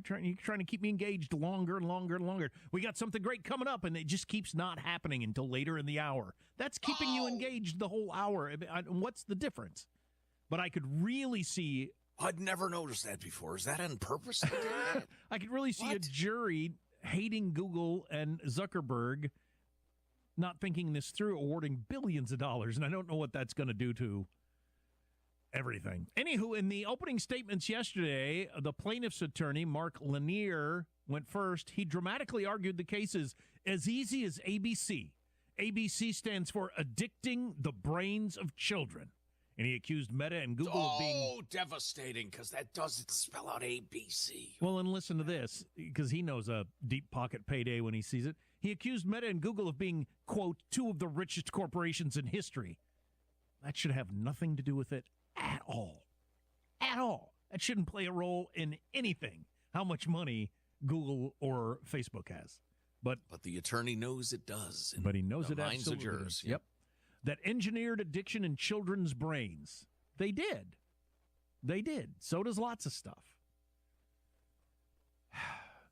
you're trying to keep me engaged longer and longer and longer. We got something great coming up, and it just keeps not happening until later in the hour. That's keeping you engaged the whole hour. What's the difference? But I could really see... I'd never noticed that before. Is that on purpose? I could really see a jury hating Google and Zuckerberg, not thinking this through, awarding billions of dollars, and I don't know what that's going to do to everything. Anywho, in the opening statements yesterday, the plaintiff's attorney, Mark Lanier, went first. He dramatically argued the case is as easy as ABC. ABC stands for Addicting the Brains of Children. And he accused Meta and Google of being... Oh, devastating, because that doesn't spell out ABC. Well, and listen to this, because he knows a deep pocket payday when he sees it. He accused Meta and Google of being, quote, two of the richest corporations in history. That should have nothing to do with it at all. At all. That shouldn't play a role in anything, how much money Google or Facebook has. But the attorney knows it does. But he knows it minds absolutely of yours. does. Yep. That engineered addiction in children's brains. They did. They did. So does lots of stuff.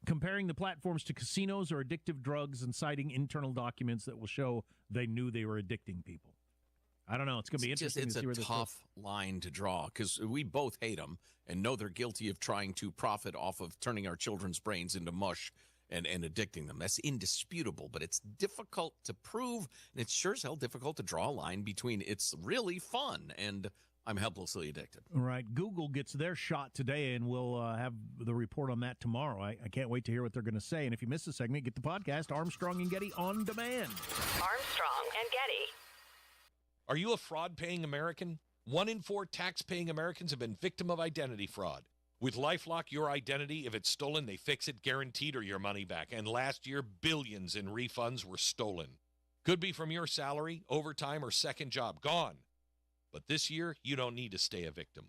Comparing the platforms to casinos or addictive drugs and citing internal documents that will show they knew they were addicting people. I don't know. It's going to be interesting to see where this goes. It's a tough line to draw because we both hate them and know they're guilty of trying to profit off of turning our children's brains into mush and addicting them. That's indisputable, but it's difficult to prove, and it's sure as hell difficult to draw a line between it's really fun and I'm helplessly addicted. Right. Google gets their shot today, and we'll have the report on that tomorrow. I can't wait to hear what they're going to say. And if you missed the segment, get the podcast, Armstrong and Getty On Demand. Armstrong and Getty. Are you a fraud-paying American? 1 in 4 tax-paying Americans have been victim of identity fraud. With LifeLock, your identity, if it's stolen, they fix it guaranteed or your money back. And last year, billions in refunds were stolen. Could be from your salary, overtime, or second job. Gone. But this year, you don't need to stay a victim.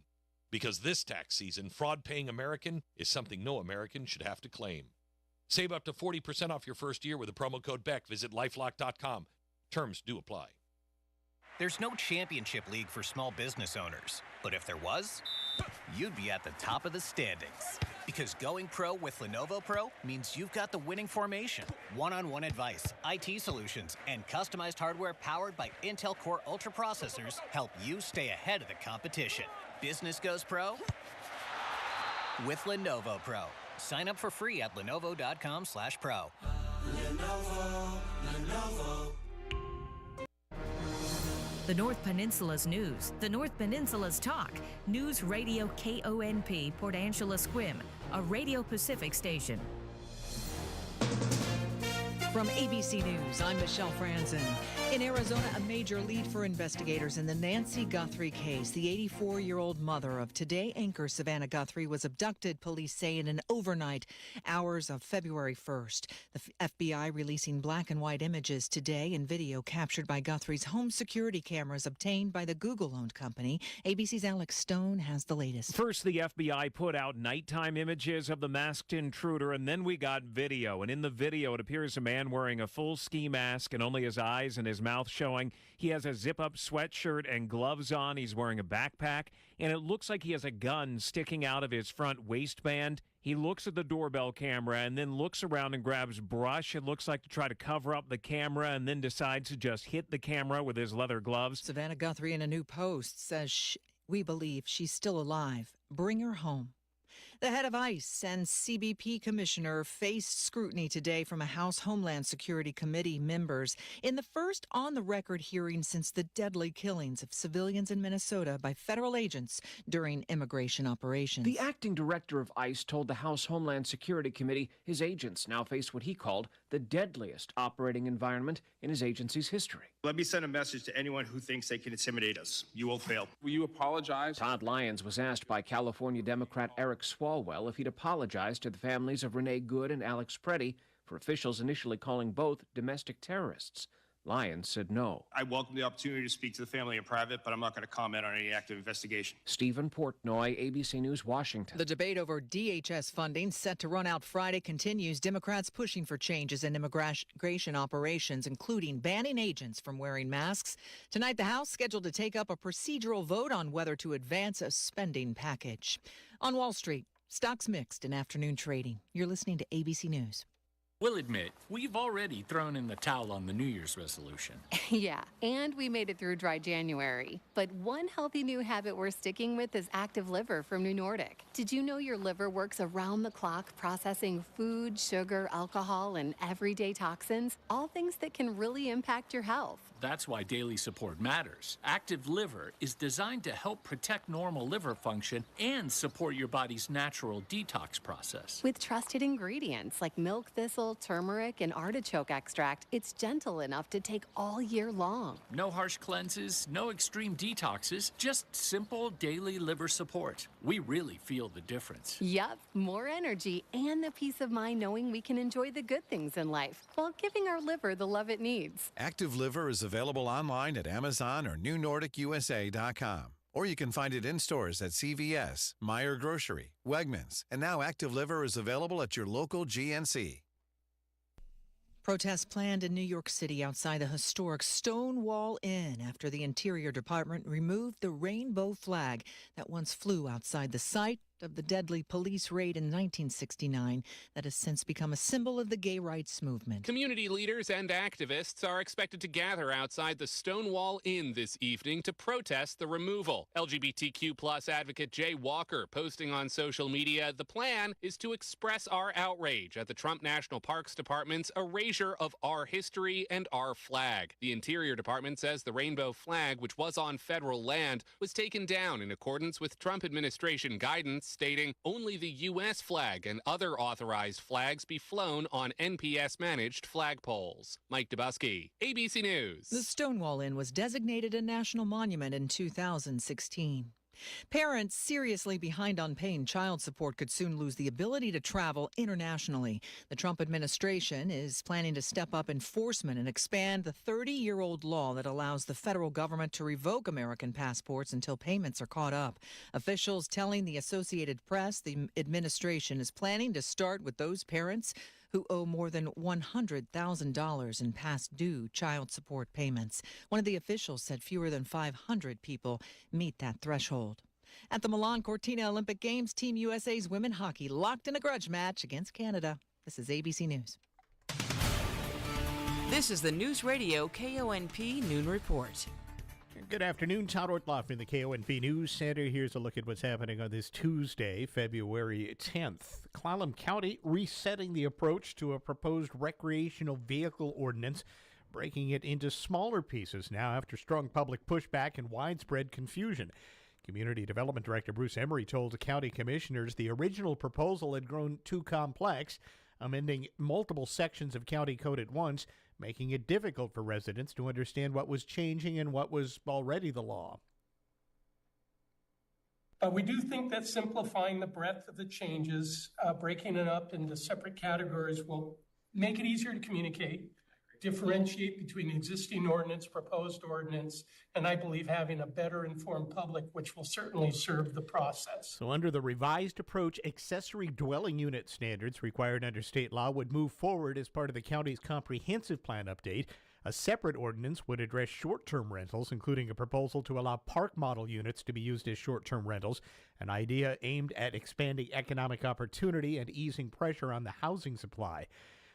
Because this tax season, fraud-paying American is something no American should have to claim. Save up to 40% off your first year with the promo code BECK. Visit LifeLock.com. Terms do apply. There's no championship league for small business owners. But if there was, you'd be at the top of the standings. Because going pro with Lenovo Pro means you've got the winning formation. One-on-one advice, IT solutions, and customized hardware powered by Intel Core Ultra processors help you stay ahead of the competition. Business goes pro with Lenovo Pro. Sign up for free at Lenovo.com/pro. Lenovo. The North Peninsula's news, the North Peninsula's talk. News Radio KONP, Port Angeles Squim, a Radio Pacific station. From ABC News, I'm Michelle Franzen. In Arizona, a major lead for investigators in the Nancy Guthrie case. The 84-year-old mother of Today anchor Savannah Guthrie was abducted, police say, in an overnight hours of February 1st. The FBI releasing black and white images today and video captured by Guthrie's home security cameras obtained by the Google-owned company. ABC's Alex Stone has the latest. First, the FBI put out nighttime images of the masked intruder, and then we got video. And in the video, it appears a man wearing a full ski mask and only his eyes and his mouth showing. He has a zip-up sweatshirt and gloves on. He's wearing a backpack, and it looks like he has a gun sticking out of his front waistband. He looks at the doorbell camera and then looks around and grabs brush, it looks like, to try to cover up the camera, and then decides to just hit the camera with his leather gloves. Savannah Guthrie in a new post says, we believe she's still alive. Bring her home. The head of ICE and CBP commissioner faced scrutiny today from a House Homeland Security Committee members in the first on-the-record hearing since the deadly killings of civilians in Minnesota by federal agents during immigration operations. The acting director of ICE told the House Homeland Security Committee his agents now face what he called the deadliest operating environment in his agency's history. Let me send a message to anyone who thinks they can intimidate us. You will fail. Will you apologize? Todd Lyons was asked by California Democrat Eric Swalwell if he'd apologize to the families of Renee Good and Alex Preddy for officials initially calling both domestic terrorists. Lyons said no. I welcome the opportunity to speak to the family in private, but I'm not going to comment on any active investigation. Stephen Portnoy, ABC News, Washington. The debate over DHS funding set to run out Friday continues. Democrats pushing for changes in immigration operations, including banning agents from wearing masks. Tonight, the House scheduled to take up a procedural vote on whether to advance a spending package. On Wall Street, Stocks mixed in afternoon trading. You're listening to ABC News. We'll admit, we've already thrown in the towel on the New Year's resolution. Yeah, and we made it through dry January. But one healthy new habit we're sticking with is Active Liver from New Nordic. Did you know your liver works around the clock processing food, sugar, alcohol, and everyday toxins? All things that can really impact your health. That's why daily support matters. Active Liver is designed to help protect normal liver function and support your body's natural detox process. With trusted ingredients like milk thistle, turmeric, and artichoke extract, it's gentle enough to take all year long. No harsh cleanses, no extreme detoxes, just simple daily liver support. We really feel the difference. Yup, more energy and the peace of mind knowing we can enjoy the good things in life while giving our liver the love it needs. Active Liver is available online at Amazon or NewNordicUSA.com. Or you can find it in stores at CVS, Meijer Grocery, Wegmans, and now Active Liver is available at your local GNC. Protests planned in New York City outside the historic Stonewall Inn after the Interior Department removed the rainbow flag that once flew outside the site of the deadly police raid in 1969 that has since become a symbol of the gay rights movement. Community leaders and activists are expected to gather outside the Stonewall Inn this evening to protest the removal. LGBTQ plus advocate Jay Walker posting on social media, the plan is to express our outrage at the Trump National Parks Department's erasure of our history and our flag. The Interior Department says the rainbow flag, which was on federal land, was taken down in accordance with Trump administration guidance stating only the U.S. flag and other authorized flags be flown on NPS-managed flagpoles. Mike Dubusky, ABC News. The Stonewall Inn was designated a national monument in 2016. Parents seriously behind on paying child support could soon lose the ability to travel internationally. The Trump administration is planning to step up enforcement and expand the 30-year-old law that allows the federal government to revoke American passports until payments are caught up. Officials telling the Associated Press the administration is planning to start with those parents who owe more than $100,000 in past due child support payments. One of the officials said fewer than 500 people meet that threshold. At the Milan Cortina Olympic Games, Team USA's women hockey locked in a grudge match against Canada. This is ABC News. This is the News Radio KONP Noon Report. Good afternoon. Todd Ortloff in the KONP News Center. Here's a look at what's happening on this Tuesday, February 10th. Clallam County resetting the approach to a proposed recreational vehicle ordinance, breaking it into smaller pieces now after strong public pushback and widespread confusion. Community Development Director Bruce Emery told the county commissioners the original proposal had grown too complex, amending multiple sections of county code at once, making it difficult for residents to understand what was changing and what was already the law. But we do think that simplifying the breadth of the changes, breaking it up into separate categories will make it easier to communicate, differentiate between existing ordinance, proposed ordinance, and I believe having a better informed public, which will certainly serve the process. So under the revised approach, accessory dwelling unit standards required under state law would move forward as part of the county's comprehensive plan update. A separate ordinance would address short-term rentals, including a proposal to allow park model units to be used as short-term rentals, an idea aimed at expanding economic opportunity and easing pressure on the housing supply.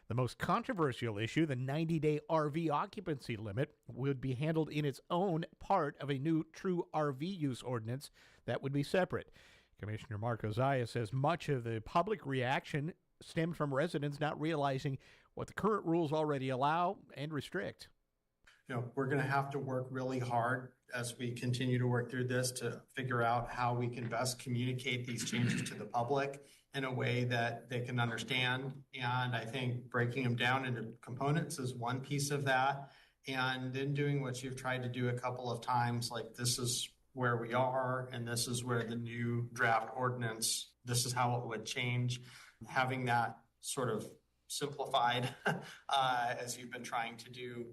The most controversial issue, the 90-day RV occupancy limit, would be handled in its own part of a new true RV use ordinance that would be separate. Commissioner Mark Oziah says much of the public reaction stemmed from residents not realizing what the current rules already allow and restrict. We're going to have to work really hard as we continue to work through this to figure out how we can best communicate these changes to the public in a way that they can understand. And I think breaking them down into components is one piece of that. And then doing what you've tried to do a couple of times, like this is where we are, and this is where the new draft ordinance, this is how it would change. Having that sort of simplified as you've been trying to do.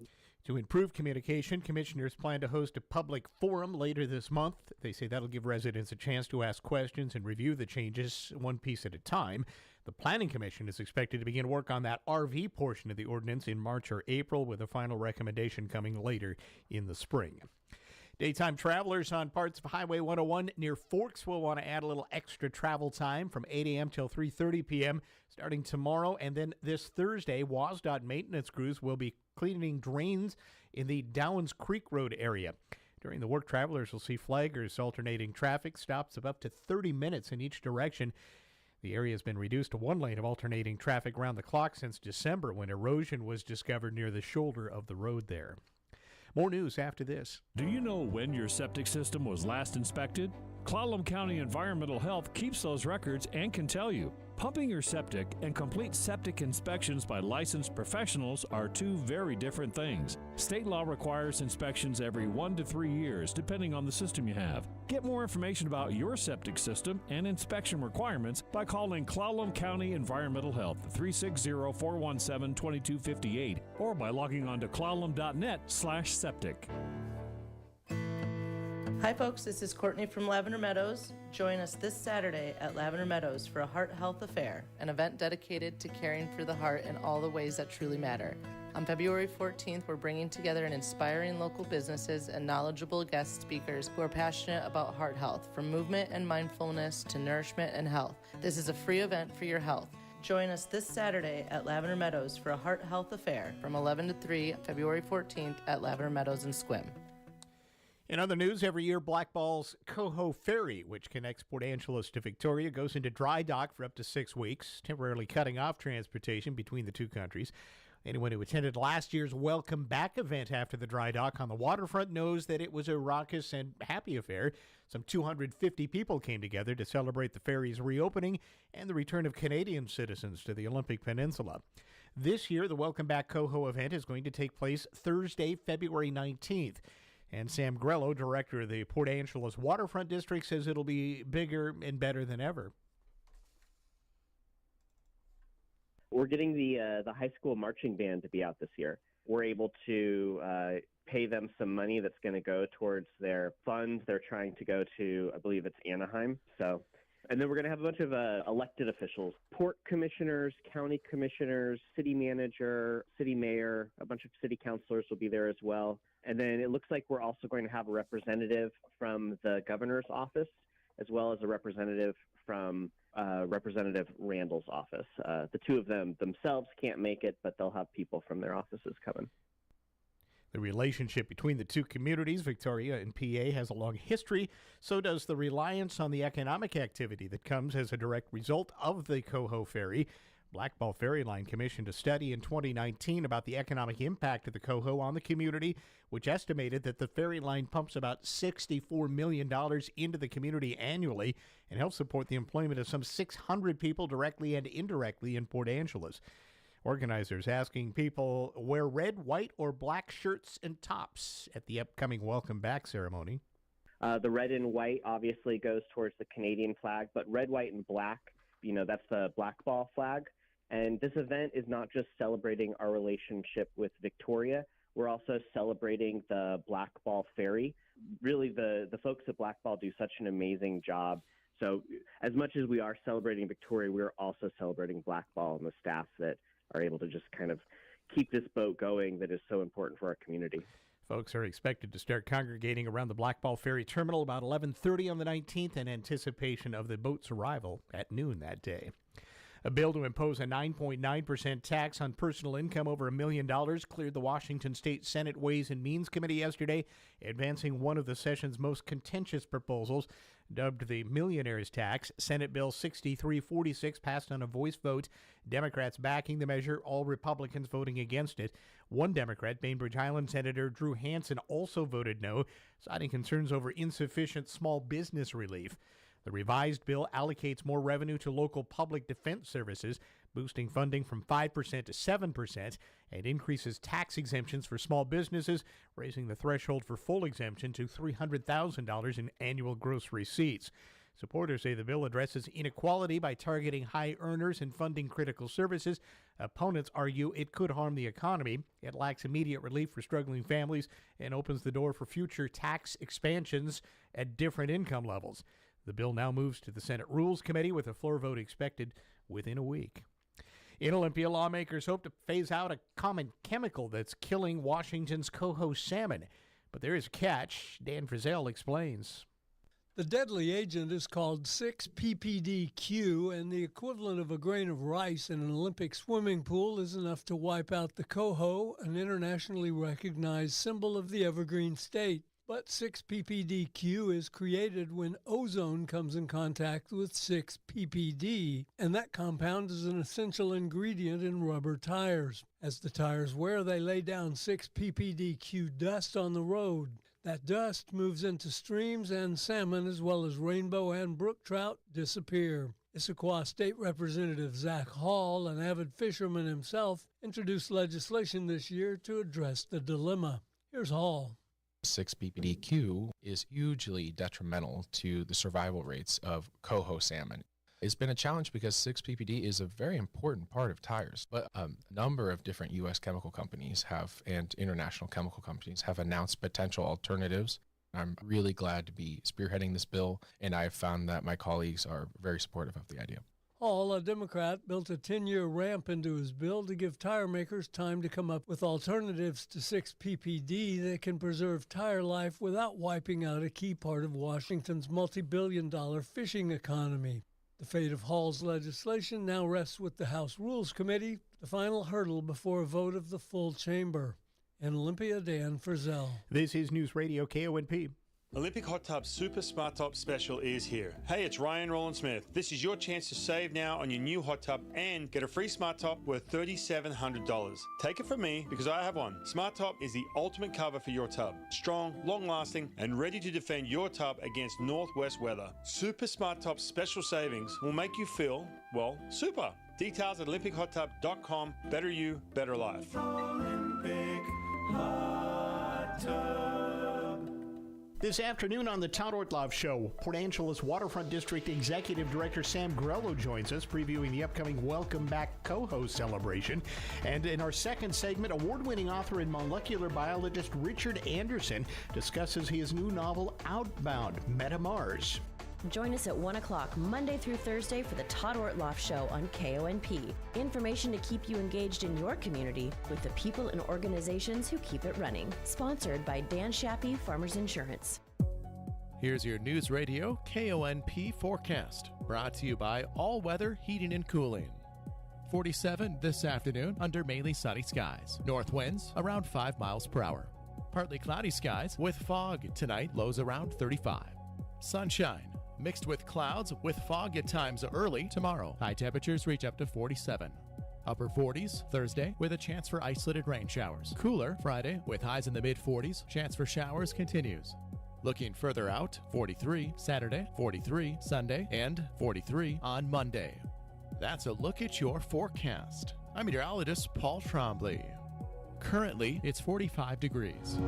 To improve communication, commissioners plan to host a public forum later this month. They say that'll give residents a chance to ask questions and review the changes one piece at a time. The Planning Commission is expected to begin work on that RV portion of the ordinance in March or April, with a final recommendation coming later in the spring. Daytime travelers on parts of Highway 101 near Forks will want to add a little extra travel time from 8 a.m. till 3:30 p.m. starting tomorrow. And then this Thursday, WSDOT maintenance crews will be cleaning drains in the Downs Creek Road area. During the work, travelers will see flaggers alternating traffic stops of up to 30 minutes in each direction. The area has been reduced to one lane of alternating traffic around the clock since December, when erosion was discovered near the shoulder of the road there. More news after this. Do you know when your septic system was last inspected? Clallam County Environmental Health keeps those records and can tell you. Pumping your septic and complete septic inspections by licensed professionals are two very different things. State law requires inspections every 1 to 3 years, depending on the system you have. Get more information about your septic system and inspection requirements by calling Clallam County Environmental Health 360-417-2258 or by logging on to clallam.net/septic. Hi folks, this is Courtney from Lavender Meadows. Join us this Saturday at Lavender Meadows for a Heart Health Affair, an event dedicated to caring for the heart in all the ways that truly matter. On February 14th, we're bringing together an inspiring local businesses and knowledgeable guest speakers who are passionate about heart health, from movement and mindfulness to nourishment and health. This is a free event for your health. Join us this Saturday at Lavender Meadows for a Heart Health Affair from 11 to 3, February 14th at Lavender Meadows in Sequim. In other news, every year Black Ball's Coho Ferry, which connects Port Angeles to Victoria, goes into dry dock for up to 6 weeks, temporarily cutting off transportation between the two countries. Anyone who attended last year's Welcome Back event after the dry dock on the waterfront knows that it was a raucous and happy affair. Some 250 people came together to celebrate the ferry's reopening and the return of Canadian citizens to the Olympic Peninsula. This year, the Welcome Back Coho event is going to take place Thursday, February 19th. And Sam Grello, director of the Port Angeles Waterfront District, says it'll be bigger and better than ever. We're getting the high school marching band to be out this year. We're able to pay them some money that's going to go towards their fund. They're trying to go to, I believe it's Anaheim. And then we're going to have a bunch of elected officials, port commissioners, county commissioners, city manager, city mayor, a bunch of city councilors will be there as well. And then it looks like we're also going to have a representative from the governor's office, as well as a representative from Representative Randall's office. The two of them themselves can't make it, but they'll have people from their offices coming. The relationship between the two communities, Victoria and PA, has a long history. So does the reliance on the economic activity that comes as a direct result of the Coho Ferry. Blackball Ferry Line commissioned a study in 2019 about the economic impact of the Coho on the community, which estimated that the ferry line pumps about $64 million into the community annually and helps support the employment of some 600 people directly and indirectly in Port Angeles. Organizers asking people wear red, white, or black shirts and tops at the upcoming Welcome Back ceremony. The red and white obviously goes towards the Canadian flag, but red, white, and black, that's the Blackball flag. And this event is not just celebrating our relationship with Victoria. We're also celebrating the Blackball Ferry. Really, the folks at Blackball do such an amazing job. So as much as we are celebrating Victoria, we're also celebrating Blackball and the staff that are able to just kind of keep this boat going that is so important for our community. Folks are expected to start congregating around the Blackball Ferry Terminal about 11:30 on the 19th in anticipation of the boat's arrival at noon that day. A bill to impose a 9.9% tax on personal income over $1 million cleared the Washington State Senate Ways and Means Committee yesterday, advancing one of the session's most contentious proposals. Dubbed the Millionaire's Tax, Senate Bill 6346 passed on a voice vote, Democrats backing the measure, all Republicans voting against it. One Democrat, Bainbridge Island Senator Drew Hansen, also voted no, citing concerns over insufficient small business relief. The revised bill allocates more revenue to local public defense services, boosting funding from 5% to 7%, and increases tax exemptions for small businesses, raising the threshold for full exemption to $300,000 in annual gross receipts. Supporters say the bill addresses inequality by targeting high earners and funding critical services. Opponents argue it could harm the economy. It lacks immediate relief for struggling families and opens the door for future tax expansions at different income levels. The bill now moves to the Senate Rules Committee with a floor vote expected within a week. In Olympia, lawmakers hope to phase out a common chemical that's killing Washington's coho salmon. But there is a catch. Dan Frizzell explains. The deadly agent is called 6-PPDQ, and the equivalent of a grain of rice in an Olympic swimming pool is enough to wipe out the coho, an internationally recognized symbol of the evergreen state. But 6-PPDQ is created when ozone comes in contact with 6-PPD, and that compound is an essential ingredient in rubber tires. As the tires wear, they lay down 6-PPDQ dust on the road. That dust moves into streams, and salmon, as well as rainbow and brook trout, disappear. Issaquah State Representative Zach Hall, an avid fisherman himself, introduced legislation this year to address the dilemma. Here's Hall. 6-PPDQ is hugely detrimental to the survival rates of coho salmon. It's been a challenge because 6-PPD is a very important part of tires, but a number of different U.S. chemical companies and international chemical companies have announced potential alternatives. I'm really glad to be spearheading this bill, and I've found that my colleagues are very supportive of the idea. Hall, a Democrat, built a 10-year ramp into his bill to give tire makers time to come up with alternatives to 6-PPD that can preserve tire life without wiping out a key part of Washington's multi-billion-dollar fishing economy. The fate of Hall's legislation now rests with the House Rules Committee, the final hurdle before a vote of the full chamber. In Olympia, Dan Frizzell. This is News Radio KONP. Olympic Hot Tub Super Smart Top Special is here. Hey, it's Ryan Rowland-Smith. This is your chance to save now on your new hot tub and get a free Smart Top worth $3,700. Take it from me because I have one. Smart Top is the ultimate cover for your tub. Strong, long-lasting, and ready to defend your tub against northwest weather. Super Smart Top special savings will make you feel, well, super. Details at OlympicHotTub.com. Better you, better life. Olympic Hot Tub. This afternoon on the Todd Ortloff Show, Port Angeles Waterfront District Executive Director Sam Grello joins us, previewing the upcoming Welcome Back Coho celebration. And in our second segment, award-winning author and molecular biologist Richard Anderson discusses his new novel, Outbound, Meta Mars. Join us at 1 o'clock Monday through Thursday for the Todd Ortloff Show on KONP. Information to keep you engaged in your community with the people and organizations who keep it running. Sponsored by Dan Shappy, Farmers Insurance. Here's your News Radio KONP forecast, brought to you by All Weather Heating and Cooling. 47 this afternoon under mainly sunny skies. North winds around 5 miles per hour. Partly cloudy skies with fog tonight, lows around 35. Sunshine mixed with clouds with fog at times early tomorrow. High temperatures reach up to 47. Upper 40s Thursday with a chance for isolated rain showers. Cooler Friday with highs in the mid-40s. Chance for showers continues. Looking further out, 43 Saturday, 43 Sunday, and 43 on Monday. That's a look at your forecast. I'm meteorologist Paul Trombley. Currently, it's 45 degrees.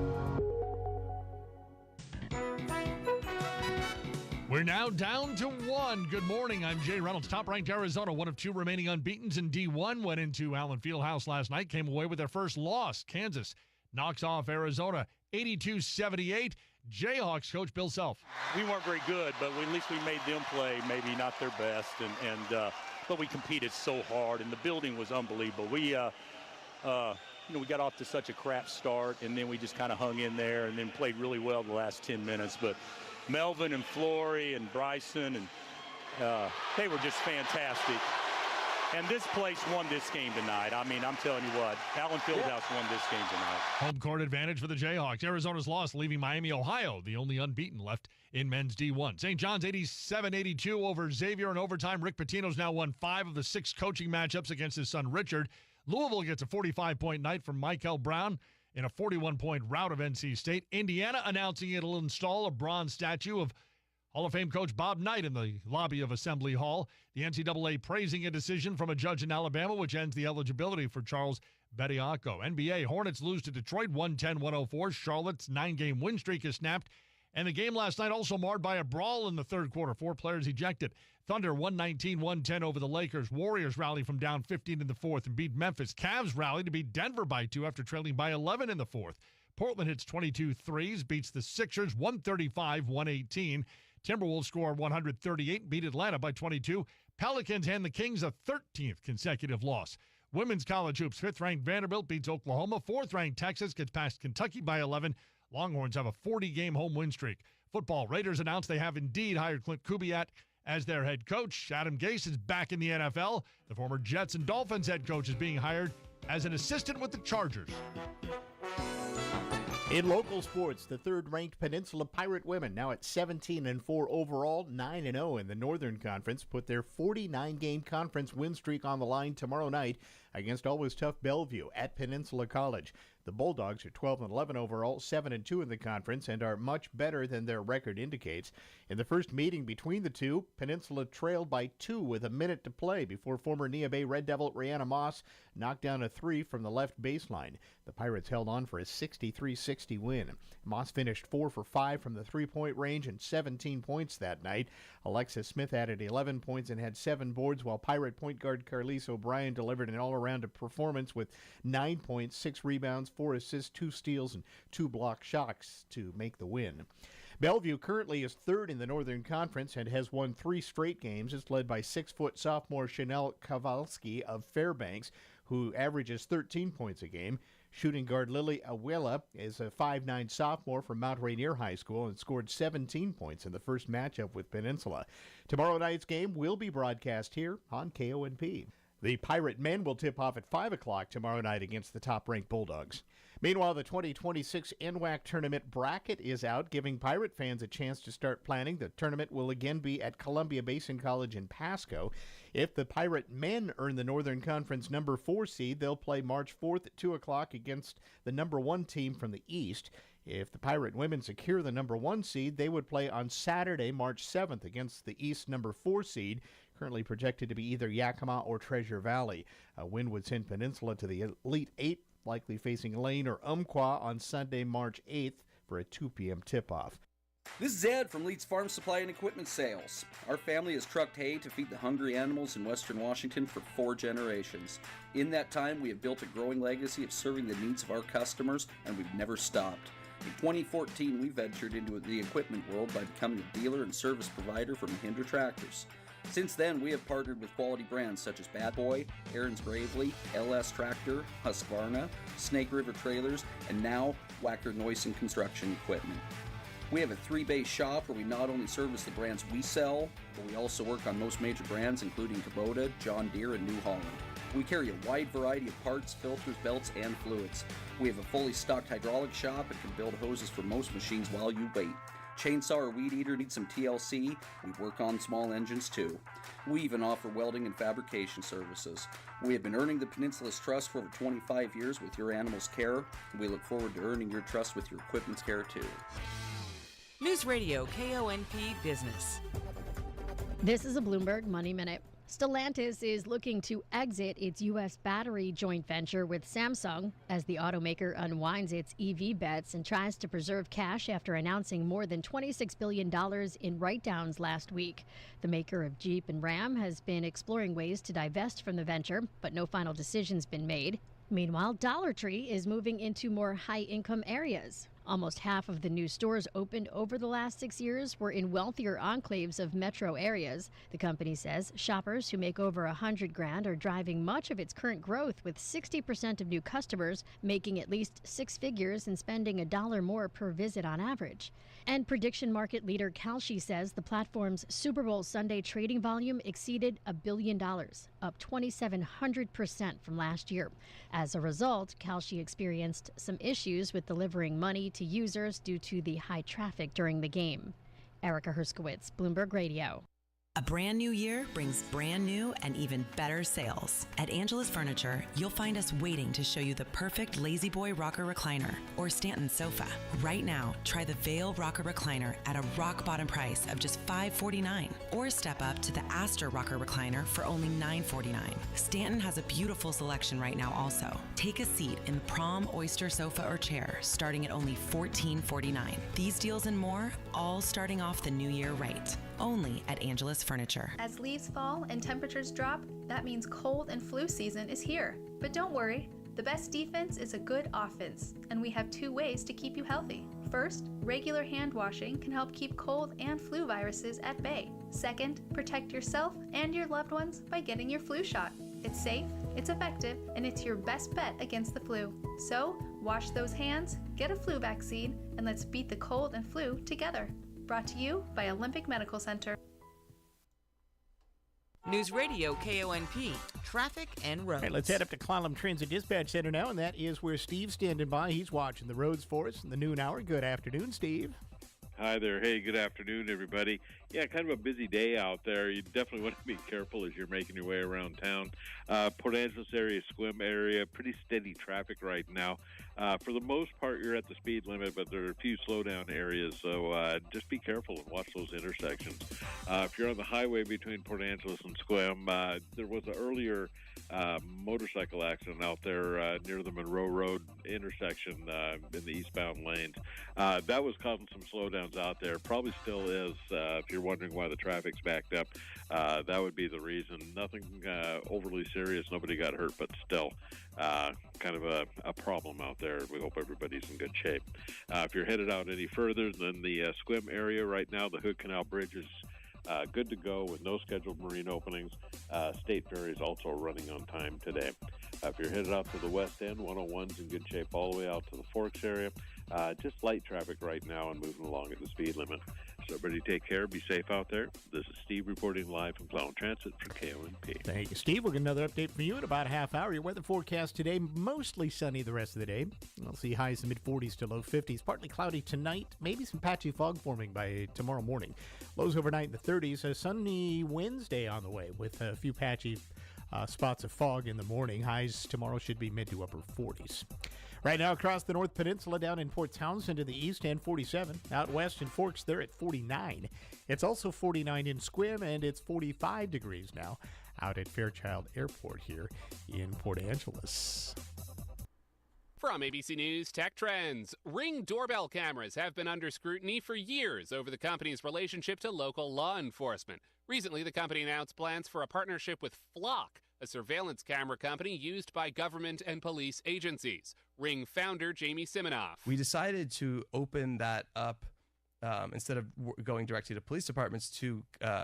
We're now down to 1. Good morning. I'm Jay Reynolds. Top-ranked Arizona, one of 2 remaining unbeatens in D1, went into Allen Fieldhouse last night, came away with their first loss. Kansas knocks off Arizona 82-78. Jayhawks coach Bill Self. We weren't very good, but at least we made them play maybe not their best, but we competed so hard, and the building was unbelievable. We got off to such a crap start, and then we just kind of hung in there and then played really well the last 10 minutes. But Melvin and Flory and Bryson, and they were just fantastic. And this place won this game tonight. I mean, I'm telling you what, Allen Fieldhouse won this game tonight. Home court advantage for the Jayhawks. Arizona's loss, leaving Miami, Ohio, the only unbeaten left in men's D1. St. John's 87-82 over Xavier in overtime. Rick Pitino's now won 5 of the 6 coaching matchups against his son Richard. Louisville gets a 45-point night from Michael Brown in a 41-point rout of NC State. Indiana announcing it'll install a bronze statue of Hall of Fame coach Bob Knight in the lobby of Assembly Hall. The NCAA praising a decision from a judge in Alabama, which ends the eligibility for Charles Bediako. NBA, Hornets lose to Detroit 110-104. Charlotte's 9-game win streak is snapped. And the game last night also marred by a brawl in the third quarter. 4 players ejected. Thunder 119-110 over the Lakers. Warriors rally from down 15 in the fourth and beat Memphis. Cavs rally to beat Denver by 2 after trailing by 11 in the fourth. Portland hits 22 threes, beats the Sixers 135-118. Timberwolves score 138, beat Atlanta by 22. Pelicans hand the Kings a 13th consecutive loss. Women's college hoops, 5th-ranked Vanderbilt beats Oklahoma. 4th-ranked Texas gets past Kentucky by 11. Longhorns have a 40-game home win streak. Football, Raiders announced they have indeed hired Clint Kubiak as their head coach. Adam Gase is back in the NFL. The former Jets and Dolphins head coach is being hired as an assistant with the Chargers. In local sports, the third-ranked Peninsula Pirate women, now at 17-4 overall, 9-0 in the Northern Conference, put their 49-game conference win streak on the line tomorrow night against always tough Bellevue at Peninsula College. The Bulldogs are 12-11 overall, 7-2 in the conference, and are much better than their record indicates. In the first meeting between the two, Peninsula trailed by 2 with a minute to play before former Neah Bay Red Devil Rihanna Moss knocked down a 3 from the left baseline. The Pirates held on for a 63-60 win. Moss finished 4 for 5 from the three-point range and 17 points that night. Alexis Smith added 11 points and had 7 boards, while Pirate point guard Carlise O'Brien delivered an all-around performance with 9 points, 6 rebounds, 4 assists, 2 steals, and 2 block shots to make the win. Bellevue currently is third in the Northern Conference and has won 3 straight games. It's led by 6-foot sophomore Chanel Kowalski of Fairbanks, who averages 13 points a game. Shooting guard Lily Awela is a 5'9 sophomore from Mount Rainier High School and scored 17 points in the first matchup with Peninsula. Tomorrow night's game will be broadcast here on KONP. The Pirate men will tip off at 5 o'clock tomorrow night against the top-ranked Bulldogs. Meanwhile, the 2026 NWAC tournament bracket is out, giving Pirate fans a chance to start planning. The tournament will again be at Columbia Basin College in Pasco. If the Pirate men earn the Northern Conference number 4 seed, they'll play March 4th at 2 o'clock against the number 1 team from the East. If the Pirate women secure the number 1 seed, they would play on Saturday, March 7th against the East number 4 seed, currently projected to be either Yakima or Treasure Valley. A win would send Peninsula to the Elite 8, likely facing Lane or Umpqua on Sunday, March 8th for a 2 p.m. tip-off. This is Ed from Leeds Farm Supply and Equipment Sales. Our family has trucked hay to feed the hungry animals in Western Washington for 4 generations. In that time, we have built a growing legacy of serving the needs of our customers, and we've never stopped. In 2014, we ventured into the equipment world by becoming a dealer and service provider for Mahindra Tractors. Since then, we have partnered with quality brands such as Bad Boy, Aaron's Gravely, LS Tractor, Husqvarna, Snake River Trailers, and now Wacker Noyson Construction Equipment. We have a 3-bay shop where we not only service the brands we sell, but we also work on most major brands including Kubota, John Deere, and New Holland. We carry a wide variety of parts, filters, belts, and fluids. We have a fully stocked hydraulic shop and can build hoses for most machines while you wait. Chainsaw or weed eater need some TLC, we work on small engines too. We even offer welding and fabrication services. We have been earning the Peninsula's trust for over 25 years with your animal's care. We look forward to earning your trust with your equipment's care too. News Radio KONP Business. This is a Bloomberg Money Minute. Stellantis is looking to exit its U.S. battery joint venture with Samsung as the automaker unwinds its EV bets and tries to preserve cash after announcing more than $26 billion in write-downs last week. The maker of Jeep and Ram has been exploring ways to divest from the venture, but no final decision's been made. Meanwhile, Dollar Tree is moving into more high-income areas. Almost half of the new stores opened over the last 6 years were in wealthier enclaves of metro areas. The company says shoppers who make over $100,000 are driving much of its current growth, with 60% of new customers making at least 6 figures and spending $1 more per visit on average. And prediction market leader Kalshi says the platform's Super Bowl Sunday trading volume exceeded $1 billion, up 2,700% from last year. As a result, Kalshi experienced some issues with delivering money to users due to the high traffic during the game. Erica Herskowitz, Bloomberg Radio. A brand new year brings brand new and even better sales. At Angela's Furniture, you'll find us waiting to show you the perfect Lazy Boy rocker recliner or Stanton sofa. Right now, try the Vail rocker recliner at a rock bottom price of just $549, or step up to the Astor rocker recliner for only $949. Stanton has a beautiful selection right now also. Take a seat in the Prom Oyster sofa or chair starting at only $1449. These deals and more, all starting off the new year right. Only at Angela's Furniture. As leaves fall and temperatures drop, that means cold and flu season is here. But don't worry, the best defense is a good offense, and we have 2 ways to keep you healthy. First, regular hand washing can help keep cold and flu viruses at bay. Second, protect yourself and your loved ones by getting your flu shot. It's safe, it's effective, and it's your best bet against the flu. So, Wash those hands, get a flu vaccine, and let's beat the cold and flu together. Brought to you by Olympic Medical Center. News Radio KONP, traffic and roads. All right, let's head up to Clallam Transit Dispatch Center now, and that is where Steve's standing by. He's watching the roads for us in the noon hour. Good afternoon, Steve. Hi there. Hey, good afternoon, everybody. Yeah, kind of a busy day out there. You definitely want to be careful as you're making your way around town. Port Angeles area, Sequim area, pretty steady traffic right now. For the most part, you're at the speed limit, but there are a few slowdown areas, so just be careful and watch those intersections. If you're on the highway between Port Angeles and Sequim, there was an earlier motorcycle accident out there near the Monroe Road intersection in the eastbound lanes. That was causing some slowdowns out there. Probably still is. If you're wondering why the traffic's backed up, that would be the reason. Nothing overly serious. Nobody got hurt, but still kind of a problem out there. We hope everybody's in good shape. If you're headed out any further than the Sequim area right now, the Hood Canal Bridge is good to go with no scheduled marine openings. State Ferry is also running on time today. If you're headed out to the west end, 101's in good shape all the way out to the Forks area. Just light traffic right now and moving along at the speed limit. So everybody take care. Be safe out there. This is Steve reporting live from Clallam Transit for KONP. Thank you, Steve. We'll get another update from you in about a half hour. Your weather forecast today, mostly sunny the rest of the day. We'll see highs in the mid-40s to low 50s. Partly cloudy tonight. Maybe some patchy fog forming by tomorrow morning. Lows overnight in the 30s. A sunny Wednesday on the way with a few patchy spots of fog in the morning. Highs tomorrow should be mid to upper 40s. Right now across the North Peninsula, down in Port Townsend in the east, and 47. Out west in Forks, they're at 49. It's also 49 in Sequim, and it's 45 degrees now out at Fairchild Airport here in Port Angeles. From ABC News Tech Trends, Ring doorbell cameras have been under scrutiny for years over the company's relationship to local law enforcement. Recently, the company announced plans for a partnership with Flock, a surveillance camera company used by government and police agencies. Ring founder Jamie Siminoff. We decided to open that up instead of going directly to police departments to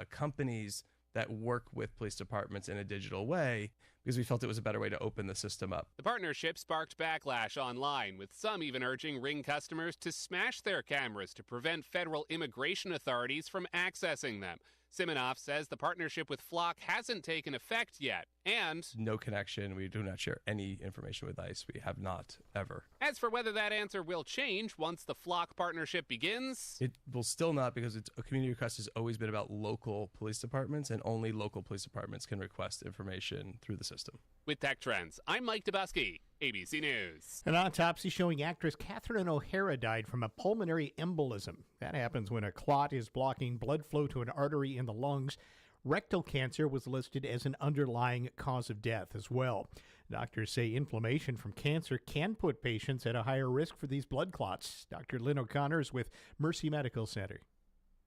companies that work with police departments in a digital way, because we felt it was a better way to open the system up. The partnership sparked backlash online, with some even urging Ring customers to smash their cameras to prevent federal immigration authorities from accessing them. Siminoff says the partnership with Flock hasn't taken effect yet, and no connection. We do not share any information with ICE. We have not, ever. As for whether that answer will change once the Flock partnership begins, it will still not, because a community request has always been about local police departments, and only local police departments can request information through the system. With Tech Trends, I'm Mike Dubusky, ABC News. An autopsy showing actress Catherine O'Hara died from a pulmonary embolism. That happens when a clot is blocking blood flow to an artery in the lungs. Rectal cancer was listed as an underlying cause of death as well. Doctors say inflammation from cancer can put patients at a higher risk for these blood clots. Dr. Lynn O'Connor is with Mercy Medical Center.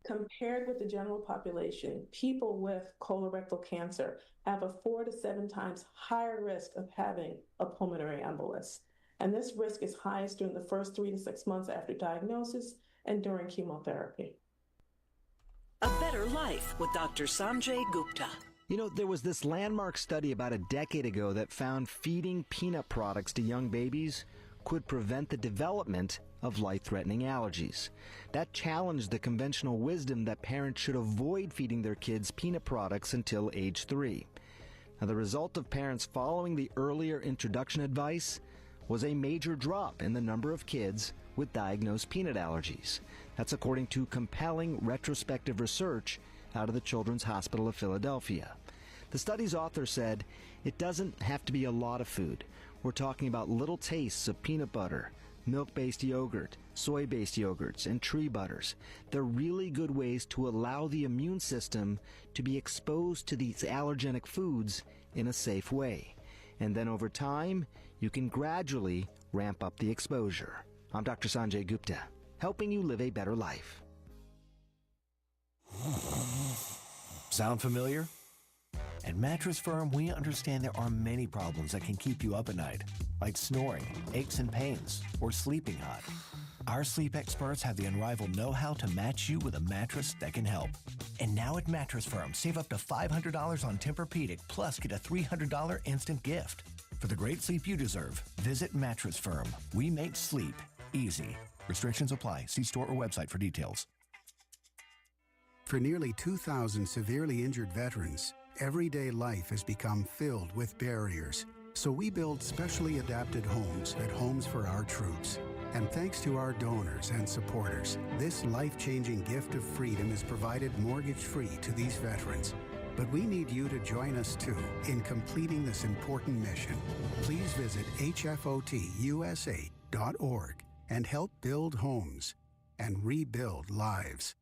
Compared with the general population, people with colorectal cancer have a 4 to 7 times higher risk of having a pulmonary embolus. And this risk is highest during the first 3 to 6 months after diagnosis and during chemotherapy. A Better Life with Dr. Sanjay Gupta. You know, there was this landmark study about a decade ago that found feeding peanut products to young babies could prevent the development of life-threatening allergies. That challenged the conventional wisdom that parents should avoid feeding their kids peanut products until age 3. Now, the result of parents following the earlier introduction advice was a major drop in the number of kids with diagnosed peanut allergies. That's according to compelling retrospective research out of the Children's Hospital of Philadelphia. The study's author said, it doesn't have to be a lot of food. We're talking about little tastes of peanut butter, milk-based yogurt, soy-based yogurts, and tree butters. They're really good ways to allow the immune system to be exposed to these allergenic foods in a safe way. And then over time, you can gradually ramp up the exposure. I'm Dr. Sanjay Gupta, helping you live a better life. Sound familiar? At Mattress Firm, we understand there are many problems that can keep you up at night, like snoring, aches and pains, or sleeping hot. Our sleep experts have the unrivaled know-how to match you with a mattress that can help. And now at Mattress Firm, save up to $500 on Tempur-Pedic, plus get a $300 instant gift. For the great sleep you deserve, visit Mattress Firm. We make sleep easy. Restrictions apply. See store or website for details. For nearly 2,000 severely injured veterans, everyday life has become filled with barriers. So we build specially adapted homes at Homes for Our Troops. And thanks to our donors and supporters, this life-changing gift of freedom is provided mortgage-free to these veterans. But we need you to join us, too, in completing this important mission. Please visit hfotusa.org and help build homes and rebuild lives.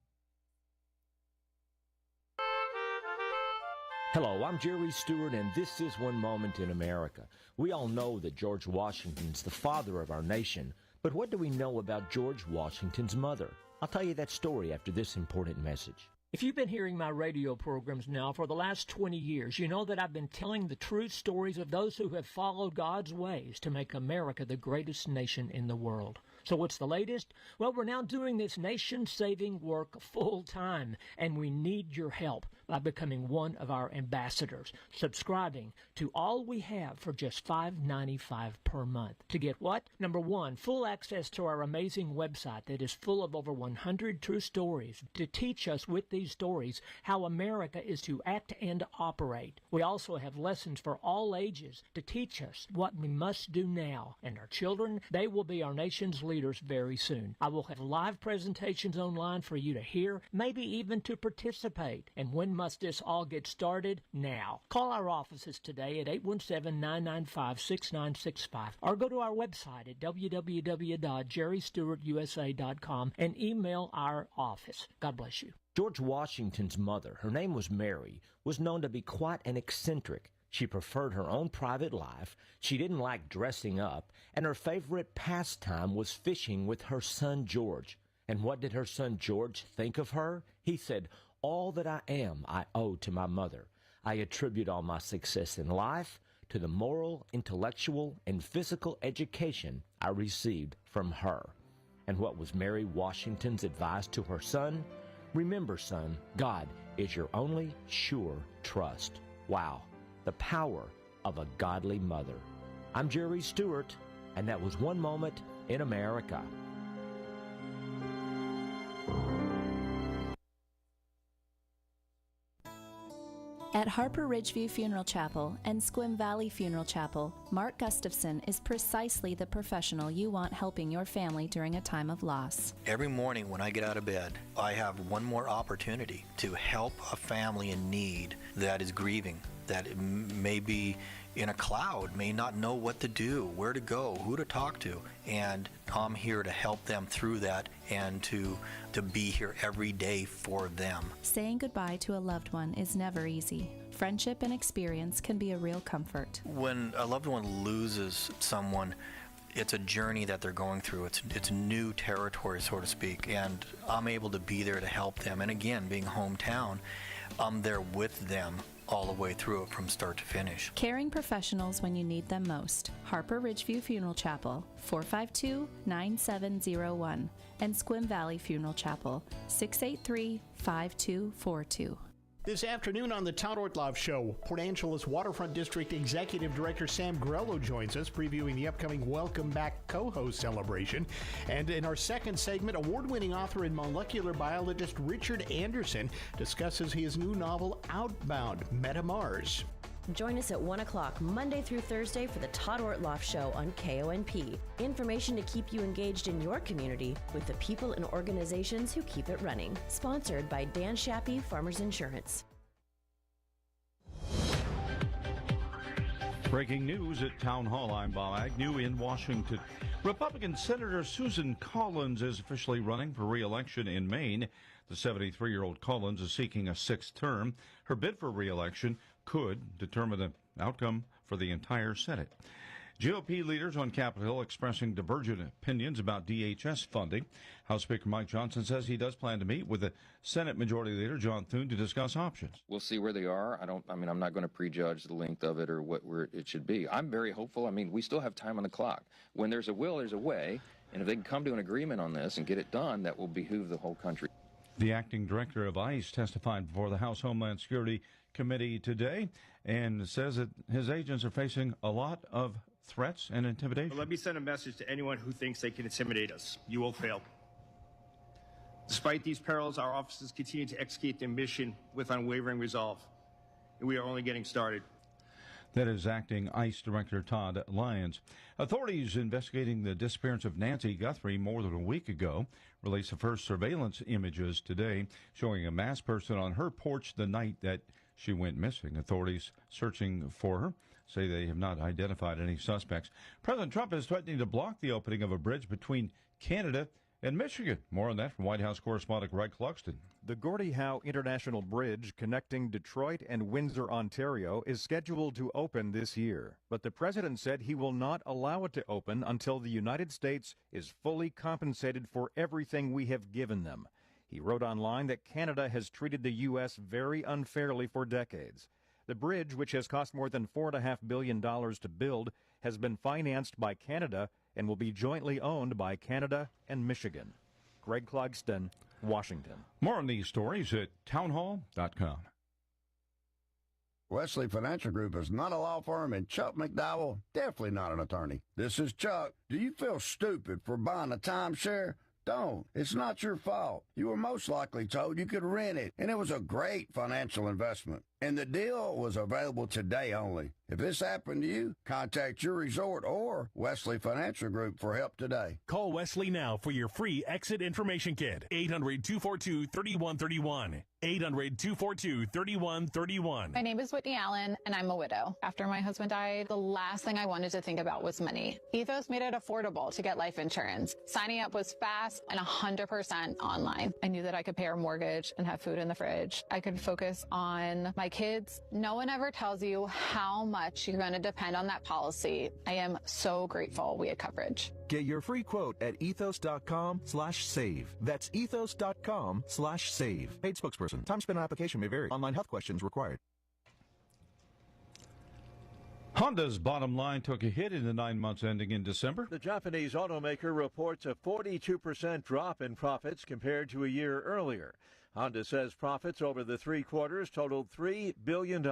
Hello, I'm Jerry Stewart, and this is One Moment in America. We all know that George Washington's the father of our nation, but what do we know about George Washington's mother? I'll tell you that story after this important message. If you've been hearing my radio programs now for the last 20 years, you know that I've been telling the true stories of those who have followed God's ways to make America the greatest nation in the world. So what's the latest? Well, we're now doing this nation-saving work full-time, and we need your help by becoming one of our ambassadors, subscribing to All We Have for just $5.95 per month. To get what? Number one, full access to our amazing website that is full of over 100 true stories to teach us with these stories how America is to act and operate. We also have lessons for all ages to teach us what we must do now. And our children, they will be our nation's leaders very soon. I will have live presentations online for you to hear, maybe even to participate. And when must this all get started? Now. Call our offices today at 817-995-6965 or go to our website at www.jerrystewartusa.com and email our office. God bless you. George Washington's mother, her name was Mary, was known to be quite an eccentric. She preferred her own private life, she didn't like dressing up, and her favorite pastime was fishing with her son George. And what did her son George think of her? He said, "All that I am, I owe to my mother. I attribute all my success in life to the moral, intellectual, and physical education I received from her." And what was Mary Washington's advice to her son? Remember, son, God is your only sure trust. Wow, the power of a godly mother. I'm Jerry Stewart, and that was One Moment in America. At Harper Ridgeview Funeral Chapel and Squim Valley Funeral Chapel, Mark Gustafson is precisely the professional you want helping your family during a time of loss. Every morning when I get out of bed, I have one more opportunity to help a family in need that is grieving, that may be in a cloud, may not know what to do, where to go, who to talk to. And I'm here to help them through that and to be here every day for them. Saying goodbye to a loved one is never easy. Friendship and experience can be a real comfort. When a loved one loses someone, it's a journey that they're going through. It's new territory, so to speak, and I'm able to be there to help them. And again, being hometown, I'm there with them all the way through it from start to finish. Caring professionals when you need them most. Harper Ridgeview Funeral Chapel, 452-9701, and Squim Valley Funeral Chapel, 683-5242. This afternoon on the Todd Ortloff Show, Port Angeles Waterfront District Executive Director Sam Grello joins us, previewing the upcoming Welcome Back Co-Host celebration. And in our second segment, award-winning author and molecular biologist Richard Anderson discusses his new novel, Outbound, Meta Mars. Join us at 1 o'clock Monday through Thursday for the Todd Ortloff Show on KONP. Information to keep you engaged in your community with the people and organizations who keep it running. Sponsored by Dan Shappy, Farmers Insurance. Breaking news at Town Hall. I'm Bob Agnew in Washington. Republican Senator Susan Collins is officially running for re-election in Maine. The 73-year-old Collins is seeking a sixth term. Her bid for re-election could determine the outcome for the entire Senate. GOP leaders on Capitol Hill expressing divergent opinions about DHS funding. House Speaker Mike Johnson says he does plan to meet with the Senate Majority Leader John Thune to discuss options. We'll see where they are. I'm not going to prejudge the length of it or where it should be. I'm very hopeful. We still have time on the clock. When there's a will, there's a way. And if they can come to an agreement on this and get it done, that will behoove the whole country. The acting director of ICE testified before the House Homeland Security Committee today and says that his agents are facing a lot of threats and intimidation. But let me send a message to anyone who thinks they can intimidate us. You will fail. Despite these perils, our officers continue to execute their mission with unwavering resolve, and we are only getting started. That is acting ICE Director Todd Lyons. Authorities investigating the disappearance of Nancy Guthrie more than a week ago released the first surveillance images today showing a masked person on her porch the night that she went missing. Authorities searching for her say they have not identified any suspects. President Trump is threatening to block the opening of a bridge between Canada and Michigan. More on that from White House correspondent Greg Clugston. The Gordie Howe International Bridge connecting Detroit and Windsor, Ontario, is scheduled to open this year. But the president said he will not allow it to open until the United States is fully compensated for everything we have given them. He wrote online that Canada has treated the U.S. very unfairly for decades. The bridge, which has cost more than $4.5 billion to build, has been financed by Canada and will be jointly owned by Canada and Michigan. Greg Clugston, Washington. More on these stories at townhall.com. Wesley Financial Group is not a law firm, and Chuck McDowell, definitely not an attorney. This is Chuck. Do you feel stupid for buying a timeshare? Don't. It's not your fault. You were most likely told you could rent it, and it was a great financial investment. And the deal was available today only. If this happened to you, contact your resort or Wesley Financial Group for help today. Call Wesley now for your free exit information kit. 800-242-3131. 800-242-3131. My name is Whitney Allen, and I'm a widow. After my husband died, the last thing I wanted to think about was money. Ethos made it affordable to get life insurance. Signing up was fast and 100% online. I knew that I could pay our mortgage and have food in the fridge. I could focus on my kids. No one ever tells you how much you're going to depend on that policy. I am so grateful we had coverage. Get your free quote at ethos.com/save. That's ethos.com/save. Paid spokesperson. Time spent on application may vary. Online health questions required. Honda's bottom line took a hit in the 9 months ending in December. The Japanese automaker reports a 42% drop in profits compared to a year earlier. Honda says profits over the 3 quarters totaled $3 billion.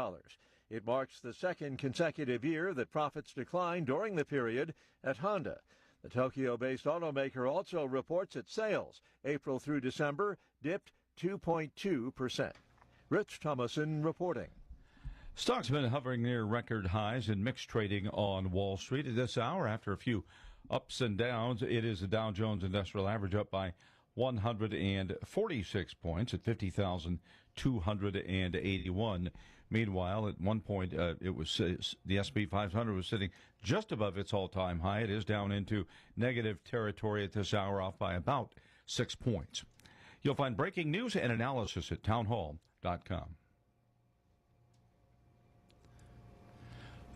It marks the second consecutive year that profits declined during the period at Honda. The Tokyo-based automaker also reports its sales, April through December, dipped 2.2%. Rich Thomason reporting. Stocks been hovering near record highs in mixed trading on Wall Street at this hour. After a few ups and downs, it is the Dow Jones Industrial Average up by 146 points at 50,281. Meanwhile, at one point, it was the S&P 500 was sitting just above its all-time high. It is down into negative territory at this hour, off by about 6 points. You'll find breaking news and analysis at townhall.com.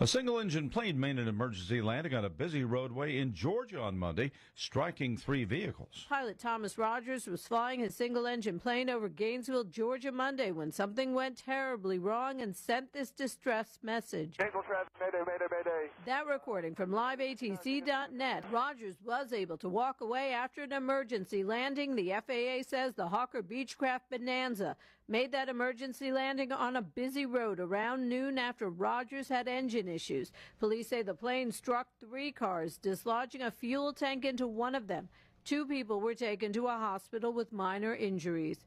A single-engine plane made an emergency landing on a busy roadway in Georgia on Monday, striking 3 vehicles. Pilot Thomas Rogers was flying his single-engine plane over Gainesville, Georgia Monday when something went terribly wrong and sent this distress message. Gainesville traffic, mayday, mayday, mayday. That recording from liveatc.net. Rogers was able to walk away after an emergency landing. The FAA says the Hawker Beechcraft Bonanza made that emergency landing on a busy road around noon after Rogers had engine issues. Police say the plane struck 3 cars, dislodging a fuel tank into one of them. 2 people were taken to a hospital with minor injuries.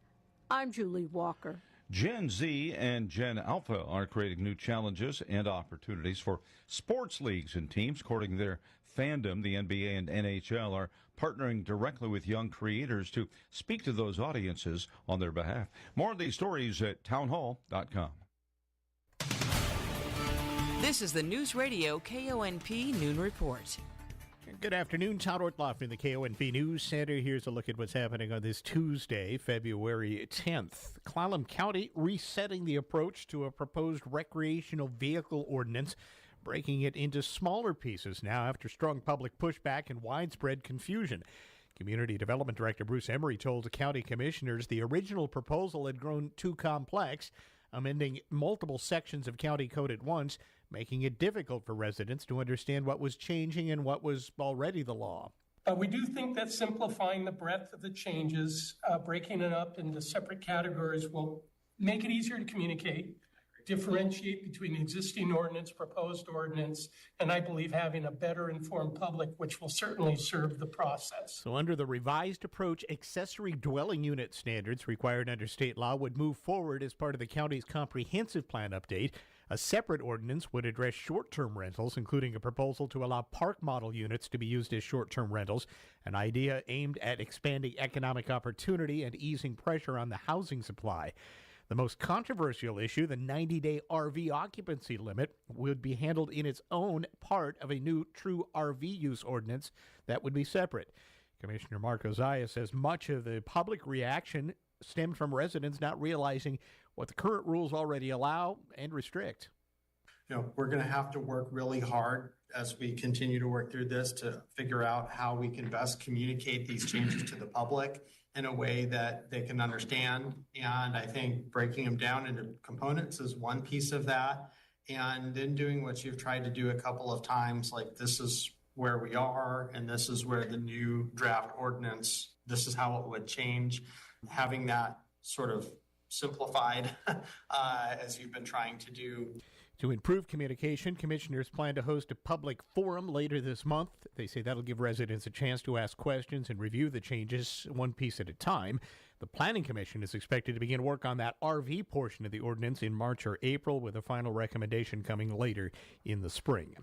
I'm Julie Walker. Gen Z and Gen Alpha are creating new challenges and opportunities for sports leagues and teams. According to their fandom, the NBA and NHL are partnering directly with young creators to speak to those audiences on their behalf. More of these stories at townhall.com. This is the News Radio KONP Noon Report. Good afternoon. Todd Ortloff in the KONP News Center. Here's a look at what's happening on this Tuesday, February 10th. Clallam County resetting the approach to a proposed recreational vehicle ordinance, breaking it into smaller pieces now after strong public pushback and widespread confusion. Community Development Director Bruce Emery told the county commissioners the original proposal had grown too complex, amending multiple sections of county code at once, making it difficult for residents to understand what was changing and what was already the law. But we do think that simplifying the breadth of the changes, breaking it up into separate categories will make it easier to communicate, differentiate between existing ordinance, proposed ordinance, and I believe having a better informed public, which will certainly serve the process. So under the revised approach, accessory dwelling unit standards required under state law would move forward as part of the county's comprehensive plan update. A separate ordinance would address short-term rentals, including a proposal to allow park model units to be used as short-term rentals, an idea aimed at expanding economic opportunity and easing pressure on the housing supply. The most controversial issue, the 90-day RV occupancy limit, would be handled in its own part of a new true RV use ordinance that would be separate. Commissioner Mark Oziah says much of the public reaction stemmed from residents not realizing what the current rules already allow and restrict. We're going to have to work really hard as we continue to work through this to figure out how we can best communicate these changes to the public in a way that they can understand. And I think breaking them down into components is one piece of that. And then doing what you've tried to do a couple of times, like this is where we are, and this is where the new draft ordinance, this is how it would change. Having that sort of simplified as you've been trying to do. To improve communication, commissioners plan to host a public forum later this month. They say that'll give residents a chance to ask questions and review the changes one piece at a time. The Planning Commission is expected to begin work on that RV portion of the ordinance in March or April, with a final recommendation coming later in the spring.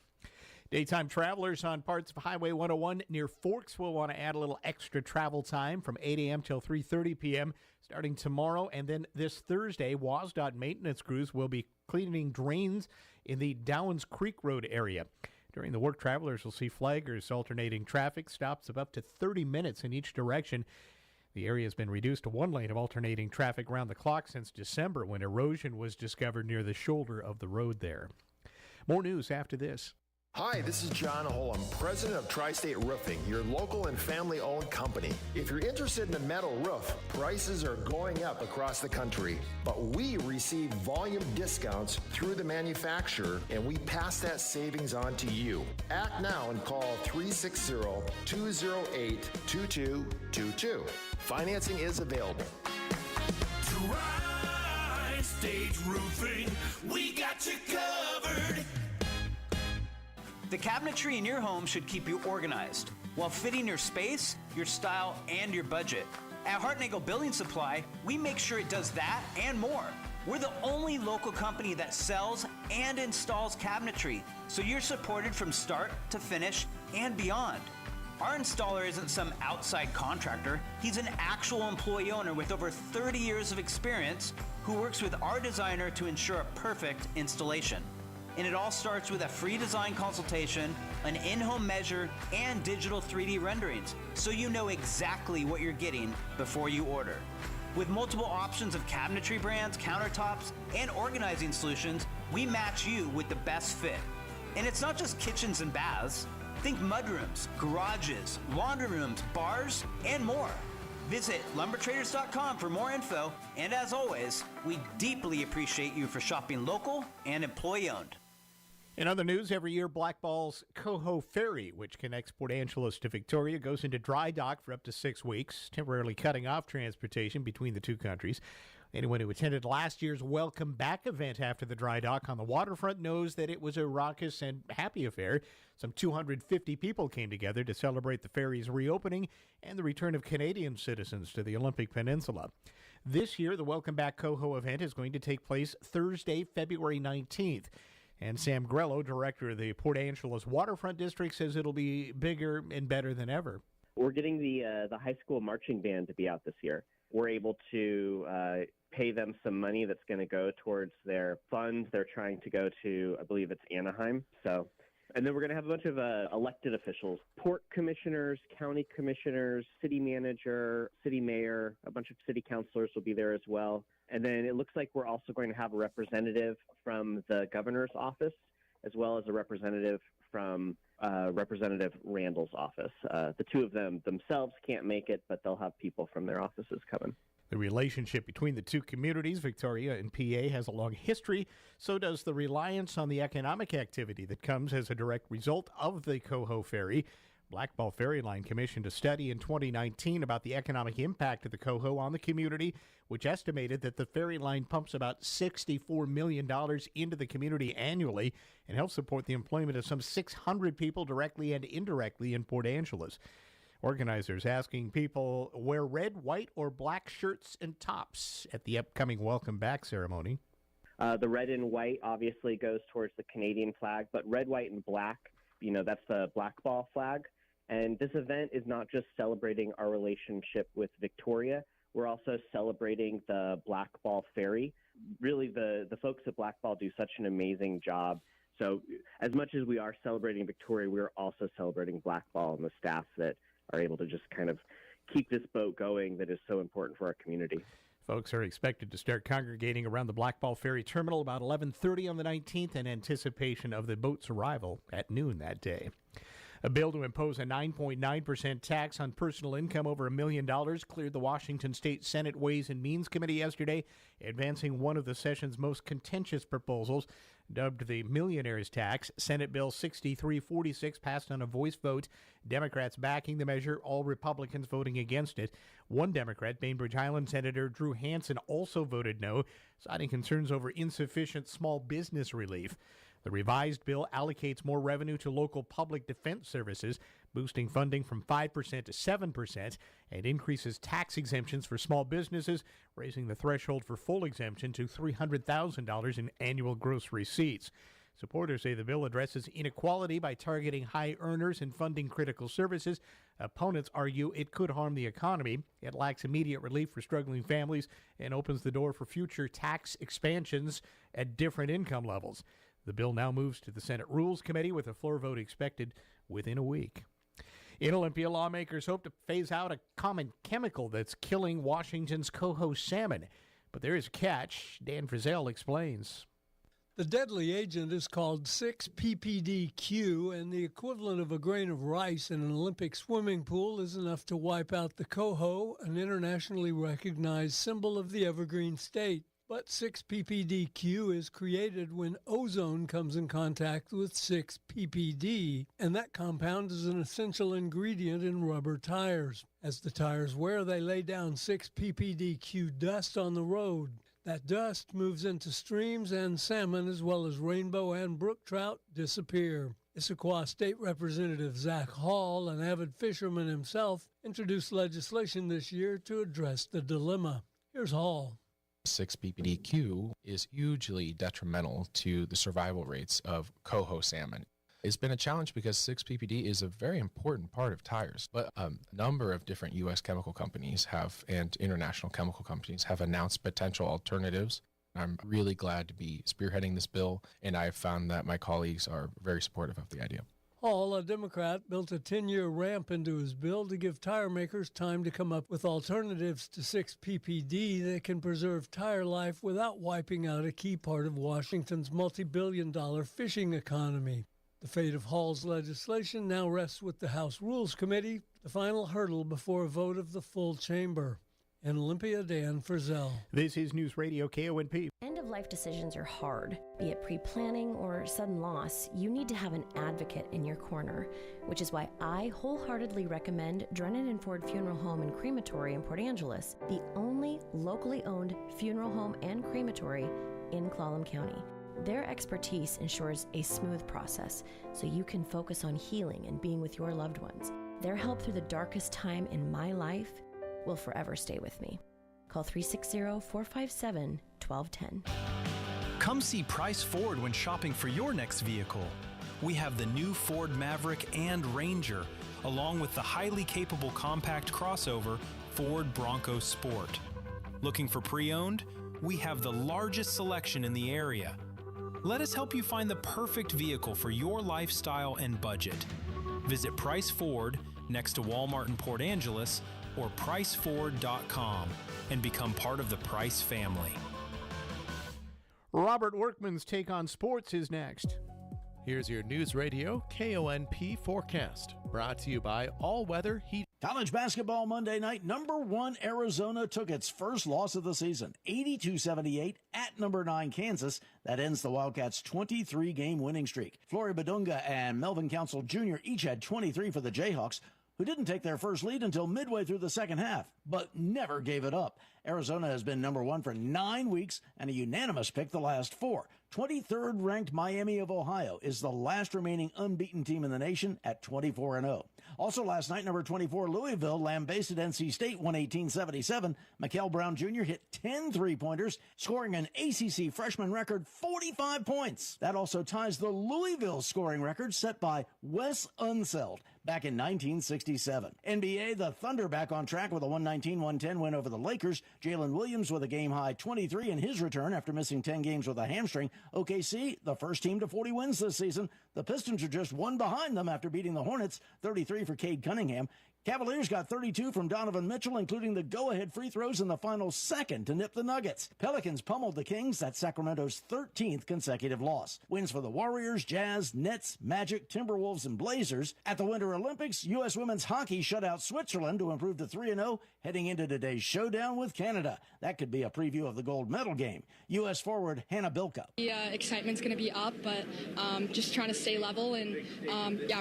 Daytime travelers on parts of Highway 101 near Forks will want to add a little extra travel time from 8 a.m. till 3:30 p.m. starting tomorrow. And then this Thursday, WSDOT maintenance crews will be cleaning drains in the Downs Creek Road area. During the work, travelers will see flaggers alternating traffic, stops of up to 30 minutes in each direction. The area has been reduced to one lane of alternating traffic around the clock since December, when erosion was discovered near the shoulder of the road there. More news after this. Hi, this is John Hull. I'm president of Tri-State Roofing, your local and family-owned company. If you're interested in a metal roof, prices are going up across the country, but we receive volume discounts through the manufacturer, and we pass that savings on to you. Act now and call 360-208-2222. Financing is available. Tri-State Roofing, we got you covered. The cabinetry in your home should keep you organized while fitting your space, your style, and your budget. At Hartnagel Building Supply, we make sure it does that and more. We're the only local company that sells and installs cabinetry, so you're supported from start to finish and beyond. Our installer isn't some outside contractor. He's an actual employee owner with over 30 years of experience who works with our designer to ensure a perfect installation. And it all starts with a free design consultation, an in-home measure, and digital 3D renderings, so you know exactly what you're getting before you order. With multiple options of cabinetry brands, countertops, and organizing solutions, we match you with the best fit. And it's not just kitchens and baths. Think mudrooms, garages, laundry rooms, bars, and more. Visit lumbertraders.com for more info, and as always, we deeply appreciate you for shopping local and employee-owned. In other news, every year Blackball's Coho Ferry, which connects Port Angeles to Victoria, goes into dry dock for up to 6 weeks, temporarily cutting off transportation between the two countries. Anyone who attended last year's Welcome Back event after the dry dock on the waterfront knows that it was a raucous and happy affair. Some 250 people came together to celebrate the ferry's reopening and the return of Canadian citizens to the Olympic Peninsula. This year, the Welcome Back Coho event is going to take place Thursday, February 19th. And Sam Grello, director of the Port Angeles Waterfront District, says it'll be bigger and better than ever. We're getting the high school marching band to be out this year. We're able to pay them some money that's going to go towards their fund. They're trying to go to, I believe it's Anaheim. And then we're going to have a bunch of elected officials, port commissioners, county commissioners, city manager, city mayor, a bunch of city councilors will be there as well. And then it looks like we're also going to have a representative from the governor's office, as well as a representative from Representative Randall's office. The two of them themselves can't make it, but they'll have people from their offices coming. The relationship between the two communities, Victoria and PA, has a long history. So does the reliance on the economic activity that comes as a direct result of the Coho Ferry. Blackball Ferry Line commissioned a study in 2019 about the economic impact of the coho on the community, which estimated that the ferry line pumps about $64 million into the community annually and helps support the employment of some 600 people directly and indirectly in Port Angeles. Organizers asking people wear red, white, or black shirts and tops at the upcoming Welcome Back ceremony. The red and white obviously goes towards the Canadian flag, but red, white, and black, that's the blackball flag. And this event is not just celebrating our relationship with Victoria. We're also celebrating the Blackball Ferry. Really, the folks at Blackball do such an amazing job. So as much as we are celebrating Victoria, we're also celebrating Blackball and the staff that are able to just kind of keep this boat going that is so important for our community. Folks are expected to start congregating around the Blackball Ferry Terminal about 11:30 on the 19th in anticipation of the boat's arrival at noon that day. A bill to impose a 9.9% tax on personal income over $1 million cleared the Washington State Senate Ways and Means Committee yesterday, advancing one of the session's most contentious proposals. Dubbed the Millionaire's Tax, Senate Bill 6346 passed on a voice vote, Democrats backing the measure, all Republicans voting against it. One Democrat, Bainbridge Island Senator Drew Hansen, also voted no, citing concerns over insufficient small business relief. The revised bill allocates more revenue to local public defense services, boosting funding from 5% to 7%, and increases tax exemptions for small businesses, raising the threshold for full exemption to $300,000 in annual gross receipts. Supporters say the bill addresses inequality by targeting high earners and funding critical services. Opponents argue it could harm the economy. It lacks immediate relief for struggling families and opens the door for future tax expansions at different income levels. The bill now moves to the Senate Rules Committee with a floor vote expected within a week. In Olympia, lawmakers hope to phase out a common chemical that's killing Washington's coho salmon. But there is a catch. Dan Frizzell explains. The deadly agent is called 6-PPDQ, and the equivalent of a grain of rice in an Olympic swimming pool is enough to wipe out the coho, an internationally recognized symbol of the evergreen state. But 6-PPDQ is created when ozone comes in contact with 6-PPD, and that compound is an essential ingredient in rubber tires. As the tires wear, they lay down 6-PPDQ dust on the road. That dust moves into streams, and salmon, as well as rainbow and brook trout, disappear. Issaquah State Representative Zach Hall, an avid fisherman himself, introduced legislation this year to address the dilemma. Here's Hall. 6-PPDQ is hugely detrimental to the survival rates of coho salmon. It's been a challenge because 6-PPD is a very important part of tires, but a number of different U.S. chemical companies and international chemical companies have announced potential alternatives. I'm really glad to be spearheading this bill, and I've found that my colleagues are very supportive of the idea. Hall, a Democrat, built a 10-year ramp into his bill to give tire makers time to come up with alternatives to 6-PPD that can preserve tire life without wiping out a key part of Washington's multi-billion-dollar fishing economy. The fate of Hall's legislation now rests with the House Rules Committee, the final hurdle before a vote of the full chamber. In Olympia, Dan Frizzell. This is News Radio KONP. End-of-life decisions are hard. Be it pre-planning or sudden loss, you need to have an advocate in your corner, which is why I wholeheartedly recommend Drennan and Ford Funeral Home and Crematory in Port Angeles, the only locally owned funeral home and crematory in Clallam County. Their expertise ensures a smooth process so you can focus on healing and being with your loved ones. Their help through the darkest time in my life will forever stay with me. Call 360-457-1210. Come see Price Ford when shopping for your next vehicle. We have the new Ford Maverick and Ranger, along with the highly capable compact crossover Ford Bronco Sport. Looking for pre-owned? We have the largest selection in the area. Let us help you find the perfect vehicle for your lifestyle and budget. Visit Price Ford next to Walmart in Port Angeles or priceford.com and become part of the Price family. Robert Workman's Take on Sports is next. Here's your News Radio KONP forecast, brought to you by All Weather Heat. College basketball Monday night, number 1 Arizona took its first loss of the season, 82-78 at number 9 Kansas. That ends the Wildcats' 23-game winning streak. Flory Badunga and Melvin Council Jr. each had 23 for the Jayhawks, who didn't take their first lead until midway through the second half, but never gave it up. Arizona has been number 1 for 9 weeks and a unanimous pick the last 4. 23rd ranked Miami of Ohio is the last remaining unbeaten team in the nation at 24-0. Also last night, number 24 Louisville lambasted NC State 118-77. Mikael Brown Jr. hit 10 3-pointers, scoring an ACC freshman record 45 points. That also ties the Louisville scoring record set by Wes Unseld back in 1967. NBA, the Thunder back on track with a 119-110 win over the Lakers. Jalen Williams with a game-high 23 in his return after missing 10 games with a hamstring. OKC, the first team to 40 wins this season. The Pistons are just one behind them after beating the Hornets, 33 for Cade Cunningham. Cavaliers got 32 from Donovan Mitchell, including the go-ahead free throws in the final second to nip the Nuggets. Pelicans pummeled the Kings. That's Sacramento's 13th consecutive loss. Wins for the Warriors, Jazz, Nets, Magic, Timberwolves, and Blazers. At the Winter Olympics, U.S. women's hockey shut out Switzerland to improve to 3-0, heading into today's showdown with Canada. That could be a preview of the gold medal game. U.S. forward Hannah Bilka. The excitement's going to be up, but just trying to stay level and,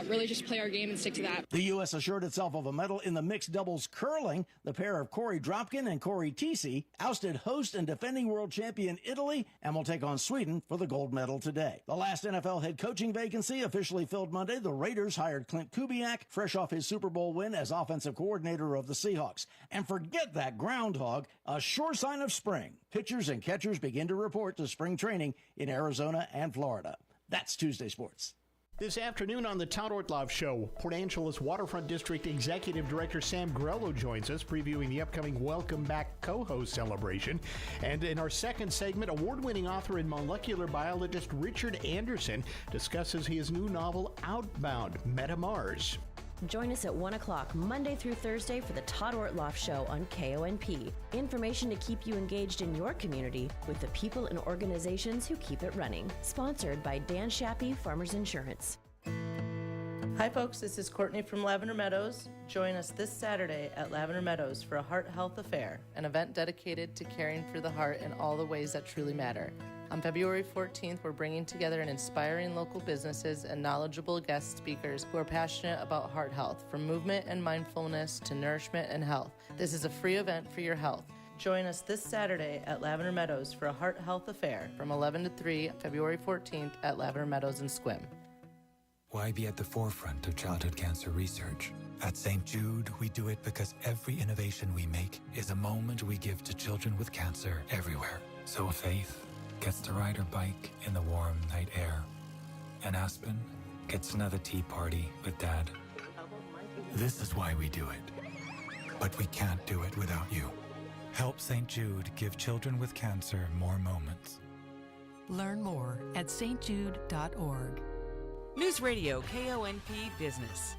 really just play our game and stick to that. The U.S. assured itself of a medal in the mixed doubles curling. The pair of Corey Dropkin and Corey Tisi ousted host and defending world champion Italy and will take on Sweden for the gold medal today. The last NFL head coaching vacancy officially filled Monday. The Raiders hired Clint Kubiak, fresh off his Super Bowl win as offensive coordinator of the Seahawks. And forget that groundhog, a sure sign of spring. Pitchers and catchers begin to report to spring training in Arizona and Florida. That's Tuesday Sports. This afternoon on the Todd Ortloff Show, Port Angeles Waterfront District Executive Director Sam Grello joins us, previewing the upcoming Welcome Back Coho celebration. And in our second segment, award-winning author and molecular biologist Richard Anderson discusses his new novel, Outbound, Meta Mars. Join us at 1 o'clock Monday through Thursday for the Todd Ortloff Show on KONP. Information to keep you engaged in your community with the people and organizations who keep it running. Sponsored by Dan Shappy, Farmers Insurance. Hi folks, this is Courtney from Lavender Meadows. Join us this Saturday at Lavender Meadows for a Heart Health Affair, an event dedicated to caring for the heart in all the ways that truly matter. On February 14th, we're bringing together an inspiring local businesses and knowledgeable guest speakers who are passionate about heart health, from movement and mindfulness to nourishment and health. This is a free event for your health. Join us this Saturday at Lavender Meadows for a Heart Health Affair from 11 to 3, February 14th at Lavender Meadows in Sequim. Why be at the forefront of childhood cancer research? At St. Jude, we do it because every innovation we make is a moment we give to children with cancer everywhere. So Faith gets to ride her bike in the warm night air, and Aspen gets another tea party with Dad. This is why we do it. But we can't do it without you. Help St. Jude give children with cancer more moments. Learn more at stjude.org. News Radio KONP Business.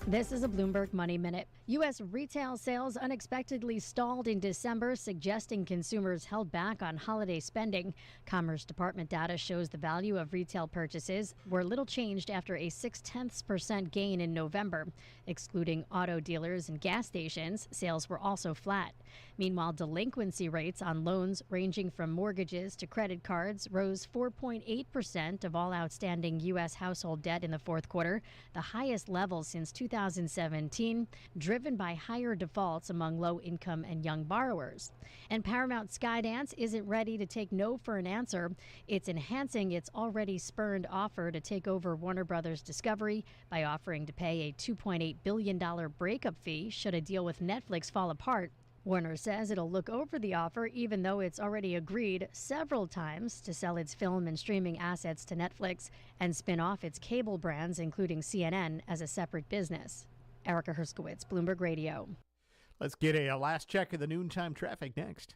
This is a Bloomberg Money Minute. U.S. retail sales unexpectedly stalled in December, suggesting consumers held back on holiday spending. Commerce Department data shows the value of retail purchases were little changed after a 0.6% gain in November. Excluding auto dealers and gas stations, sales were also flat. Meanwhile, delinquency rates on loans ranging from mortgages to credit cards rose 4.8% of all outstanding U.S. household debt in the fourth quarter, the highest level since 2017, driven by higher defaults among low-income and young borrowers. And Paramount Skydance isn't ready to take no for an answer. It's enhancing its already spurned offer to take over Warner Brothers Discovery by offering to pay a $2.8 billion breakup fee should a deal with Netflix fall apart. Warner says it'll look over the offer, even though it's already agreed several times to sell its film and streaming assets to Netflix and spin off its cable brands, including CNN, as a separate business. Erica Herskowitz, Bloomberg Radio. Let's get a last check of the noontime traffic next.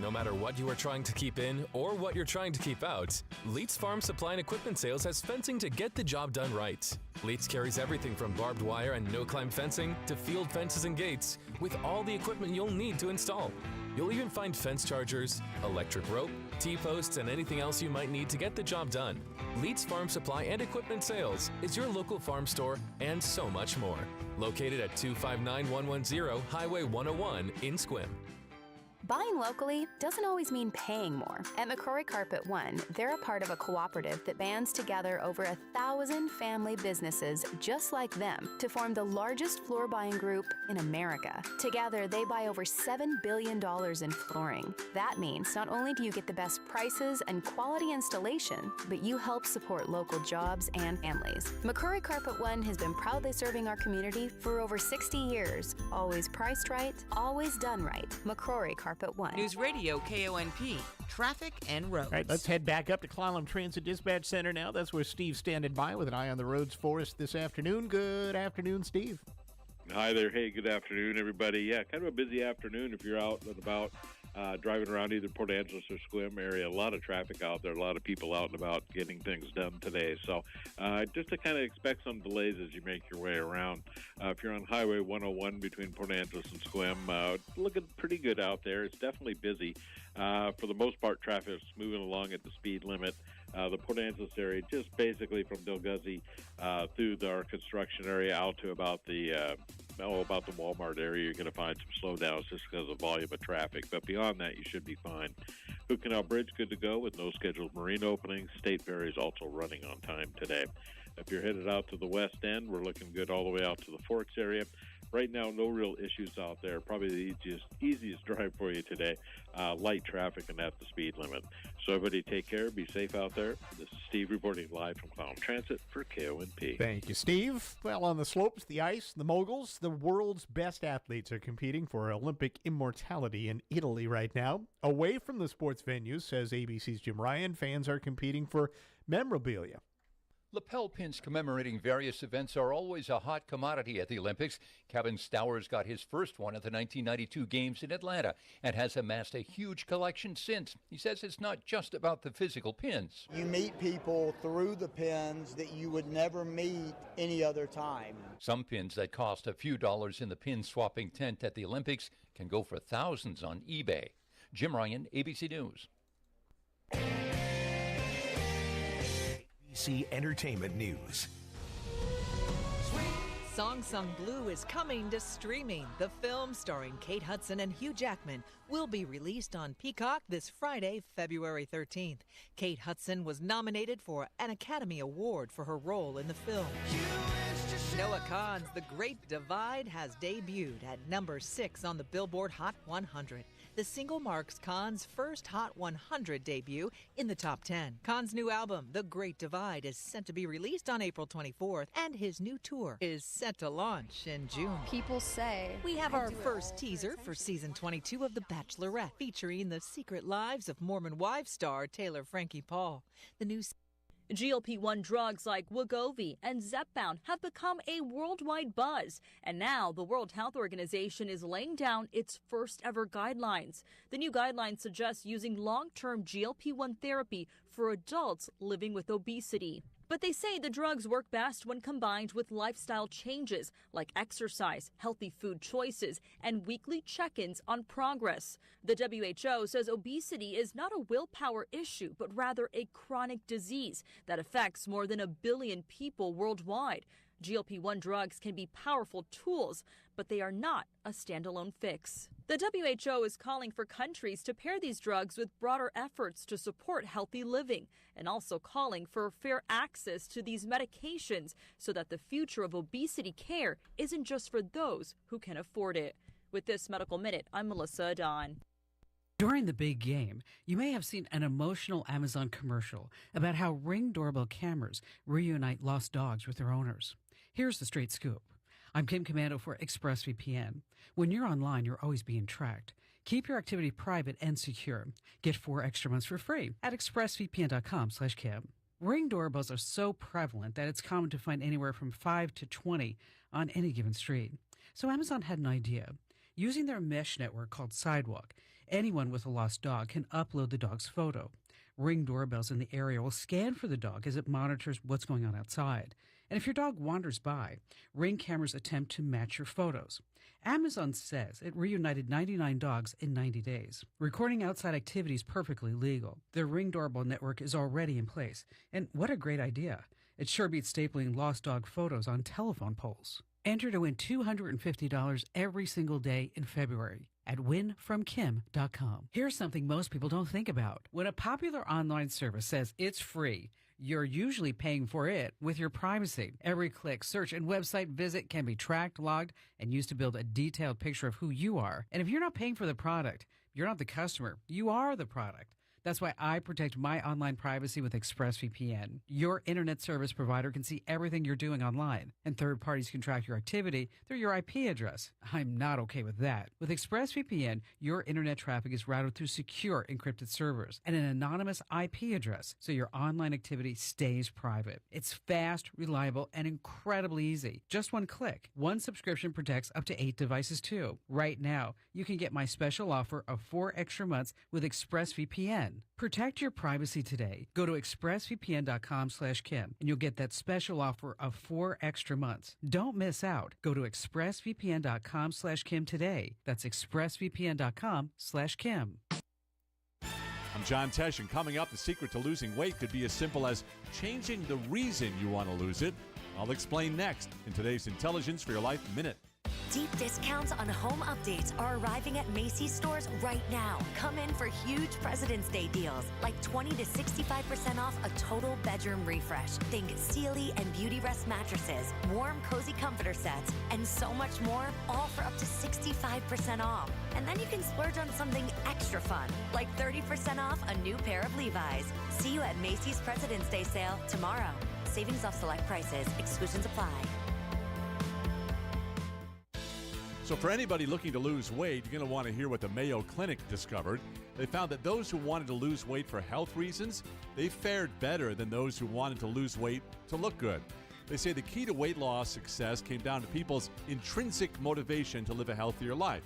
No matter what you are trying to keep in or what you're trying to keep out, Leitz Farm Supply and Equipment Sales has fencing to get the job done right. Leitz carries everything from barbed wire and no-climb fencing to field fences and gates, with all the equipment you'll need to install. You'll even find fence chargers, electric rope, T-posts, and anything else you might need to get the job done. Leeds Farm Supply and Equipment Sales is your local farm store and so much more. Located at 259110 Highway 101 in Sequim. Buying locally doesn't always mean paying more. At McCrory Carpet One, they're a part of a cooperative that bands together over 1,000 family businesses just like them to form the largest floor buying group in America. Together, they buy over $7 billion in flooring. That means not only do you get the best prices and quality installation, but you help support local jobs and families. McCrory Carpet One has been proudly serving our community for over 60 years. Always priced right, always done right. McCrory Carpet One. News Radio KONP, traffic and roads. All right, let's head back up to Clallam Transit Dispatch Center now. That's where Steve's standing by with an eye on the roads for us this afternoon. Good afternoon, Steve. Hi there. Hey, good afternoon, everybody. Yeah, kind of a busy afternoon if you're out and about driving around either Port Angeles or Sequim area. A lot of traffic out there, a lot of people out and about getting things done today. So just to kind of expect some delays as you make your way around. If you're on Highway 101 between Port Angeles and Sequim, looking pretty good out there. It's definitely busy. For the most part, traffic is moving along at the speed limit. The Port Angeles area, just basically from Dalguzzi through our construction area out to about the Walmart area, you're going to find some slowdowns just because of volume of traffic. But beyond that, you should be fine. Hood Canal Bridge, good to go with no scheduled marine openings. State Ferry is also running on time today. If you're headed out to the west end, we're looking good all the way out to the Forks area. Right now, no real issues out there. Probably the easiest drive for you today. Light traffic and at the speed limit. So everybody take care. Be safe out there. This is Steve reporting live from Clallam Transit for KONP. Thank you, Steve. Well, on the slopes, the ice, the moguls, the world's best athletes are competing for Olympic immortality in Italy right now. Away from the sports venues, says ABC's Jim Ryan, fans are competing for memorabilia. Lapel pins commemorating various events are always a hot commodity at the Olympics. Kevin Stowers got his first one at the 1992 Games in Atlanta and has amassed a huge collection since. He says it's not just about the physical pins. You meet people through the pins that you would never meet any other time. Some pins that cost a few dollars in the pin swapping tent at the Olympics can go for thousands on eBay. Jim Ryan, ABC News. ABC Entertainment News. Song Sung Blue is coming to streaming. The film starring Kate Hudson and Hugh Jackman will be released on Peacock this Friday, February 13th. Kate Hudson was nominated for an Academy Award for her role in the film. Noah Kahan's The Great Divide has debuted at number 6 on the Billboard Hot 100. The single marks Kahan's first Hot 100 debut in the top 10. Kahan's new album, The Great Divide, is set to be released on April 24th, and his new tour is set to launch in June. People say we have our first teaser for season 22 of The Bachelorette, featuring the secret lives of Mormon wife star Taylor Frankie Paul. The new GLP-1 drugs like Wegovy and Zepbound have become a worldwide buzz, and now the World Health Organization is laying down its first ever guidelines. The new guidelines suggest using long-term GLP-1 therapy for adults living with obesity. But they say the drugs work best when combined with lifestyle changes like exercise, healthy food choices, and weekly check-ins on progress. The WHO says obesity is not a willpower issue, but rather a chronic disease that affects more than 1 billion people worldwide. GLP-1 drugs can be powerful tools, but they are not a standalone fix. The WHO is calling for countries to pair these drugs with broader efforts to support healthy living, and also calling for fair access to these medications so that the future of obesity care isn't just for those who can afford it. With this Medical Minute, I'm Melissa Adon. During the big game, you may have seen an emotional Amazon commercial about how Ring doorbell cameras reunite lost dogs with their owners. Here's the straight scoop. I'm Kim Commando for ExpressVPN. When you're online, you're always being tracked. Keep your activity private and secure. Get 4 extra months for free at expressvpn.com/Kim. Ring doorbells are so prevalent that it's common to find anywhere from 5 to 20 on any given street. So Amazon had an idea. Using their mesh network called Sidewalk, anyone with a lost dog can upload the dog's photo. Ring doorbells in the area will scan for the dog as it monitors what's going on outside. And if your dog wanders by, Ring cameras attempt to match your photos. Amazon says it reunited 99 dogs in 90 days. Recording outside activity is perfectly legal. Their Ring doorbell network is already in place. And what a great idea. It sure beats stapling lost dog photos on telephone poles. Enter to win $250 every single day in February at winfromkim.com. Here's something most people don't think about. When a popular online service says it's free, you're usually paying for it with your privacy. Every click, search, and website visit can be tracked, logged, and used to build a detailed picture of who you are. And if you're not paying for the product, you're not the customer. You are the product. That's why I protect my online privacy with ExpressVPN. Your internet service provider can see everything you're doing online, and third parties can track your activity through your IP address. I'm not okay with that. With ExpressVPN, your internet traffic is routed through secure encrypted servers and an anonymous IP address, so your online activity stays private. It's fast, reliable, and incredibly easy. Just one click. One subscription protects up to 8 devices too. Right now, you can get my special offer of 4 extra months with ExpressVPN. Protect your privacy today. Go to expressvpn.com/Kim and you'll get that special offer of 4 extra months. Don't miss out. Go to expressvpn.com/Kim today. That's expressvpn.com/Kim. I'm John Tesh, and coming up, the secret to losing weight could be as simple as changing the reason you want to lose it. I'll explain next in today's Intelligence for Your Life Minute. Deep discounts on home updates are arriving at Macy's stores right now. Come in for huge President's Day deals, like 20 to 65% off a total bedroom refresh. Think Sealy and Beauty Rest mattresses, warm, cozy comforter sets, and so much more, all for up to 65% off. And then you can splurge on something extra fun, like 30% off a new pair of Levi's. See you at Macy's President's Day sale tomorrow. Savings off select prices. Exclusions apply. So for anybody looking to lose weight, you're going to want to hear what the Mayo Clinic discovered. They found that those who wanted to lose weight for health reasons, they fared better than those who wanted to lose weight to look good. They say the key to weight loss success came down to people's intrinsic motivation to live a healthier life.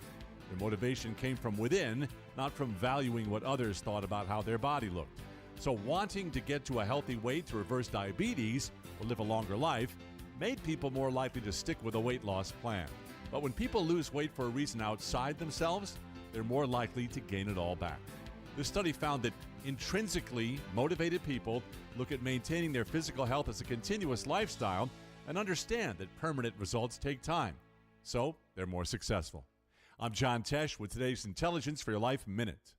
Their motivation came from within, not from valuing what others thought about how their body looked. So wanting to get to a healthy weight to reverse diabetes or live a longer life made people more likely to stick with a weight loss plan. But when people lose weight for a reason outside themselves, they're more likely to gain it all back. This study found that intrinsically motivated people look at maintaining their physical health as a continuous lifestyle and understand that permanent results take time. So they're more successful. I'm John Tesh with today's Intelligence for Your Life Minute.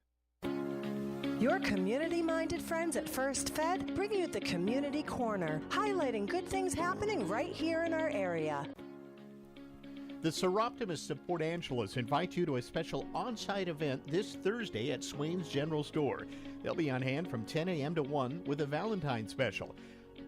Your community-minded friends at First Fed bring you the Community Corner, highlighting good things happening right here in our area. The Seroptimists of Port Angeles invite you to a special on-site event this Thursday at Swain's General Store. They'll be on hand from 10 a.m. to 1 with a Valentine's special.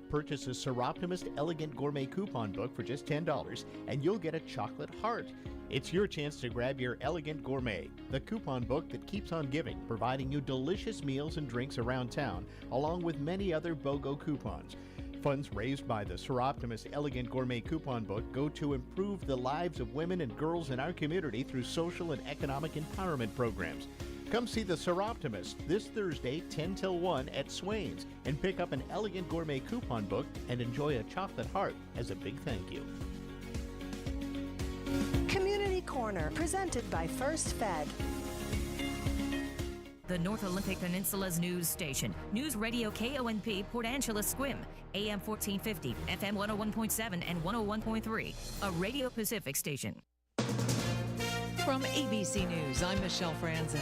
Purchase a Seroptimist Elegant Gourmet coupon book for just $10 and you'll get a chocolate heart. It's your chance to grab your Elegant Gourmet, the coupon book that keeps on giving, providing you delicious meals and drinks around town, along with many other BOGO coupons. Funds raised by the Seroptimist Elegant Gourmet Coupon Book go to improve the lives of women and girls in our community through social and economic empowerment programs. Come see the Seroptimist this Thursday, 10 till 1 at Swain's, and pick up an Elegant Gourmet Coupon Book and enjoy a chocolate heart as a big thank you. Community Corner, presented by First Fed. The North Olympic Peninsula's news station. News Radio KONP Port Angeles Squim. AM 1450, FM 101.7 and 101.3. A Radio Pacific station. From ABC News, I'm Michelle Franzen.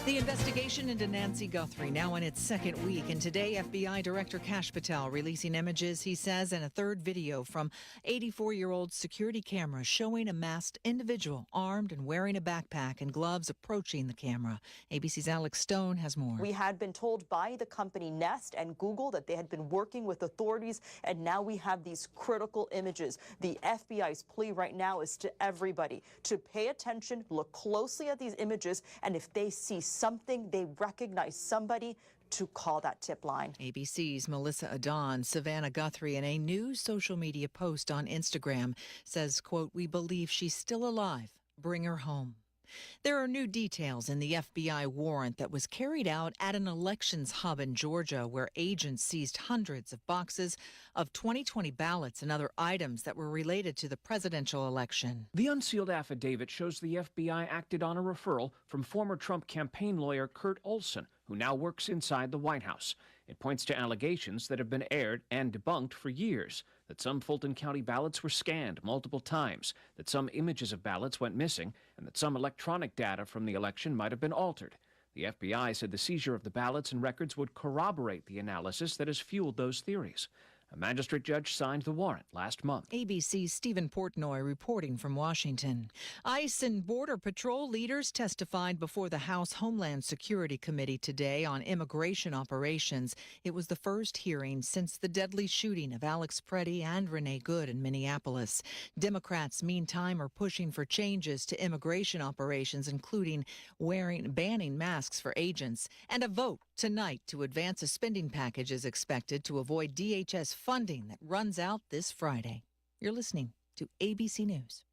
The investigation into Nancy Guthrie now in its second week, and today FBI Director Kash Patel releasing images, he says, and a third video from 84-year-old security cameras showing a masked individual armed and wearing a backpack and gloves approaching the camera. ABC's Alex Stone has more. We had been told by the company Nest and Google that they had been working with authorities, and now we have these critical images. The FBI's plea right now is to everybody to pay attention, look closely at these images, and if they see something, they recognize somebody, to call that tip line. ABC's Melissa Adon, Savannah Guthrie, in a new social media post on Instagram, says, quote, "We believe she's still alive. Bring her home." There are new details in the FBI warrant that was carried out at an elections hub in Georgia where agents seized hundreds of boxes of 2020 ballots and other items that were related to the presidential election. The unsealed affidavit shows the FBI acted on a referral from former Trump campaign lawyer Kurt Olson, who now works inside the White House. It points to allegations that have been aired and debunked for years, that some Fulton County ballots were scanned multiple times, that some images of ballots went missing, and that some electronic data from the election might have been altered. The FBI said the seizure of the ballots and records would corroborate the analysis that has fueled those theories. A magistrate judge signed the warrant last month. ABC's Stephen Portnoy reporting from Washington. ICE and Border Patrol leaders testified before the House Homeland Security Committee today on immigration operations. It was the first hearing since the deadly shooting of Alex Preddy and Renee Good in Minneapolis. Democrats, meantime, are pushing for changes to immigration operations, including banning masks for agents, and a vote tonight to advance a spending package is expected to avoid DHS funding that runs out this Friday. You're listening to ABC News.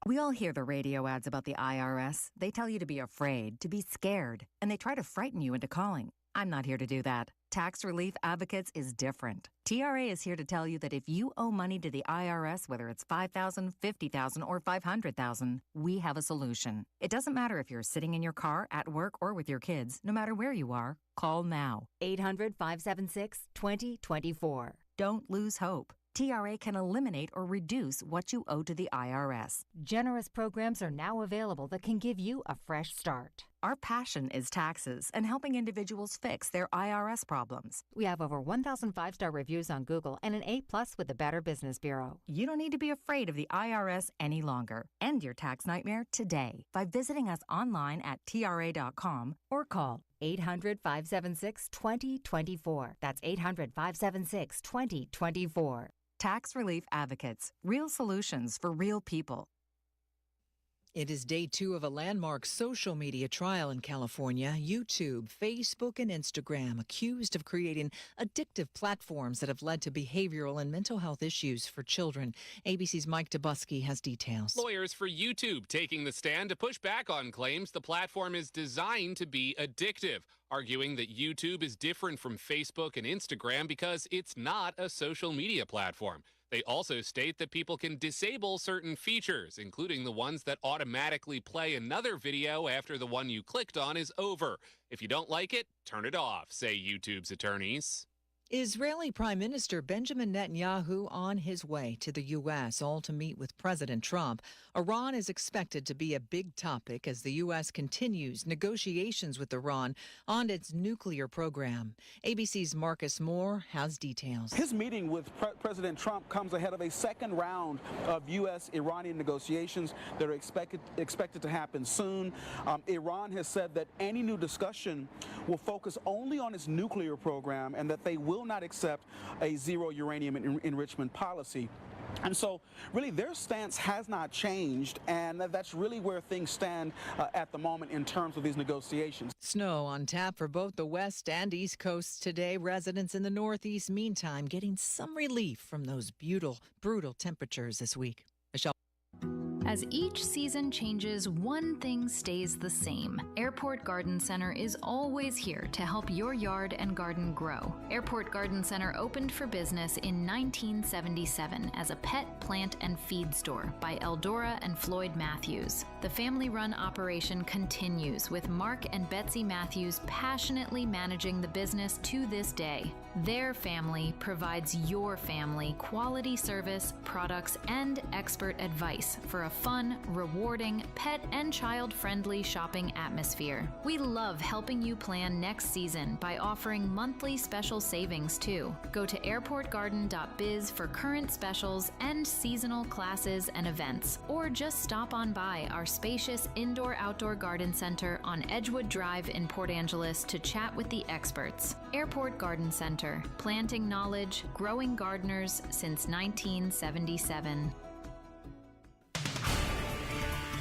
We all hear the radio ads about the IRS. They tell you to be afraid, to be scared, and they try to frighten you into calling. I'm not here to do that. Tax Relief Advocates is different. TRA is here to tell you that if you owe money to the IRS, whether it's $5,000, $50,000, or $500,000, we have a solution. It doesn't matter if you're sitting in your car, at work, or with your kids. No matter where you are, call now. 800-576-2024. Don't lose hope. TRA can eliminate or reduce what you owe to the IRS. Generous programs are now available that can give you a fresh start. Our passion is taxes and helping individuals fix their IRS problems. We have over 1,000 five-star reviews on Google and an A+ with the Better Business Bureau. You don't need to be afraid of the IRS any longer. End your tax nightmare today by visiting us online at TRA.com or call 800-576-2024. That's 800-576-2024. Tax Relief Advocates. Real solutions for real people. It is day 2 of a landmark social media trial in California. YouTube, Facebook, and Instagram accused of creating addictive platforms that have led to behavioral and mental health issues for children. ABC's Mike Dubusky has details. Lawyers for YouTube taking the stand to push back on claims the platform is designed to be addictive, arguing that YouTube is different from Facebook and Instagram because it's not a social media platform. They also state that people can disable certain features, including the ones that automatically play another video after the one you clicked on is over. If you don't like it, turn it off, say YouTube's attorneys. Israeli Prime Minister Benjamin Netanyahu on his way to the U.S., all to meet with President Trump. Iran is expected to be a big topic as the U.S. continues negotiations with Iran on its nuclear program. ABC's Marcus Moore has details. His meeting with President Trump comes ahead of a second round of U.S.-Iranian negotiations that are expected to happen soon. Iran has said that any new discussion will focus only on its nuclear program and that they will not accept a zero uranium enrichment policy. And so, really, their stance has not changed, and that's really where things stand at the moment in terms of these negotiations. Snow on tap for both the west and east coasts today. Residents in the northeast, meantime, getting some relief from those brutal temperatures this week. Michelle. As each season changes, one thing stays the same. Airport Garden Center is always here to help your yard and garden grow. Airport Garden Center opened for business in 1977 as a pet, plant, and feed store by Eldora and Floyd Matthews. The family-run operation continues with Mark and Betsy Matthews passionately managing the business to this day. Their family provides your family quality service, products, and expert advice for a fun, rewarding, pet and child-friendly shopping atmosphere. We love helping you plan next season by offering monthly special savings too. Go to airportgarden.biz for current specials and seasonal classes and events, or just stop on by our spacious indoor-outdoor garden center on Edgewood Drive in Port Angeles to chat with the experts. Airport Garden Center, planting knowledge, growing gardeners since 1977.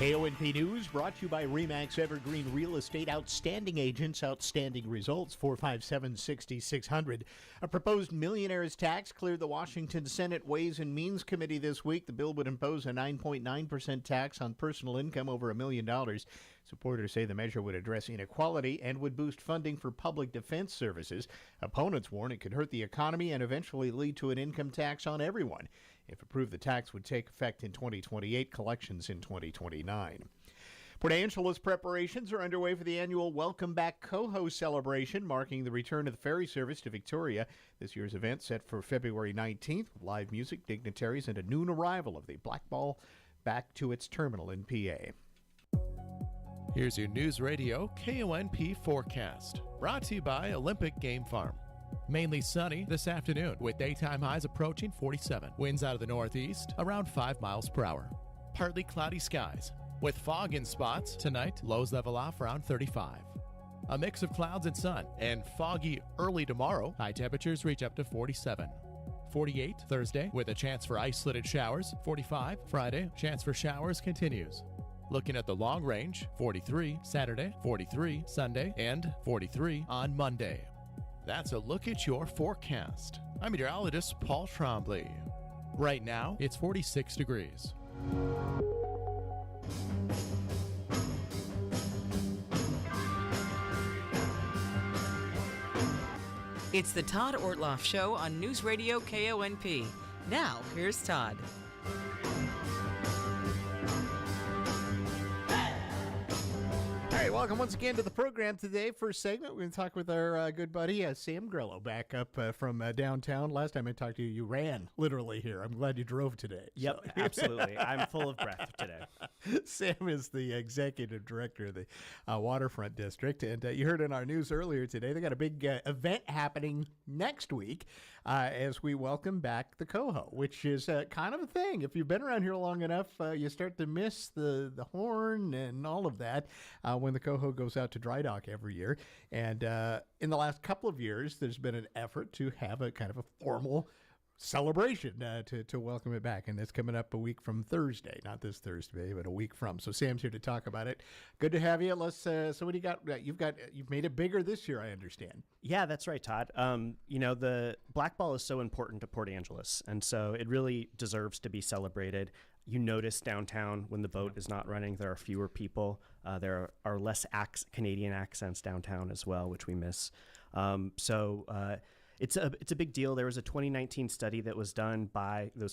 KONP News brought to you by RE/MAX Evergreen Real Estate. Outstanding agents, outstanding results. 457-6600. A proposed millionaire's tax cleared the Washington Senate Ways and Means Committee this week. The bill would impose a 9.9% tax on personal income over $1 million. Supporters say the measure would address inequality and would boost funding for public defense services. Opponents warn it could hurt the economy and eventually lead to an income tax on everyone. If approved, the tax would take effect in 2028, collections in 2029. Port Angeles preparations are underway for the annual Welcome Back Coho celebration, marking the return of the ferry service to Victoria. This year's event set for February 19th, with live music, dignitaries, and a noon arrival of the Black Ball back to its terminal in PA. Here's your News Radio KONP forecast, brought to you by Olympic Game Farm. Mainly sunny this afternoon with daytime highs approaching 47. Winds out of the northeast around 5 miles per hour. Partly cloudy skies with fog in spots. Tonight, lows level off around 35. A mix of clouds and sun and foggy early tomorrow. High temperatures reach up to 47. 48 Thursday with a chance for isolated showers. 45 Friday, chance for showers continues. Looking at the long range, 43 Saturday, 43 Sunday, and 43 on Monday. That's a look at your forecast. I'm meteorologist Paul Trombley. Right now, it's 46 degrees. It's the Todd Ortloff Show on News Radio KONP. Now, here's Todd. All right, welcome once again to the program today. First segment, we're going to talk with our good buddy, Sam Grillo, back up from downtown. Last time I talked to you, you ran literally here. I'm glad you drove today. Yep, so. Absolutely. I'm full of breath today. Sam is the executive director of the Waterfront District, and you heard in our news earlier today, they got a big event happening next week as we welcome back the Coho, which is kind of a thing. If you've been around here long enough, you start to miss the horn and all of that when the Coho goes out to dry dock every year. And in the last couple of years, there's been an effort to have a kind of a formal celebration to welcome it back. And it's coming up a week from Thursday, not this Thursday, but a week from. So Sam's here to talk about it. Good to have you. Let's. So what do you got? You've made it bigger this year, I understand. Yeah, that's right, Todd. The Black Ball is so important to Port Angeles, and so it really deserves to be celebrated. You notice downtown when the boat is not running, there are fewer people. There are less Canadian accents downtown as well, which we miss. It's a big deal. There was a 2019 study that was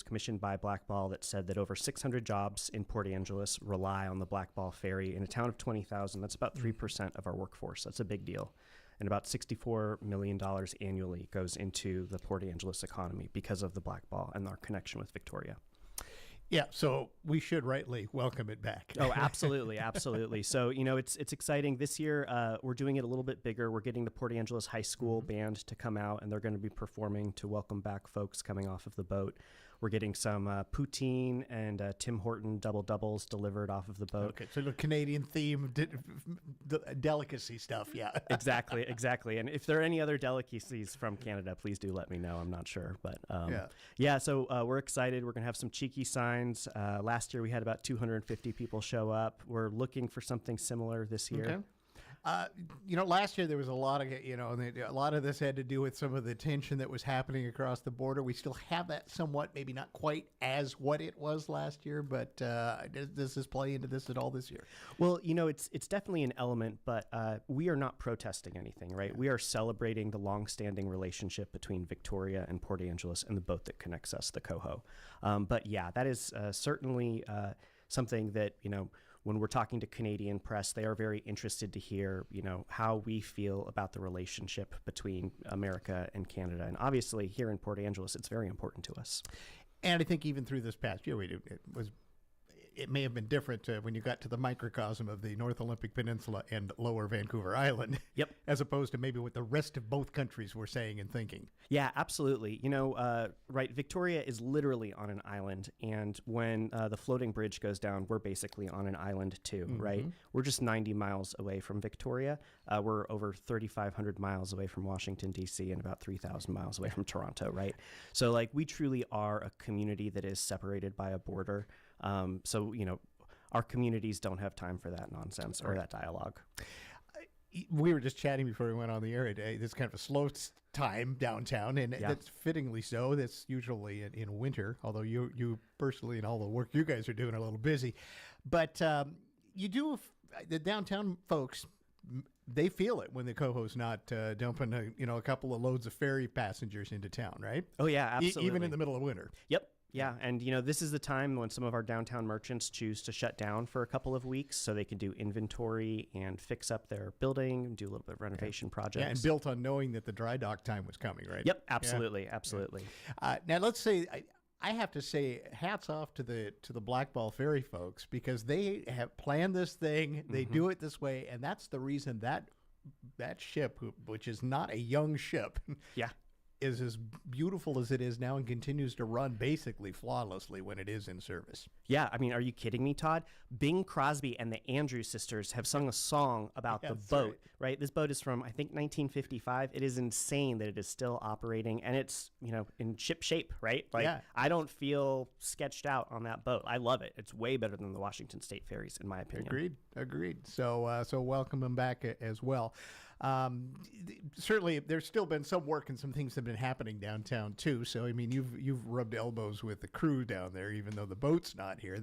commissioned by Black Ball that said that over 600 jobs in Port Angeles rely on the Black Ball ferry. In a town of 20,000, that's about 3% of our workforce. That's a big deal. And about $64 million annually goes into the Port Angeles economy because of the Black Ball and our connection with Victoria. Yeah, so we should rightly welcome it back. Oh, absolutely, absolutely. So, it's exciting. This year, we're doing it a little bit bigger. We're getting the Port Angeles High School band to come out, and they're going to be performing to welcome back folks coming off of the boat. We're getting some poutine and Tim Horton double-doubles delivered off of the boat. Okay, so the Canadian theme, delicacy stuff, yeah. Exactly. And if there are any other delicacies from Canada, please do let me know. I'm not sure. But so we're excited. We're going to have some cheeky signs. Last year we had about 250 people show up. We're looking for something similar this year. Okay. Last year there was a lot of, a lot of this had to do with some of the tension that was happening across the border. We still have that somewhat, maybe not quite as what it was last year, but does this play into this at all this year? Well, it's definitely an element, but we are not protesting anything, right? We are celebrating the long-standing relationship between Victoria and Port Angeles and the boat that connects us, the Coho. But yeah, that is certainly something that, when we're talking to Canadian press, they are very interested to hear, how we feel about the relationship between America and Canada. And obviously here in Port Angeles, it's very important to us. And I think even through this past year, it may have been different when you got to the microcosm of the North Olympic Peninsula and Lower Vancouver Island. Yep. As opposed to maybe what the rest of both countries were saying and thinking. Yeah, absolutely. Right, Victoria is literally on an island, and when the floating bridge goes down, we're basically on an island too, right? We're just 90 miles away from Victoria. We're over 3,500 miles away from Washington, D.C., and about 3,000 miles away from Toronto, right? So, we truly are a community that is separated by a border. our communities don't have time for that nonsense or that dialogue. We were just chatting before we went on the air today. This is kind of a slow time downtown, and that's fittingly so. That's usually in winter, although you personally and all the work you guys are doing are a little busy. But you do, the downtown folks, they feel it when the coho's not dumping a couple of loads of ferry passengers into town, right? Oh, yeah, absolutely. Even in the middle of winter. Yep. Yeah, and this is the time when some of our downtown merchants choose to shut down for a couple of weeks so they can do inventory and fix up their building, do a little bit of renovation projects. Yeah, and built on knowing that the dry dock time was coming, right? Yep, absolutely, absolutely. Now let's say I have to say hats off to the Blackball Ferry folks, because they have planned this thing. They do it this way, and that's the reason that ship, which is not a young ship, is as beautiful as it is now and continues to run basically flawlessly when it is in service. Yeah, I mean, are you kidding me, Todd? Bing Crosby and the Andrews sisters have sung a song about the boat, right? This boat is from, I think, 1955. It is insane that it is still operating, and it's, in ship shape, right? I don't feel sketched out on that boat. I love it. It's way better than the Washington State ferries, in my opinion. Agreed. So welcome them back as well. Certainly, there's still been some work and some things have been happening downtown too. So I mean, you've rubbed elbows with the crew down there, even though the boat's not here.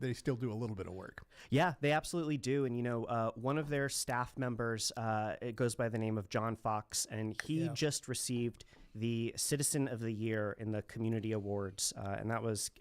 They still do a little bit of work. Yeah, they absolutely do. And one of their staff members, it goes by the name of John Fox, and he just received the Citizen of the Year in the Community Awards, and that was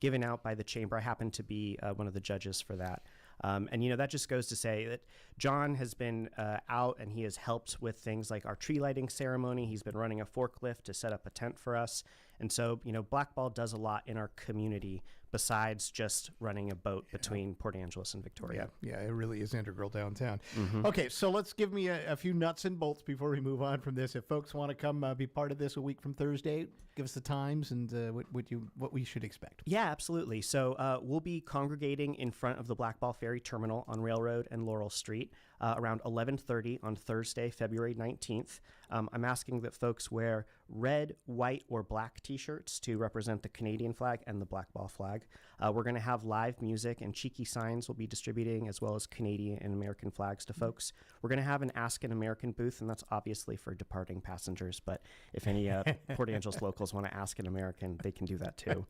given out by the Chamber. I happen to be one of the judges for that. And that just goes to say that John has been out, and he has helped with things like our tree lighting ceremony. He's been running a forklift to set up a tent for us. And so, Blackball does a lot in our community besides just running a boat between Port Angeles and Victoria. Yeah, it really is integral downtown. Okay, so let's give me a few nuts and bolts before we move on from this. If folks want to come be part of this a week from Thursday, give us the times and what we should expect. Yeah, absolutely. So we'll be congregating in front of the Blackball Ferry Terminal on Railroad and Laurel Street around 11:30 on Thursday, February 19th. I'm asking that folks wear red, white, or black T-shirts to represent the Canadian flag and the Blackball flag. We're going to have live music and cheeky signs we'll be distributing, as well as Canadian and American flags to folks. We're going to have an Ask an American booth, and that's obviously for departing passengers. But if any Port Angeles locals want to ask an American, they can do that too.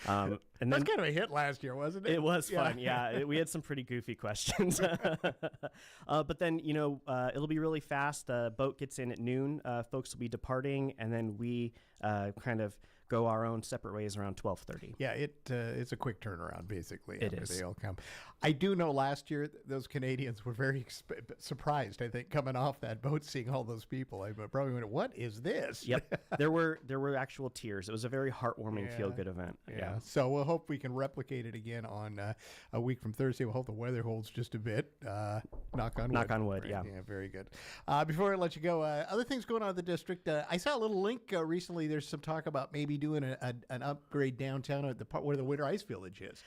And then, that's kind of a hit last year, wasn't it? It was fun, yeah. We had some pretty goofy questions. But then, it'll be really fast. The boat gets in at noon. Folks will be departing, and then we kind of go our own separate ways around 12:30. Yeah, it's a quick turnaround, basically. It is. They all come. I do know last year those Canadians were very surprised, I think, coming off that boat, seeing all those people. I probably went, what is this? Yep. There were actual tears. It was a very heartwarming, feel-good event. Yeah. So we'll hope we can replicate it again on a week from Thursday. We'll hope the weather holds just a bit. Knock on wood. Knock on wood, right? Yeah, very good. Before I let you go, other things going on in the district. I saw a little link recently. There's some talk about maybe doing an upgrade downtown at the part where the Winter Ice Village is.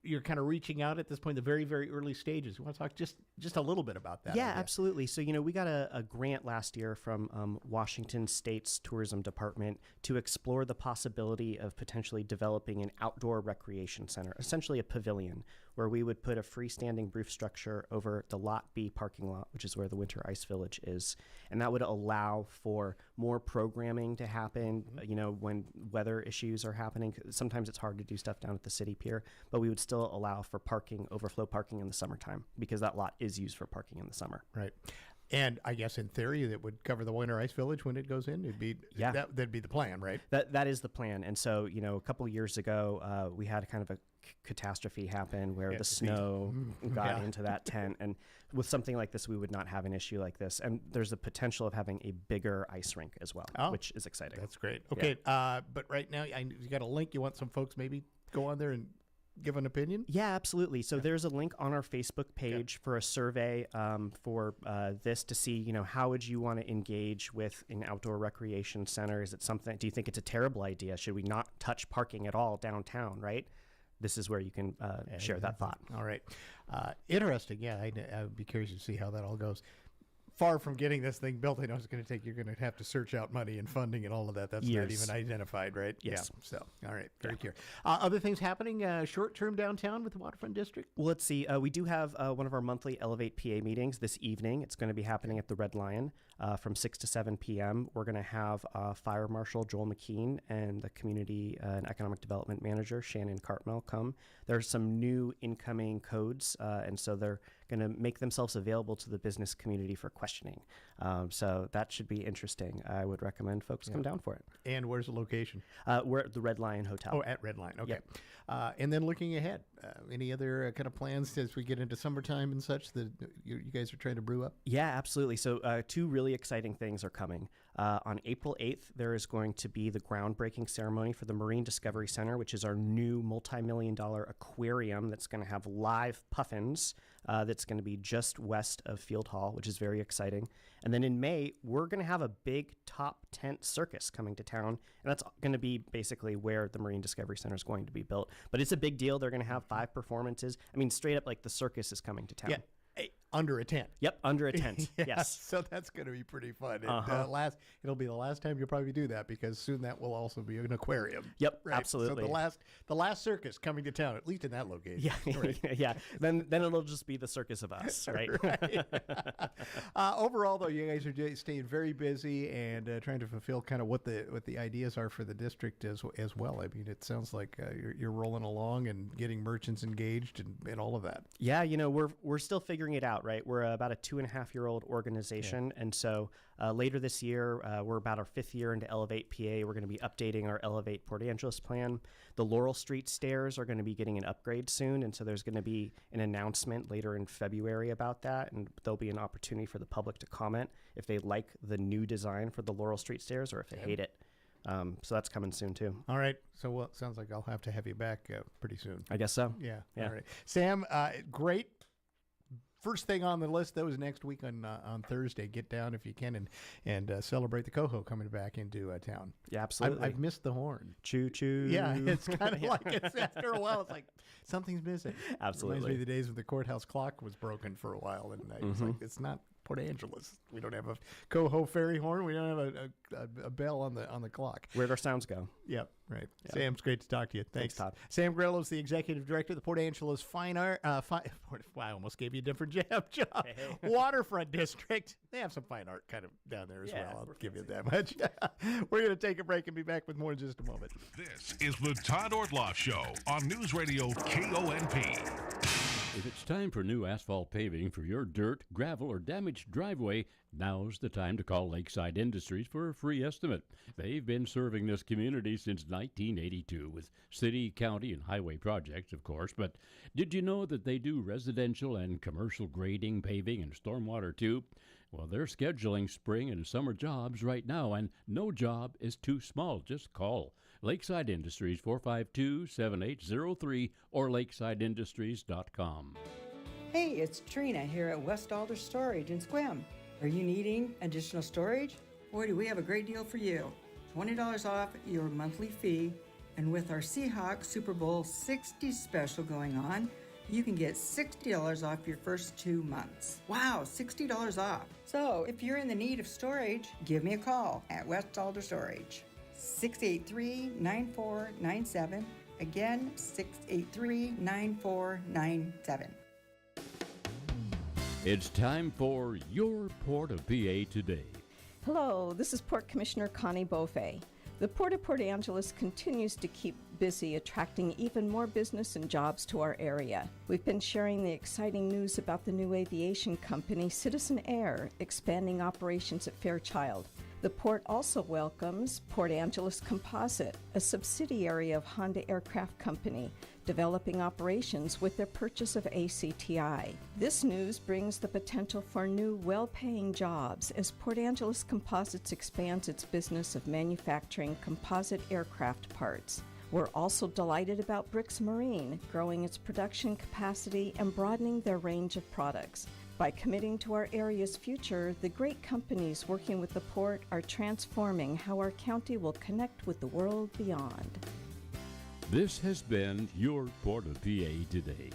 You're kind of reaching out at this point, the very, very early stages. You want to talk just a little bit about that? Yeah, absolutely. So, we got a grant last year from Washington State's Tourism Department to explore the possibility of potentially developing an outdoor recreation center, essentially a pavilion, where we would put a freestanding roof structure over the Lot B parking lot, which is where the Winter Ice Village is. And that would allow for more programming to happen, when weather issues are happening. Sometimes it's hard to do stuff down at the city pier, but we would still allow for overflow parking in the summertime, because that lot is used for parking in the summer. Right. And I guess in theory that would cover the Winter Ice Village when it goes in. That'd be the plan, right? That is the plan. And so, a couple of years ago, we had kind of a catastrophe happen where the snow got into that tent, and with something like this, we would not have an issue like this. And there's the potential of having a bigger ice rink as well, which is exciting. That's great. Okay, but right now, you got a link. You want some folks maybe go on there and give an opinion? Yeah, absolutely. So there's a link on our Facebook page for a survey for this to see, how would you want to engage with an outdoor recreation center? Is it something? Do you think it's a terrible idea? Should we not touch parking at all downtown? Right. This is where you can share that thought. All right. Interesting. Yeah, I'd be curious to see how that all goes. far from getting this thing built. I know it's going to take, you're going to have to search out money and funding and all of that. That's Years. not even identified, right? Yes. Yeah. So, all right. Very clear. Other things happening short-term downtown with the Waterfront District? Well, let's see. We do have one of our monthly Elevate PA meetings this evening. It's going to be happening at the Red Lion from 6 to 7 p.m. We're going to have Fire Marshal Joel McKean and the Community and Economic Development Manager Shannon Cartmell come. There's some new incoming codes, and so they're going to make themselves available to the business community for questioning. So that should be interesting. I would recommend folks come down for it. And where's the location? We're at the Red Lion Hotel. Oh, at Red Lion. Okay. Yep. And then looking ahead, any other kind of plans as we get into summertime and such that you guys are trying to brew up? Yeah, absolutely. So two really exciting things are coming. On April 8th, there is going to be the groundbreaking ceremony for the Marine Discovery Center, which is our new multi-million-dollar aquarium that's going to have live puffins that's going to be just west of Field Hall, which is very exciting. And then in May, we're going to have a big top tent circus coming to town, and that's going to be basically where the Marine Discovery Center is going to be built. But it's a big deal. They're going to have 5 performances. I mean, straight up, like the circus is coming to town. Yeah. Under a tent. Yep, under a tent. Yes. So that's going to be pretty fun. It'll be the last time you'll probably do that because soon that will also be an aquarium. Yep, right? absolutely. So the last circus coming to town, at least in that location. Yeah, right. Yeah. Then it'll just be the circus of us, right? Right. Overall, though, you guys are staying very busy and trying to fulfill kind of what the ideas are for the district as well. I mean, it sounds like you're rolling along and getting merchants engaged and all of that. Yeah, we're still figuring it out. Right, we're about a 2.5-year-old organization, and so later this year, we're about our 5th year into Elevate PA. We're going to be updating our Elevate Port Angeles plan. The Laurel Street stairs are going to be getting an upgrade soon, and so there's going to be an announcement later in February about that, and there'll be an opportunity for the public to comment if they like the new design for the Laurel Street stairs or if they hate it. So that's coming soon too. All right. So it sounds like I'll have to have you back pretty soon. I guess so. Yeah. All right. Sam, great. First thing on the list, though, is next week on Thursday. Get down if you can and celebrate the Coho coming back into town. Yeah, absolutely. I've missed the horn. Choo choo. Yeah, it's kind of like it's after a while. It's like something's missing. Absolutely. It reminds me of the days when the courthouse clock was broken for a while, and I was like, it's not Port Angeles. We don't have a Coho ferry horn. We don't have a bell on the clock. Where'd our sounds go? Yep, right. Yep. Sam, it's great to talk to you. Thanks, Todd. Sam Grello is the executive director of the Port Angeles Fine Art. I almost gave you a different job. Hey. Waterfront District. They have some fine art kind of down there as well. I'll give you that much. We're going to take a break and be back with more in just a moment. This is the Todd Ortloff Show on News Radio KONP. If it's time for new asphalt paving for your dirt, gravel, or damaged driveway, now's the time to call Lakeside Industries for a free estimate. They've been serving this community since 1982 with city, county, and highway projects, of course. But did you know that they do residential and commercial grading, paving, and stormwater too? Well, they're scheduling spring and summer jobs right now, and no job is too small. Just call Lakeside Industries 452-7803 or lakesideindustries.com. Hey, it's Trina here at West Alder Storage in Squim. Are you needing additional storage? Boy, do we have a great deal for you. $20 off your monthly fee, and with our Seahawks Super Bowl 60 special going on, you can get $60 off your first 2 months. Wow, $60 off. So if you're in the need of storage, give me a call at West Alder Storage. 683-9497. Again, 683-9497. It's time for your Port of PA Today. Hello, this is Port Commissioner Connie Beaufet. The Port of Port Angeles continues to keep busy attracting even more business and jobs to our area. We've been sharing the exciting news about the new aviation company Citizen Air expanding operations at Fairchild. The port also welcomes Port Angeles Composite, a subsidiary of Honda Aircraft Company, developing operations with their purchase of ACTI. This news brings the potential for new, well-paying jobs as Port Angeles Composites expands its business of manufacturing composite aircraft parts. We're also delighted about Brix Marine, growing its production capacity and broadening their range of products. By committing to our area's future, the great companies working with the port are transforming how our county will connect with the world beyond. This has been your Port of PA Today.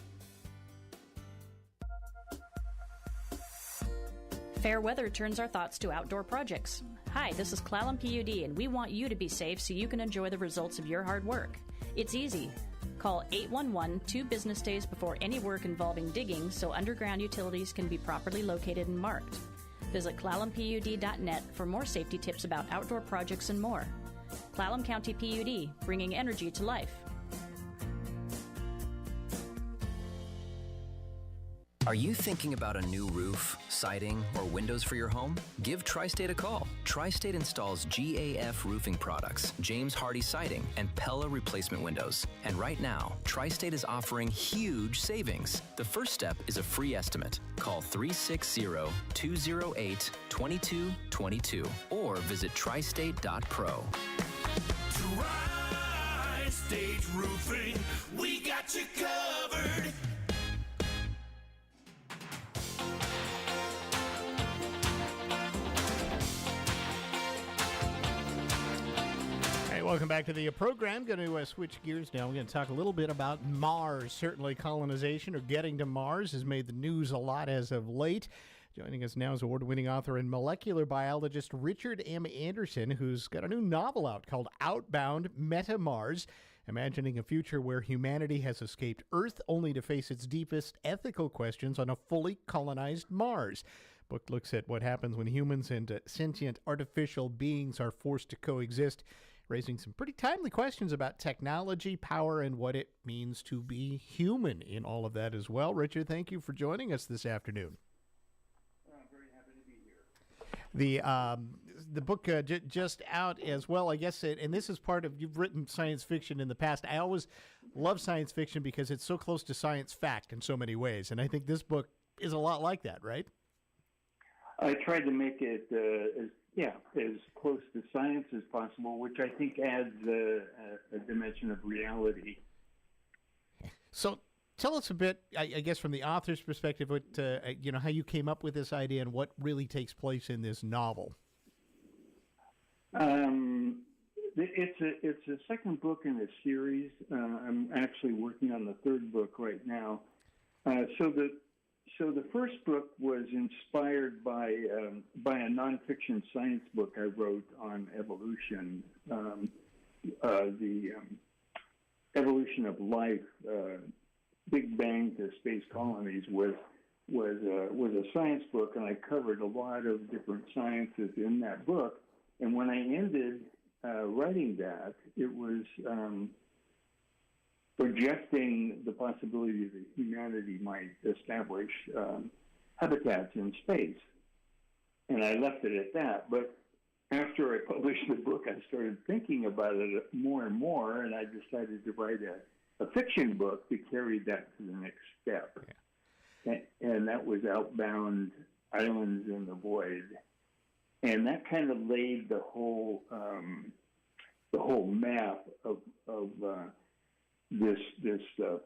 Fair weather turns our thoughts to outdoor projects. Hi, this is Clallam PUD, and we want you to be safe so you can enjoy the results of your hard work. It's easy. Call 811 2 business days before any work involving digging so underground utilities can be properly located and marked. Visit ClallamPUD.net for more safety tips about outdoor projects and more. Clallam County PUD, bringing energy to life. Are you thinking about a new roof, siding, or windows for your home? Give Tri-State a call. Tri-State installs GAF roofing products, James Hardy siding, and Pella replacement windows. And right now, Tri-State is offering huge savings. The first step is a free estimate. Call 360-208-2222 or visit tristate.pro. Tri-State Roofing, we got you covered. Welcome back to the program. Going to switch gears now. We're going to talk a little bit about Mars. Certainly colonization or getting to Mars has made the news a lot as of late. Joining us now is award-winning author and molecular biologist Richard M. Anderson, who's got a new novel out called Outbound Meta Mars, imagining a future where humanity has escaped Earth only to face its deepest ethical questions on a fully colonized Mars. The book looks at what happens when humans and sentient artificial beings are forced to coexist, raising some pretty timely questions about technology, power, and what it means to be human in all of that as well. Richard, thank you for joining us this afternoon. I'm very happy to be here. The book just out as well, I guess, and this is part of, you've written science fiction in the past. I always love science fiction because it's so close to science fact in so many ways, and I think this book is a lot like that, right? I tried to make it as close to science as possible, which I think adds a dimension of reality. So tell us a bit, I guess, from the author's perspective, what how you came up with this idea and what really takes place in this novel. It's a second book in a series. I'm actually working on the third book right now. So the first book was inspired by a nonfiction science book I wrote on evolution, the evolution of life. Big Bang to Space Colonies was a science book, and I covered a lot of different sciences in that book. And when I ended writing that, it was projecting the possibility that humanity might establish habitats in space. And I left it at that. But after I published the book, I started thinking about it more and more, and I decided to write a fiction book to carry that to the next step. Yeah. And that was Outbound Islands in the Void. And that kind of laid the whole map of this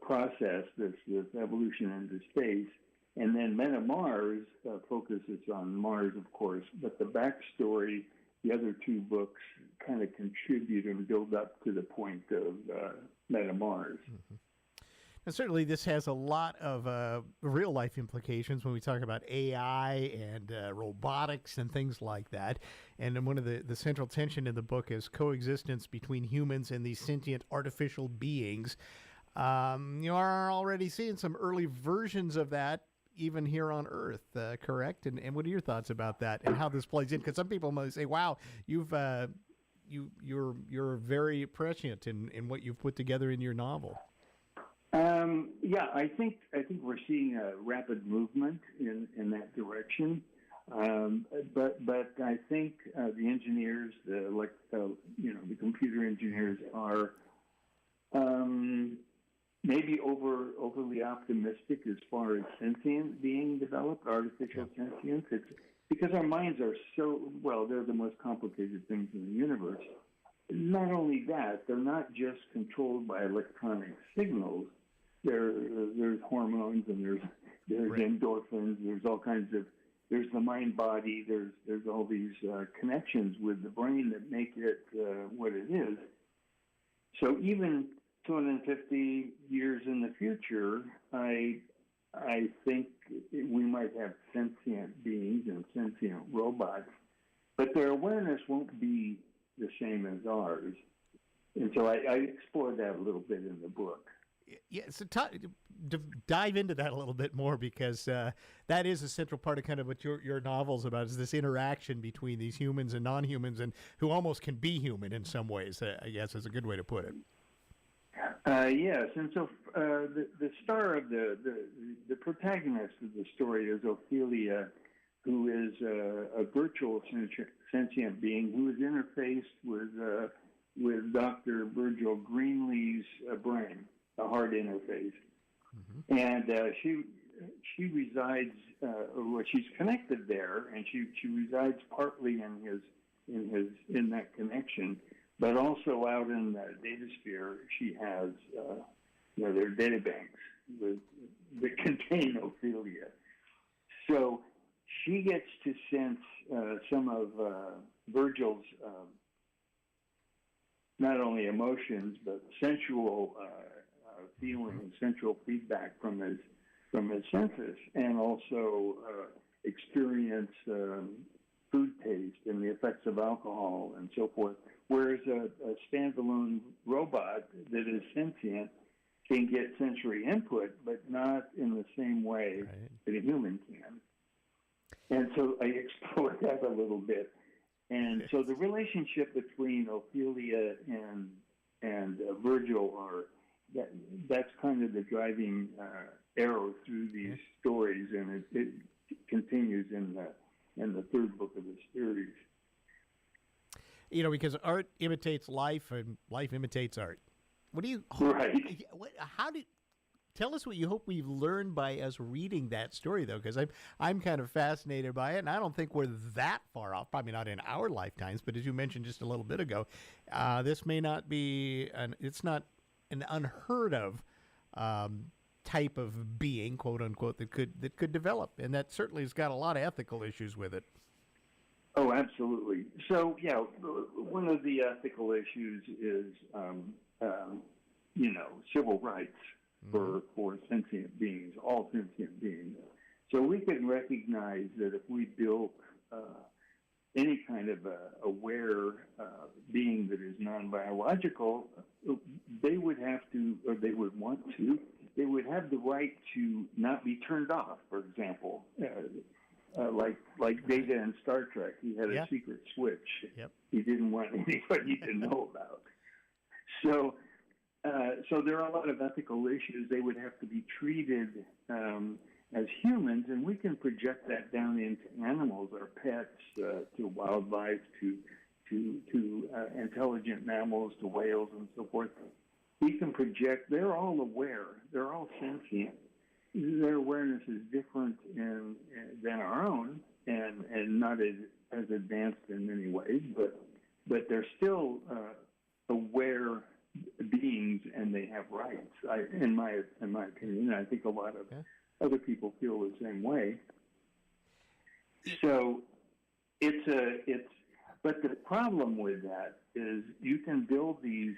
process, this evolution into space. And then Meta Mars focuses on Mars, of course, but the backstory, the other two books kind of contribute and build up to the point of Meta Mars. Mm-hmm. And certainly this has a lot of real-life implications when we talk about AI and robotics and things like that. And then one of the central tension in the book is coexistence between humans and these sentient artificial beings. You are already seeing some early versions of that even here on Earth, correct? And what are your thoughts about that and how this plays in? Because some people might say, wow, you're very prescient in what you've put together in your novel. I think we're seeing a rapid movement in that direction. But I think the engineers, the computer engineers, are maybe overly optimistic as far as sentient being developed, artificial sentience. It's because our minds are they're the most complicated things in the universe. Not only that, they're not just controlled by electronic signals. There's hormones and there's endorphins. There's all kinds of. There's the mind body. There's all these connections with the brain that make it what it is. So even 250 years in the future, I I think we might have sentient beings and sentient robots, but their awareness won't be the same as ours. And so I explore that a little bit in the book. Yeah, so dive into that a little bit more, because that is a central part of kind of what your novel's about, is this interaction between these humans and non-humans, and who almost can be human in some ways, I guess is a good way to put it. Yes, and so the star of the protagonist of the story is Ophelia, who is a virtual sentient being who is interfaced with Dr. Virgil Greenlee's brain, a heart interface, and she resides, or she's connected there, and she resides partly in that connection. But also out in the data sphere, she has, there are data banks that contain Ophelia. So she gets to sense some of Virgil's not only emotions, but sensual feelings, sensual feedback from his senses, and also experience food taste and the effects of alcohol and so forth. Whereas a standalone robot that is sentient can get sensory input, but not in the same way that a human can. And so I explored that a little bit. And so the relationship between Ophelia and Virgil that's kind of the driving arrow through these stories, and it continues in the third book of the series. You know, because art imitates life and life imitates art. What do you tell us what you hope we've learned by us reading that story, though, because I'm kind of fascinated by it, and I don't think we're that far off. Probably not in our lifetimes, but as you mentioned just a little bit ago, this may not be it's not an unheard of type of being, quote unquote, that could develop, and that certainly has got a lot of ethical issues with it. Oh, absolutely. So, yeah, one of the ethical issues is, civil rights for sentient beings, all sentient beings. So we can recognize that if we built any kind of aware being that is non-biological, they would have to, or they would want to, they would have the right to not be turned off, for example. Like Data in Star Trek, he had a secret switch he didn't want anybody to know about. So there are a lot of ethical issues. They would have to be treated as humans, and we can project that down into animals, our pets, to wildlife, to intelligent mammals, to whales, and so forth. We can project. They're all aware. They're all sentient. Their awareness is different than our own, and not as advanced in many ways, but they're still aware beings, and they have rights. In my opinion, I think a lot of other people feel the same way. So but the problem with that is you can build these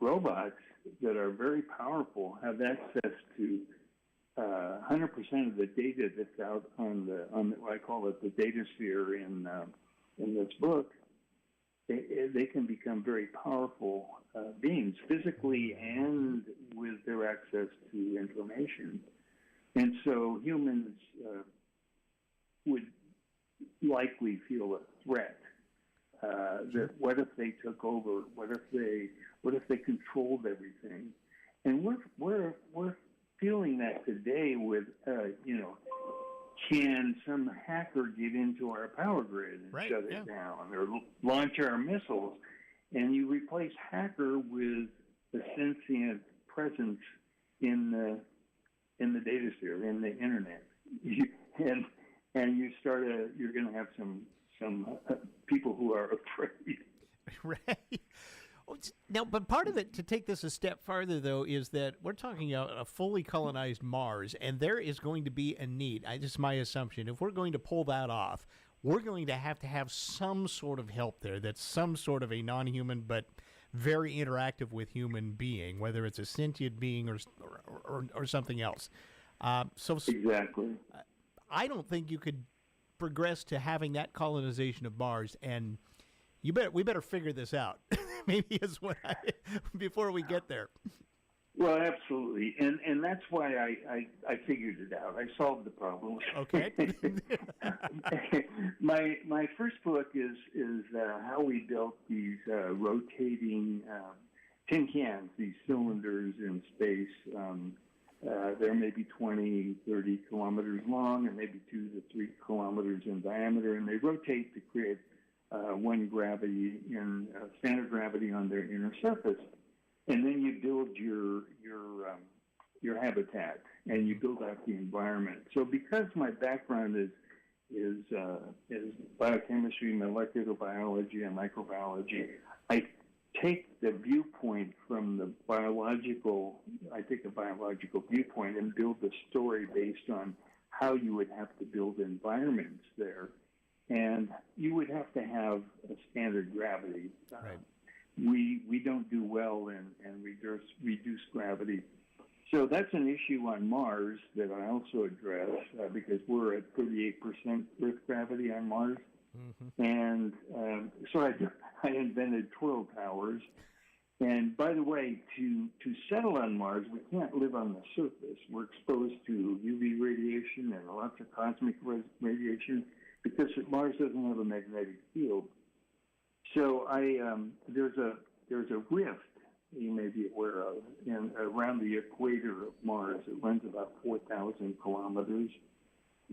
robots that are very powerful, have access to 100% of the data that's out on I call it the data sphere in this book. They can become very powerful beings, physically and with their access to information. And so humans would likely feel a threat. That what if they took over? What if they controlled everything? And we're feeling that today with can some hacker get into our power grid and shut it down, or launch our missiles? And you replace hacker with a sentient presence in the data sphere, in the internet, and you're going to have some people who are afraid. Right. Now, but part of it, to take this a step farther, though, is that we're talking about a fully colonized Mars, and there is going to be a need. This is my assumption. If we're going to pull that off, we're going to have some sort of help there that's some sort of a non-human but very interactive with human being, whether it's a sentient being or something else. Exactly. I don't think you could progress to having that colonization of Mars, and we better figure this out. Maybe is what before we get there. Well, absolutely, and that's why I figured it out. I solved the problem. Okay. My first book is how we built these rotating tin cans, these cylinders in space. They're maybe 20, 30 kilometers long and maybe 2 to 3 kilometers in diameter, and they rotate to create one gravity in standard gravity on their inner surface. And then you build your habitat, and you build out the environment. So because my background is biochemistry, molecular biology, and microbiology, I take the viewpoint from the biological. I take a biological viewpoint and build the story based on how you would have to build environments there, and you would have to have a standard gravity. Right. We don't do well in reduced gravity. So that's an issue on Mars that I also address because we're at 38% Earth gravity on Mars. Mm-hmm. And so I invented twirl towers. And by the way, to settle on Mars, we can't live on the surface. We're exposed to UV radiation and lots of cosmic radiation because Mars doesn't have a magnetic field. So there's a rift you may be aware of around the equator of Mars. It runs about 4,000 kilometers,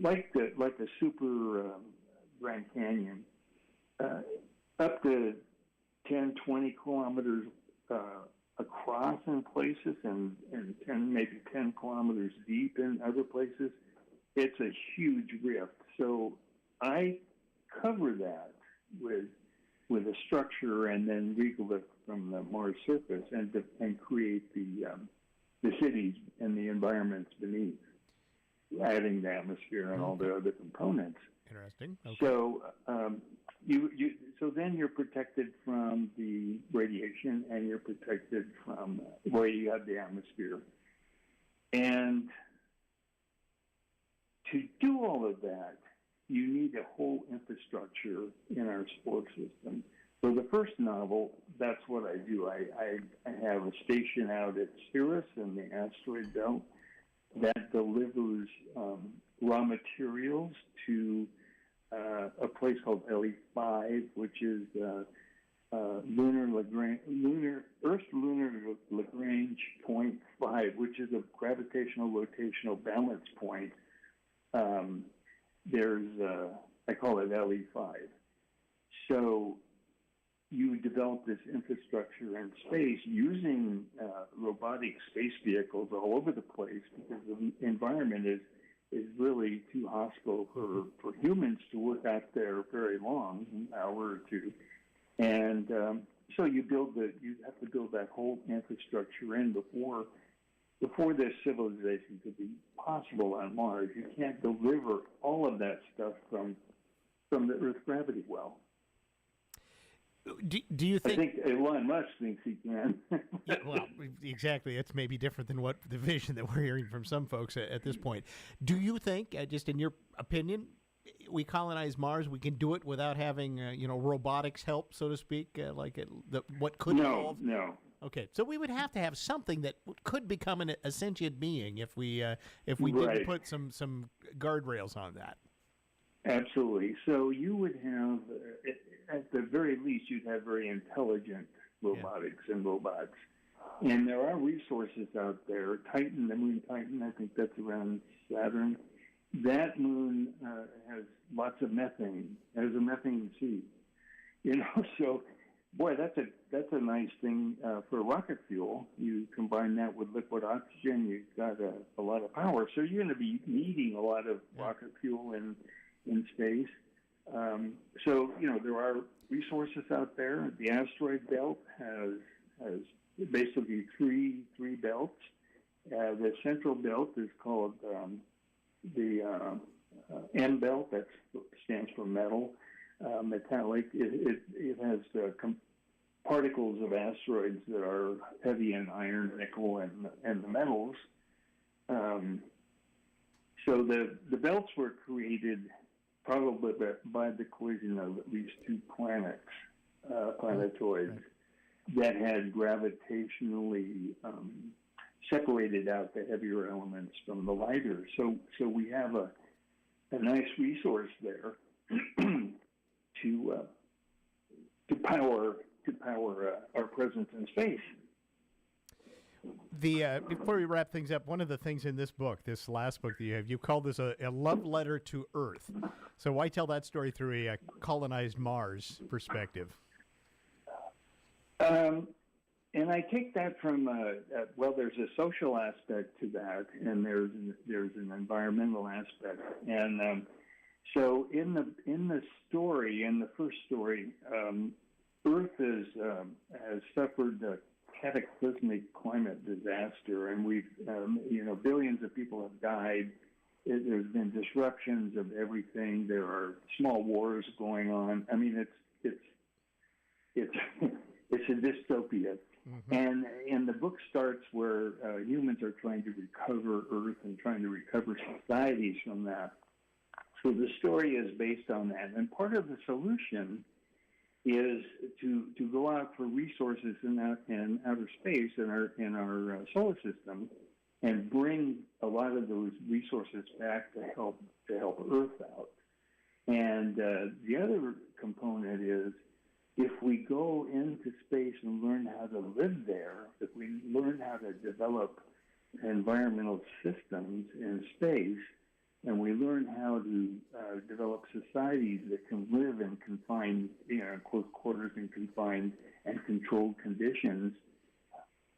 like a super Grand Canyon, up to 10, 20 kilometers across in places, and maybe 10 kilometers deep in other places. It's a huge rift. So I cover that with a structure and then regolith from the Mars surface and create the cities and the environments beneath, adding the atmosphere and all the other components. Interesting. Okay. So so then you're protected from the radiation and you're protected from where you have the atmosphere. And to do all of that, you need a whole infrastructure in our solar system. For the first novel, that's what I do. I have a station out at Cirrus in the asteroid belt that delivers raw materials to a place called LE5, which is Earth Lunar Lagrange point 5, which is a gravitational rotational balance point. I call it LE5. So you develop this infrastructure in space using robotic space vehicles all over the place because the environment is really too hostile for humans to work out there very long, an hour or two. And so you have to build that whole infrastructure in before this civilization could be possible on Mars. You can't deliver all of that stuff from the Earth gravity well. Do you think? I think Elon Musk thinks he can. Yeah, well, exactly. That's maybe different than what the vision that we're hearing from some folks at this point. Do you think, just in your opinion, we colonize Mars, we can do it without having, robotics help, so to speak, what could evolve? No. Okay, so we would have to have something that could become a sentient being if we Right. didn't put some guardrails on that. Absolutely. So you would have, at the very least, you'd have very intelligent robotics and robots. And there are resources out there. Titan, the moon Titan, I think that's around Saturn. That moon has lots of methane. It has a methane sea. So, boy, that's a nice thing for rocket fuel. You combine that with liquid oxygen, you've got a lot of power. So you're going to be needing a lot of rocket fuel in space. So, there are resources out there. The asteroid belt has basically three belts. The central belt is called the M belt. That stands for metal, metallic. It has particles of asteroids that are heavy in iron, nickel, and the metals. So the belts were created probably by the collision of at least two planets, planetoids, that had gravitationally separated out the heavier elements from the lighter. So we have a nice resource there to power our presence in space. Before we wrap things up, one of the things in this book, this last book that you called this a love letter to Earth. So why tell that story through a colonized Mars perspective? And I take that from well, there's a social aspect to that, and there's an environmental aspect. And so in the story, in the first story, Earth has suffered a cataclysmic climate disaster, and we've billions of people have died. There's been disruptions of everything. There are small wars going on. I mean, it's a dystopia. Mm-hmm. And the book starts where humans are trying to recover Earth and trying to recover societies from that. So the story is based on that. And part of the solution is to go out for resources in outer space, in our solar system, and bring a lot of those resources back to help Earth out. And the other component is, if we go into space and learn how to live there, if we learn how to develop environmental systems in space, and we learn how to develop societies that can live in confined, close quarters and confined and controlled conditions,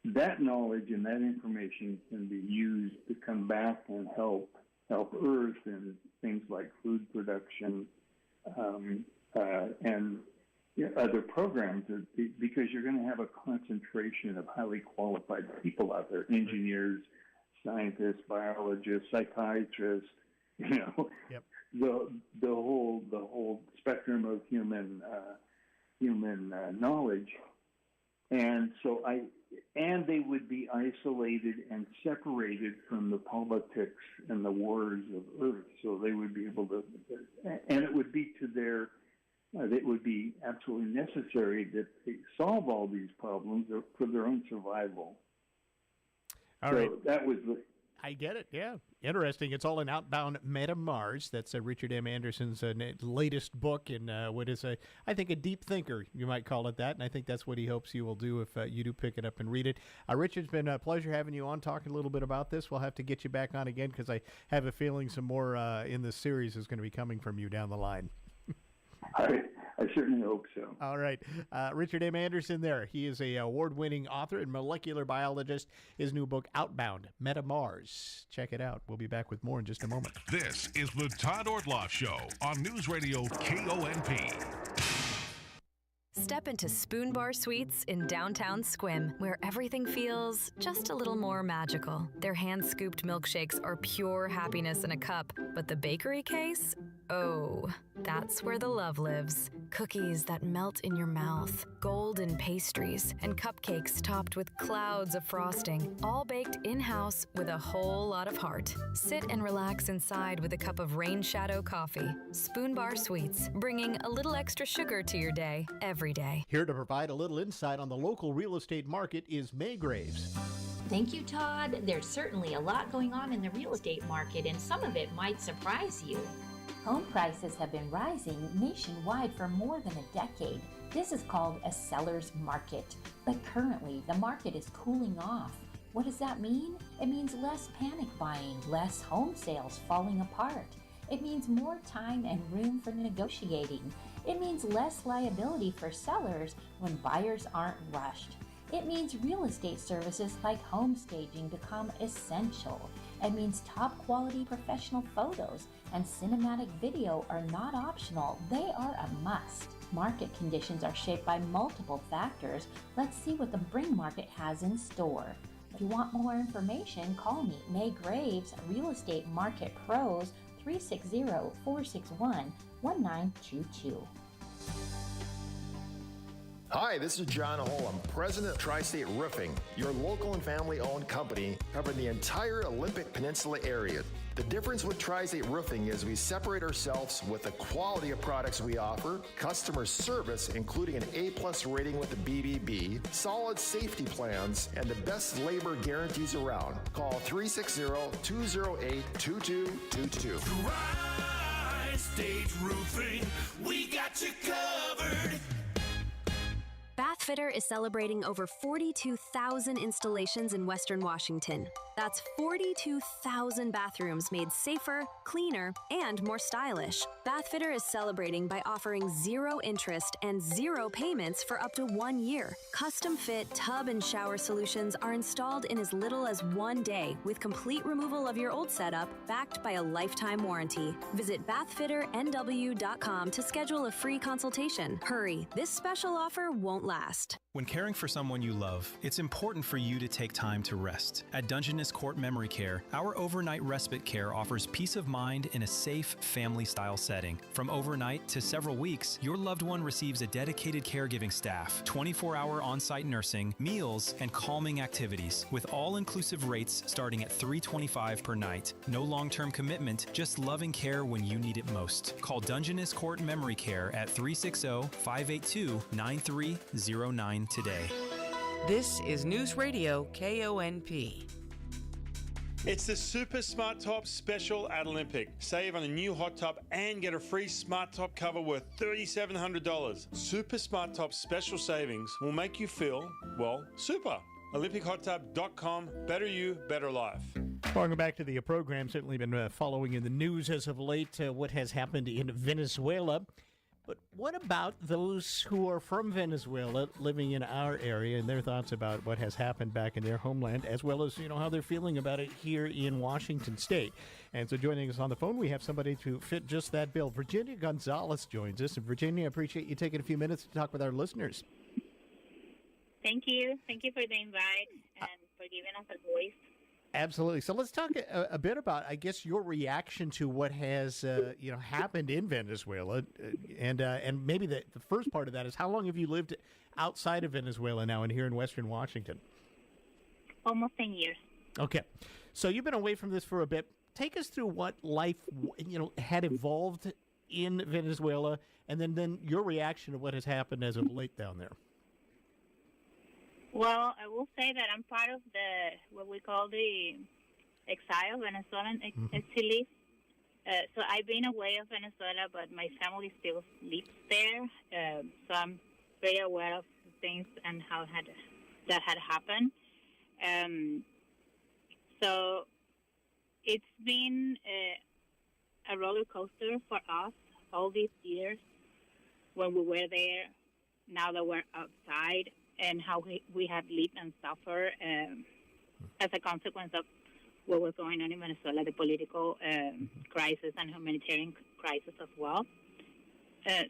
that knowledge and that information can be used to come back and help Earth in things like food production and other programs, because you're going to have a concentration of highly qualified people out there: engineers, scientists, biologists, psychiatrists. Yep. the whole spectrum of human knowledge, and so they would be isolated and separated from the politics and the wars of Earth. So they would be able to, and it would be to their, it would be absolutely necessary that they solve all these problems for their own survival. All right. That was I get it, yeah. Interesting. It's all in Outbound Meta Mars. That's Richard M. Anderson's latest book, and what is, I think, a deep thinker, you might call it that, and I think that's what he hopes you will do if you do pick it up and read it. Richard, it's been a pleasure having you on, talking a little bit about this. We'll have to get you back on again, because I have a feeling some more in this series is going to be coming from you down the line. I certainly hope so. All right. Richard M. Anderson there. He is an award-winning author and molecular biologist. His new book, Outbound Meta Mars. Check it out. We'll be back with more in just a moment. This is the Todd Ortloff Show on News Radio KONP. Step into Spoon Bar Suites in downtown Sequim, where everything feels just a little more magical. Their hand-scooped milkshakes are pure happiness in a cup, but the bakery case? Oh, that's where the love lives. Cookies that melt in your mouth, golden pastries, and cupcakes topped with clouds of frosting, all baked in-house with a whole lot of heart. Sit and relax inside with a cup of Rain Shadow coffee. Spoon Bar Suites, bringing a little extra sugar to your day every day. Here to provide a little insight on the local real estate market is May Graves. Thank you, Todd. There's certainly a lot going on in the real estate market, and some of it might surprise you. Home prices have been rising nationwide for more than a decade. This is called a seller's market. But currently, the market is cooling off. What does that mean? It means less panic buying, less home sales falling apart. It means more time and room for negotiating. It means less liability for sellers when buyers aren't rushed. It means real estate services like home staging become essential. It means top quality professional photos and cinematic video are not optional, they are a must. Market conditions are shaped by multiple factors. Let's see what the Bring Market has in store. If you want more information, call me, May Graves, Real Estate Market Pros, 360-461-1922. Hi, this is John Holm, president of Tri-State Roofing, your local and family-owned company covering the entire Olympic Peninsula area. The difference with Tri-State Roofing is we separate ourselves with the quality of products we offer, customer service, including an A-plus rating with the BBB, solid safety plans, and the best labor guarantees around. Call 360-208-2222. Tri-State Roofing, we got you covered. Bathfitter is celebrating over 42,000 installations in Western Washington. That's 42,000 bathrooms made safer, cleaner, and more stylish. Bathfitter is celebrating by offering 0 interest and 0 payments for up to 1 year. Custom-fit tub and shower solutions are installed in as little as 1 day with complete removal of your old setup backed by a lifetime warranty. Visit bathfitternw.com to schedule a free consultation. Hurry, this special offer won't last. When caring for someone you love, it's important for you to take time to rest. At Dungeness Court Memory Care, our overnight respite care offers peace of mind in a safe, family-style setting. From overnight to several weeks, your loved one receives a dedicated caregiving staff, 24-hour on-site nursing, meals, and calming activities, with all-inclusive rates starting at $325 per night. No long-term commitment, just loving care when you need it most. Call Dungeness Court Memory Care at 360-582-9309 today. This is News Radio KONP. It's the Super Smart Top Special at Olympic. Save on a new hot tub and get a free Smart Top cover worth $3,700. Super Smart Top special savings will make you feel, well, super. OlympicHotTub.com. Better you, better life. Welcome back to the program. Certainly been following in the news as of late what has happened in Venezuela. But what about those who are from Venezuela living in our area and their thoughts about what has happened back in their homeland, as well as, how they're feeling about it here in Washington State? And so joining us on the phone, we have somebody to fit just that bill. Virginia Gonzalez joins us. And Virginia, I appreciate you taking a few minutes to talk with our listeners. Thank you. Thank you for the invite and for giving us a voice. Absolutely. So let's talk a bit about, I guess, your reaction to what has, happened in Venezuela, and maybe the first part of that is how long have you lived outside of Venezuela now and here in Western Washington? Almost 10 years. Okay. So you've been away from this for a bit. Take us through what life, had evolved in Venezuela, and then your reaction to what has happened as of late down there. Well, I will say that I'm part of what we call the exile, Venezuelan exilies. So I've been away of Venezuela, but my family still lives there. So I'm very aware of things and how that had happened. So it's been a roller coaster for us all these years when we were there, now that we're outside, and how we have lived and suffered as a consequence of what was going on in Venezuela, the political crisis and humanitarian crisis as well.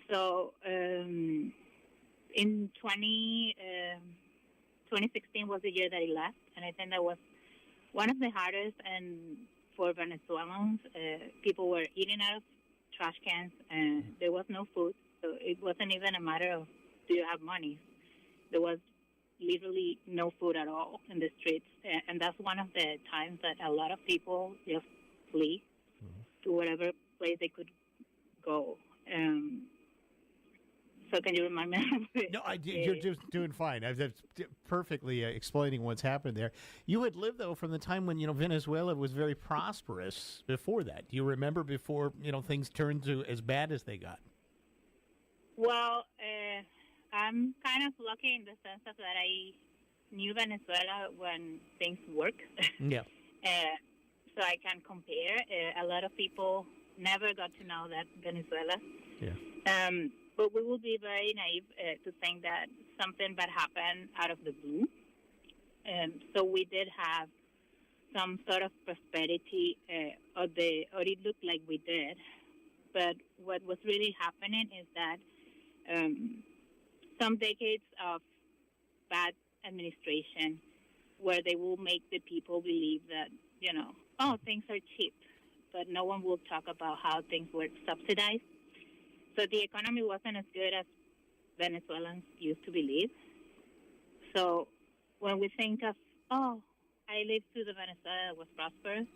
So in 2016 was the year that I left, and I think that was one of the hardest. And for Venezuelans, people were eating out of trash cans, and there was no food. So it wasn't even a matter of, do you have money? There was literally no food at all in the streets. And that's one of the times that a lot of people just flee to whatever place they could go. So can you remind me? No, you're just doing fine. I'm perfectly explaining what's happened there. You had lived, though, from the time when, Venezuela was very prosperous before that. Do you remember before, things turned to as bad as they got? Well, I'm kind of lucky in the sense of that I knew Venezuela when things worked. Yeah. So I can compare. A lot of people never got to know that Venezuela. Yeah. But we will be very naive to think that something bad happened out of the blue. So we did have some sort of prosperity, or it looked like we did. But what was really happening is that some decades of bad administration where they will make the people believe that, things are cheap, but no one will talk about how things were subsidized. So the economy wasn't as good as Venezuelans used to believe. So when we think of, oh, I lived through the Venezuela that was prosperous,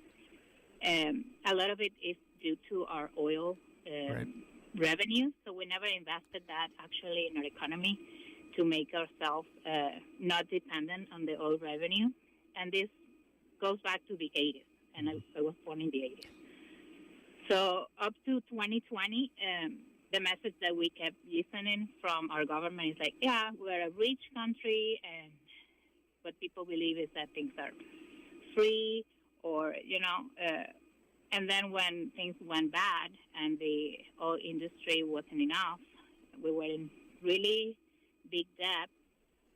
a lot of it is due to our oil revenue. So we never invested that actually in our economy to make ourselves not dependent on the oil revenue. And this goes back to the 80s, and I was born in the 80s. So up to 2020, the message that we kept listening from our government is like, yeah, we're a rich country, and what people believe is that things are free, or, and then when things went bad and the oil industry wasn't enough, we were in really big debt,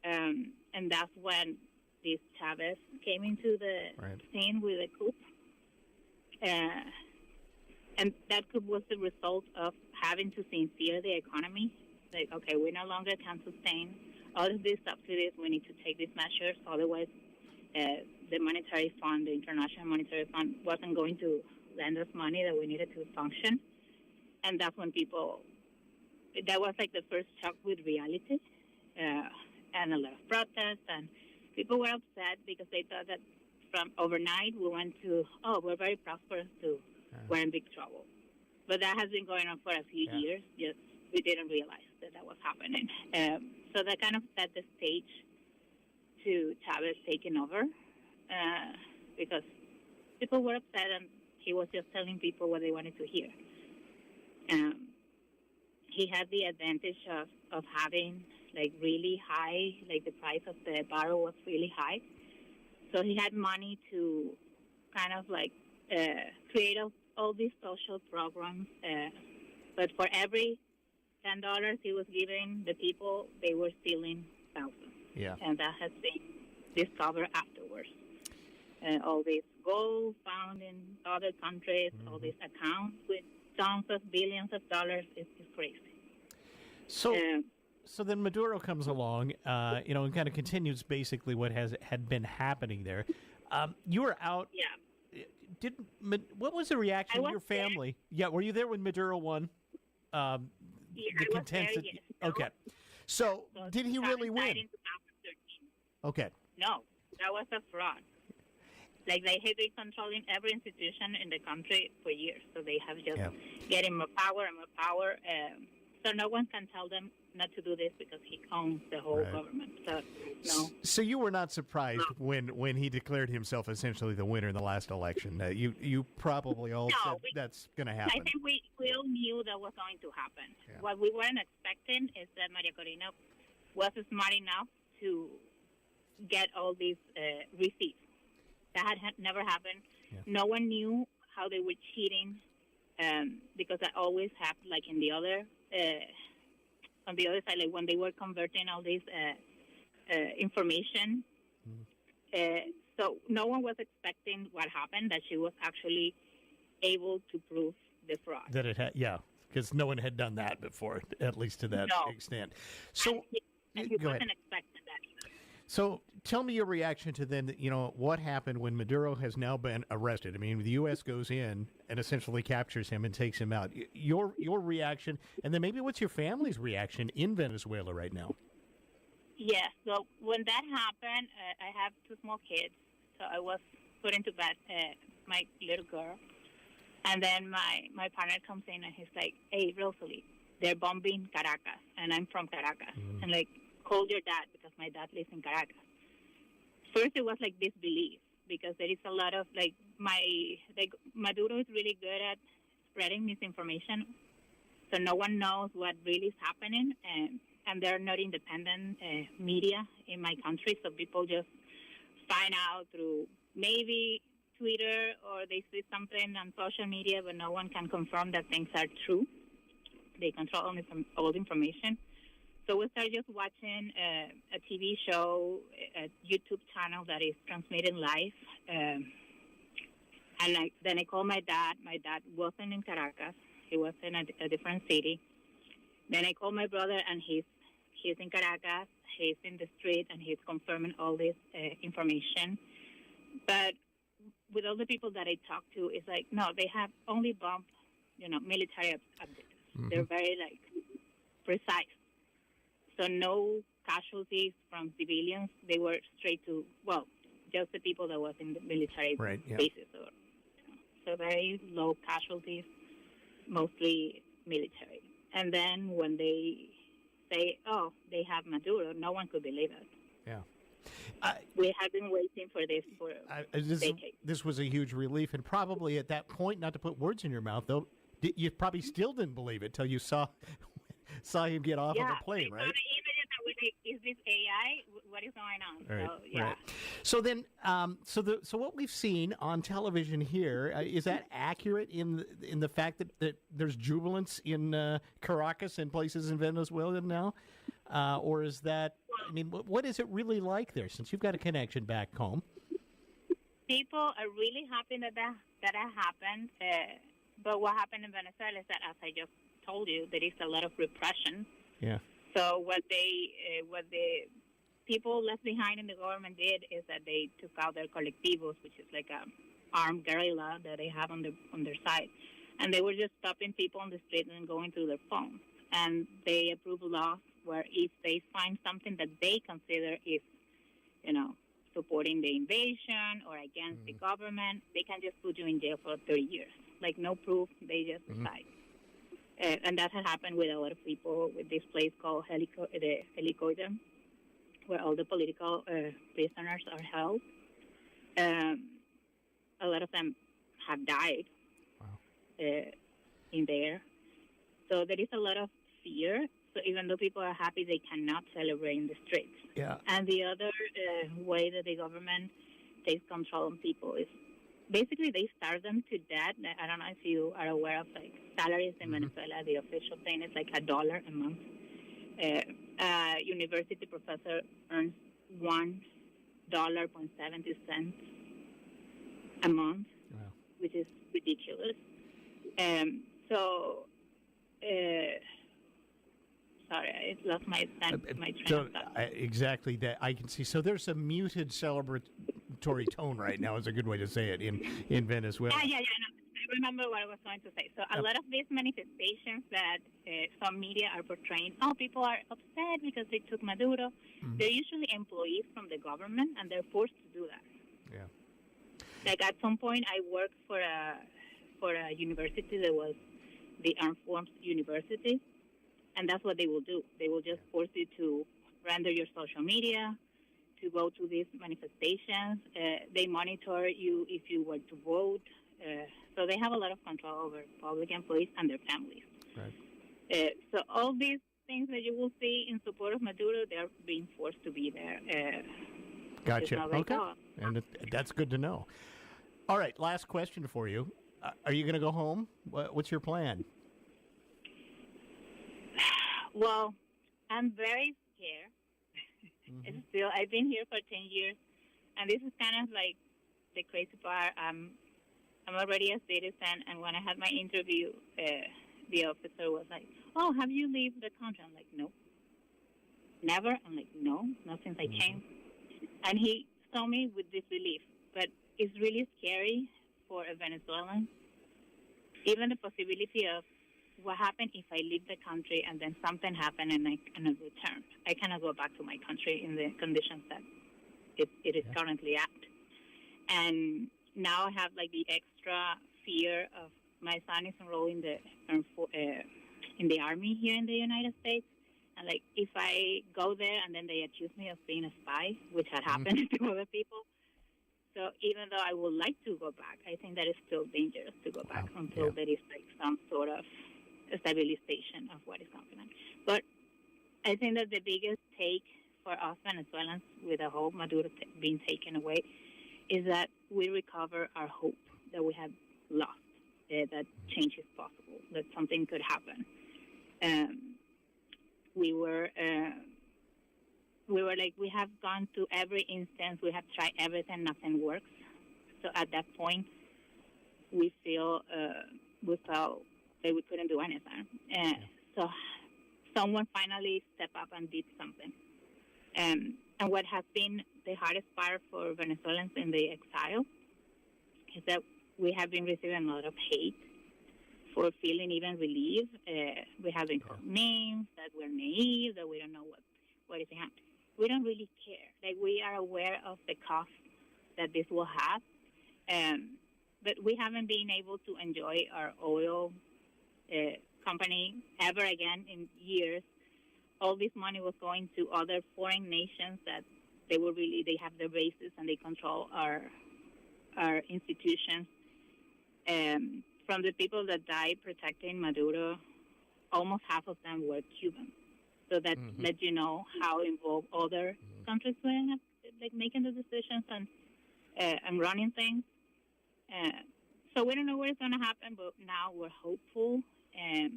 and that's when this Chavez came into the scene with a coup. And that coup was the result of having to sincere the economy. Like, okay, we no longer can sustain all of these subsidies. We need to take these measures. Otherwise, the monetary fund, the International Monetary Fund, wasn't going to lend us money that we needed to function. And that's when that was like the first shock with reality, and a lot of protests. And people were upset because they thought that from overnight we went to, oh, we're very prosperous, to we're in big trouble. But that has been going on for a few years. Just we didn't realize that was happening. So that kind of set the stage to Chavez taking over, because people were upset and he was just telling people what they wanted to hear. He had the advantage of having like really high, like the price of the barrel was really high. So he had money to kind of like create all these social programs. But for every $10 he was giving the people, they were stealing thousands. Yeah. And that has been discovered afterwards. All this gold found in other countries, all these accounts with tons of billions of dollars is crazy. So then Maduro comes along, and kind of continues basically what had been happening there. You were out. Yeah. What was the reaction of your family? There. Yeah, were you there when Maduro won? I was there, yes. Okay. So did he really win? In 2013. Okay. No, that was a fraud. Like, they have been controlling every institution in the country for years. So they have just getting more power and more power. So no one can tell them not to do this because he owns the whole government. So, no. So you were not surprised when he declared himself essentially the winner in the last election. You probably all said that's going to happen. I think we all knew that was going to happen. Yeah. What we weren't expecting is that Maria Corina was smart enough to get all these receipts. That had never happened. Yeah. No one knew how they were cheating, because that always happened, like in the other, on the other side, like when they were converting all this information. So no one was expecting what happened, that she was actually able to prove the fraud. That it had, because no one had done that before, at least to that extent. So and he wasn't expecting that either. So tell me your reaction to then, what happened when Maduro has now been arrested. I mean, the U.S. goes in and essentially captures him and takes him out. Your reaction, and then maybe what's your family's reaction in Venezuela right now? Yes. So when that happened, I have two small kids. So I was put into bed, my little girl. And then my partner comes in and he's like, hey, Rosalie, they're bombing Caracas. And I'm from Caracas. And like, call your dad because my dad lives in Caracas. First, it was like disbelief because there is a lot of Maduro is really good at spreading misinformation, so no one knows what really is happening, and they're not independent media in my country, so people just find out through maybe Twitter or they see something on social media, but no one can confirm that things are true. They control only some old information. So we started just watching a TV show, a YouTube channel that is transmitting live. And then I called my dad. My dad wasn't in Caracas. He was in a different city. Then I called my brother, and he's in Caracas. He's in the street, and he's confirming all this information. But with all the people that I talked to, it's like, no, they have only bombed, military objectives. They're very, precise. So no casualties from civilians. They were straight to, well, just the people that was in the military bases. So very low casualties, mostly military. And then when they say, oh, they have Maduro, no one could believe it. Yeah. We have been waiting for this for decades. This was a huge relief, and probably at that point, not to put words in your mouth, though, you probably still didn't believe it till you saw him get off of the plane, right? Is this AI? What is going on? Right, so, yeah. right. So then, so what we've seen on television here is that accurate in the fact that there's jubilance in Caracas and places in Venezuela now, or is that? I mean, what is it really like there? Since you've got a connection back home, people are really happy that happened. But what happened in Venezuela is that, as I just told you, there is a lot of repression. Yeah. So what the people left behind in the government did is that they took out their colectivos, which is like a armed guerrilla that they have on their side, and they were just stopping people on the street and going through their phones. And they approved laws where if they find something that they consider is, supporting the invasion or against the government, they can just put you in jail for 30 years. Like no proof, they just decide. And that had happened with a lot of people with this place called the Helicoide, where all the political prisoners are held. A lot of them have died in there. So there is a lot of fear. So even though people are happy, they cannot celebrate in the streets. Yeah. And the other way that the government takes control on people is basically they starve them to death. I don't know if you are aware of like salaries in Venezuela. The official thing is like $1 a month. A university professor earns $1.70 a month, which is ridiculous. Sorry, I lost my train of thought. Exactly that I can see. So there's a muted celebratory tone right now, is a good way to say it, in Venezuela. Yeah. No, I remember what I was going to say. So a lot of these manifestations that some media are portraying, people are upset because they took Maduro. They're usually employees from the government, and they're forced to do that. Yeah. Like at some point, I worked for a university that was the Armed Forces University. And that's what they will do. They will just force you to render your social media, to go to these manifestations. They monitor you if you were to vote. So they have a lot of control over public employees and their families. Right. So all these things that you will see in support of Maduro, they're being forced to be there. Gotcha. Okay. And that's good to know. All right, last question for you. Are you going to go home? What's your plan? Well, I'm very scared. Still, I've been here for 10 years, and this is kind of like the crazy part. I'm already a citizen, and when I had my interview, the officer was like, "Oh, have you left the country?" I'm like, "No, never." I'm like, "No, not since I came." And he saw me with disbelief, but it's really scary for a Venezuelan. Even the possibility of what happened if I leave the country and then something happened and I cannot return. I cannot go back to my country in the conditions that it is currently at. And now I have like the extra fear of my son is enrolled in the army here in the United States. And like if I go there and then they accuse me of being a spy, which had happened to other people. So even though I would like to go back, I think that it's still dangerous to go back until there is like some sort of stabilization of what is going on. But I think that the biggest take for us Venezuelans with the whole Maduro being taken away is that we recover our hope that we have lost, that change is possible, that something could happen. We were like, we have gone to every instance, we have tried everything, nothing works. So at that point, we felt that we couldn't do anything. So someone finally stepped up and did something. And what has been the hardest part for Venezuelans in the exile is that we have been receiving a lot of hate for feeling even relief. We have been called names, that we're naive, that we don't know what is behind. We don't really care. Like, we are aware of the cost that this will have, but we haven't been able to enjoy our oil company ever again in years. All this money was going to other foreign nations that they have their bases and they control our institutions. From the people that died protecting Maduro, almost half of them were Cuban. So that lets you know how involved other countries were in making the decisions and running things. So we don't know what is going to happen, but now we're hopeful, and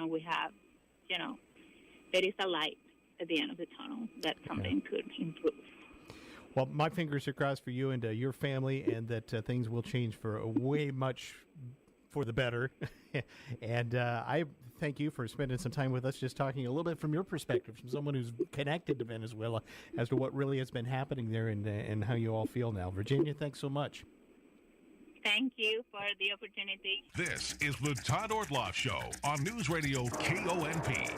we have, there is a light at the end of the tunnel that something could improve. Well, my fingers are crossed for you and your family, and that things will change for way much for the better. And I thank you for spending some time with us, just talking a little bit from your perspective, from someone who's connected to Venezuela, as to what really has been happening there and how you all feel now. Virginia, thanks so much. Thank you for the opportunity. This is the Todd Ortloff Show on News Radio KONP.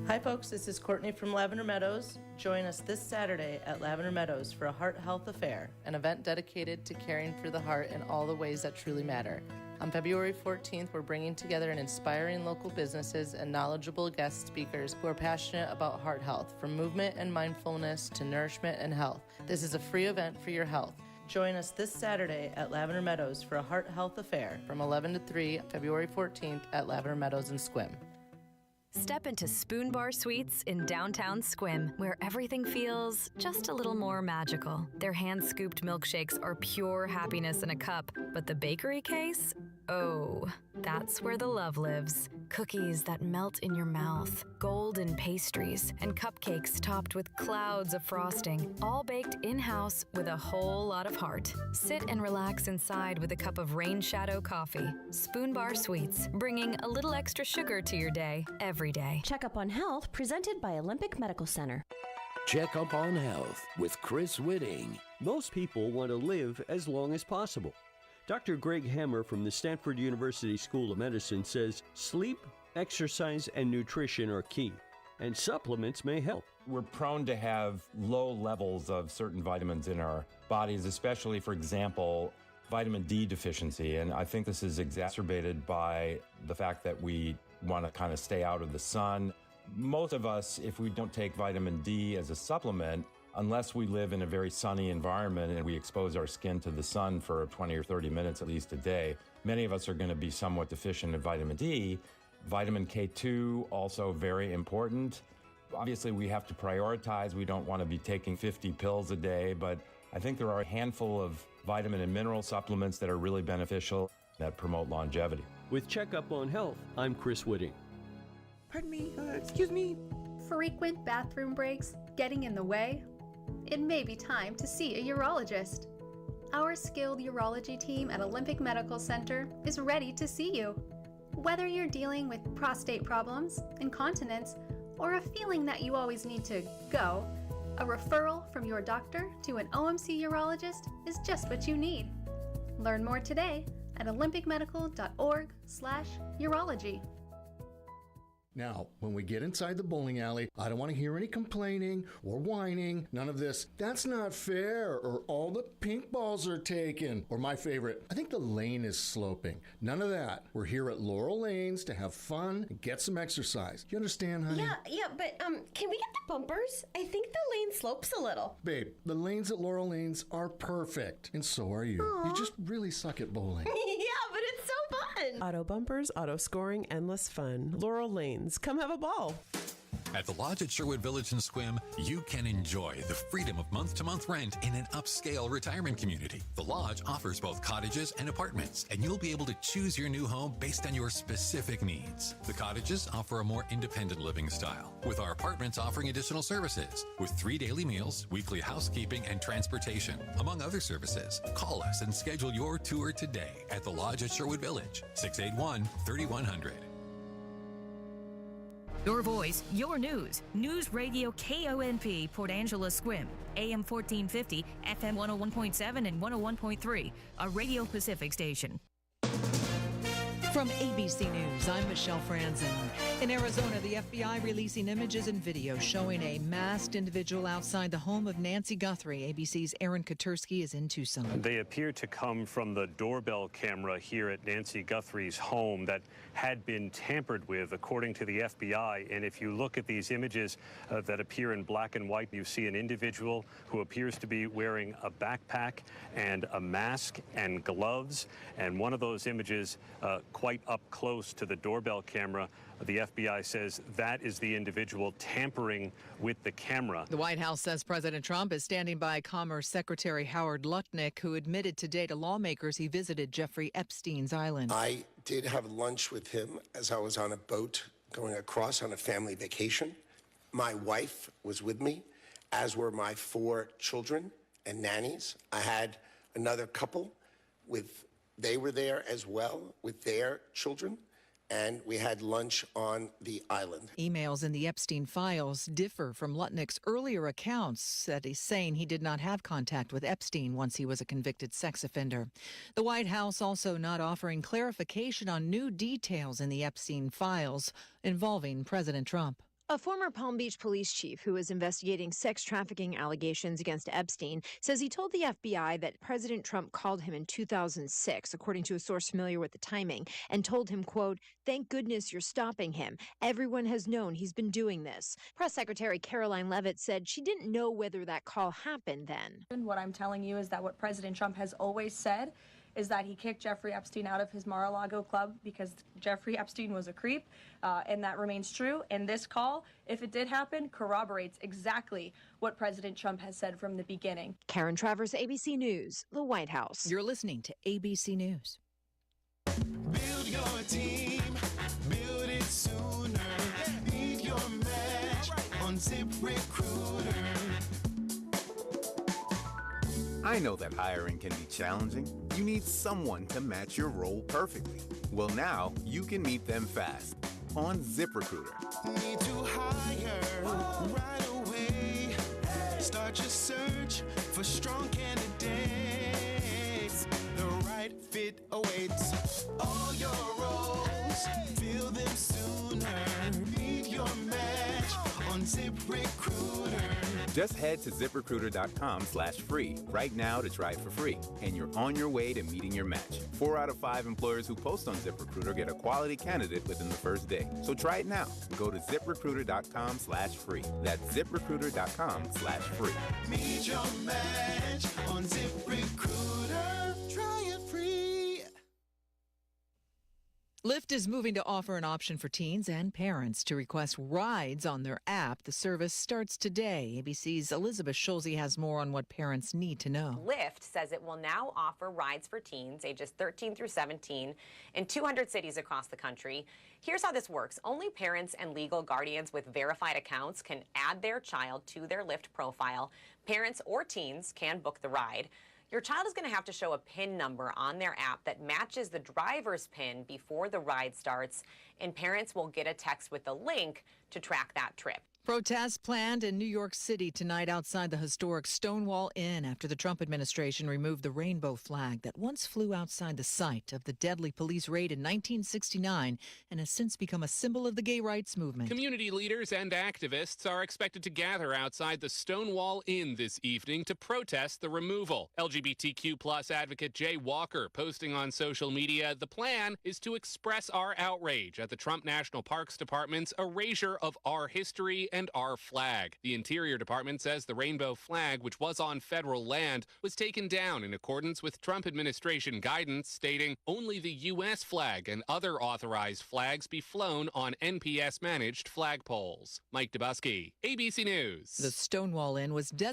Hi folks, this is Courtney from Lavender Meadows. Join us this Saturday at Lavender Meadows for a Heart Health Affair, an event dedicated to caring for the heart in all the ways that truly matter. On February 14th, we're bringing together an inspiring local businesses and knowledgeable guest speakers who are passionate about heart health, from movement and mindfulness to nourishment and health. This is a free event for your health. Join us this Saturday at Lavender Meadows for a Heart Health Affair from 11 to 3, February 14th at Lavender Meadows in Sequim. Step into Spoon Bar Suites in downtown Sequim, where everything feels just a little more magical. Their hand-scooped milkshakes are pure happiness in a cup, but the bakery case? Oh, that's where the love lives. Cookies that melt in your mouth, golden pastries, and cupcakes topped with clouds of frosting, all baked in-house with a whole lot of heart. Sit and relax inside with a cup of Rain Shadow coffee. Spoon Bar Suites, bringing a little extra sugar to your day every day. Check Up on Health, presented by Olympic Medical Center. Check Up on Health with Chris Whitting. Most people want to live as long as possible. Dr. Greg Hammer from the Stanford University School of Medicine says sleep, exercise, and nutrition are key, and supplements may help. We're prone to have low levels of certain vitamins in our bodies, especially, for example, vitamin D deficiency. And I think this is exacerbated by the fact that we want to kind of stay out of the sun. Most of us, if we don't take vitamin D as a supplement, unless we live in a very sunny environment and we expose our skin to the sun for 20 or 30 minutes at least a day, many of us are going to be somewhat deficient in vitamin D. Vitamin K2, also very important. Obviously, we have to prioritize. We don't want to be taking 50 pills a day, but I think there are a handful of vitamin and mineral supplements that are really beneficial that promote longevity. With Checkup on Health, I'm Chris Whitting. Pardon me, excuse me. Frequent bathroom breaks getting in the way? It may be time to see a urologist. Our skilled urology team at Olympic Medical Center is ready to see you. Whether you're dealing with prostate problems, incontinence, or a feeling that you always need to go, a referral from your doctor to an OMC urologist is just what you need. Learn more today at olympicmedical.org/urology. Now, when we get inside the bowling alley, I don't want to hear any complaining or whining. None of this, that's not fair, or all the pink balls are taken, or my favorite, I think the lane is sloping. None of that. We're here at Laurel Lanes to have fun and get some exercise. You understand, honey? Yeah, but can we get the bumpers? I think the lane slopes a little. Babe, the lanes at Laurel Lanes are perfect, and so are you. Aww. You just really suck at bowling. Yeah, but it's so fun. Auto bumpers, auto scoring, endless fun. Laurel Lanes. Come have a ball. At the Lodge at Sherwood Village in Sequim, you can enjoy the freedom of month-to-month rent in an upscale retirement community. The Lodge offers both cottages and apartments, and you'll be able to choose your new home based on your specific needs. The cottages offer a more independent living style, with our apartments offering additional services, with 3 daily meals, weekly housekeeping, and transportation, among other services. Call us and schedule your tour today at the Lodge at Sherwood Village, 681-3100. Your voice, your news. News Radio KONP, Port Angela Sequim, AM 1450, FM 101.7 and 101.3, a Radio Pacific station. From ABC News, I'm Michelle Franzen. In Arizona, the FBI releasing images and video showing a masked individual outside the home of Nancy Guthrie. ABC's Aaron Katursky is in Tucson. They appear to come from the doorbell camera here at Nancy Guthrie's home that had been tampered with, according to the FBI. And if you look at these images that appear in black and white, you see an individual who appears to be wearing a backpack and a mask and gloves. And one of those images, quite up close to the doorbell camera, the FBI says that is the individual tampering with the camera. The White House says President Trump is standing by Commerce Secretary Howard Lutnick, who admitted today to lawmakers he visited Jeffrey Epstein's island. I did have lunch with him as I was on a boat going across on a family vacation. My wife was with me, as were my 4 children and nannies. I had another couple they were there as well with their children, and we had lunch on the island. Emails in the Epstein files differ from Lutnick's earlier accounts that he's saying he did not have contact with Epstein once he was a convicted sex offender. The White House also not offering clarification on new details in the Epstein files involving President Trump. A former Palm Beach police chief who was investigating sex trafficking allegations against Epstein says he told the FBI that President Trump called him in 2006, according to a source familiar with the timing, and told him, quote, "Thank goodness you're stopping him. Everyone has known he's been doing this." Press Secretary Caroline Leavitt said she didn't know whether that call happened then. What I'm telling you is that what President Trump has always said is that he kicked Jeffrey Epstein out of his Mar-a-Lago club because Jeffrey Epstein was a creep, and that remains true. And this call, if it did happen, corroborates exactly what President Trump has said from the beginning. Karen Travers, ABC News, the White House. You're listening to ABC News. Build your team, build it sooner. Meet your match on ZipRecruiter. I know that hiring can be challenging. You need someone to match your role perfectly. Well, now you can meet them fast on ZipRecruiter. Need to hire right away. Start your search for strong candidates. The right fit awaits. All your roles, fill them sooner. Meet your match on ZipRecruiter. Just head to ZipRecruiter.com/free right now to try it for free, and you're on your way to meeting your match. 4 out of 5 employers who post on ZipRecruiter get a quality candidate within the first day. So try it now. Go to ZipRecruiter.com/free. That's ZipRecruiter.com/free. Meet your match on ZipRecruiter. Try it free. Lyft is moving to offer an option for teens and parents to request rides on their app. The service starts today. ABC's Elizabeth Schulze has more on what parents need to know. Lyft says it will now offer rides for teens ages 13 through 17 in 200 cities across the country. Here's how this works. Only parents and legal guardians with verified accounts can add their child to their Lyft profile. Parents or teens can book the ride. Your child is going to have to show a PIN number on their app that matches the driver's PIN before the ride starts, and parents will get a text with a link to track that trip. Protests planned in New York City tonight outside the historic Stonewall Inn after the Trump administration removed the rainbow flag that once flew outside the site of the deadly police raid in 1969 and has since become a symbol of the gay rights movement. Community leaders and activists are expected to gather outside the Stonewall Inn this evening to protest the removal. LGBTQ+ advocate Jay Walker posting on social media, the plan is to express our outrage at the Trump National Parks Department's erasure of our history and our flag. The Interior Department says the rainbow flag, which was on federal land, was taken down in accordance with Trump administration guidance stating only the U.S. flag and other authorized flags be flown on NPS-managed flagpoles. Mike Dubusky, ABC News. The Stonewall Inn was designated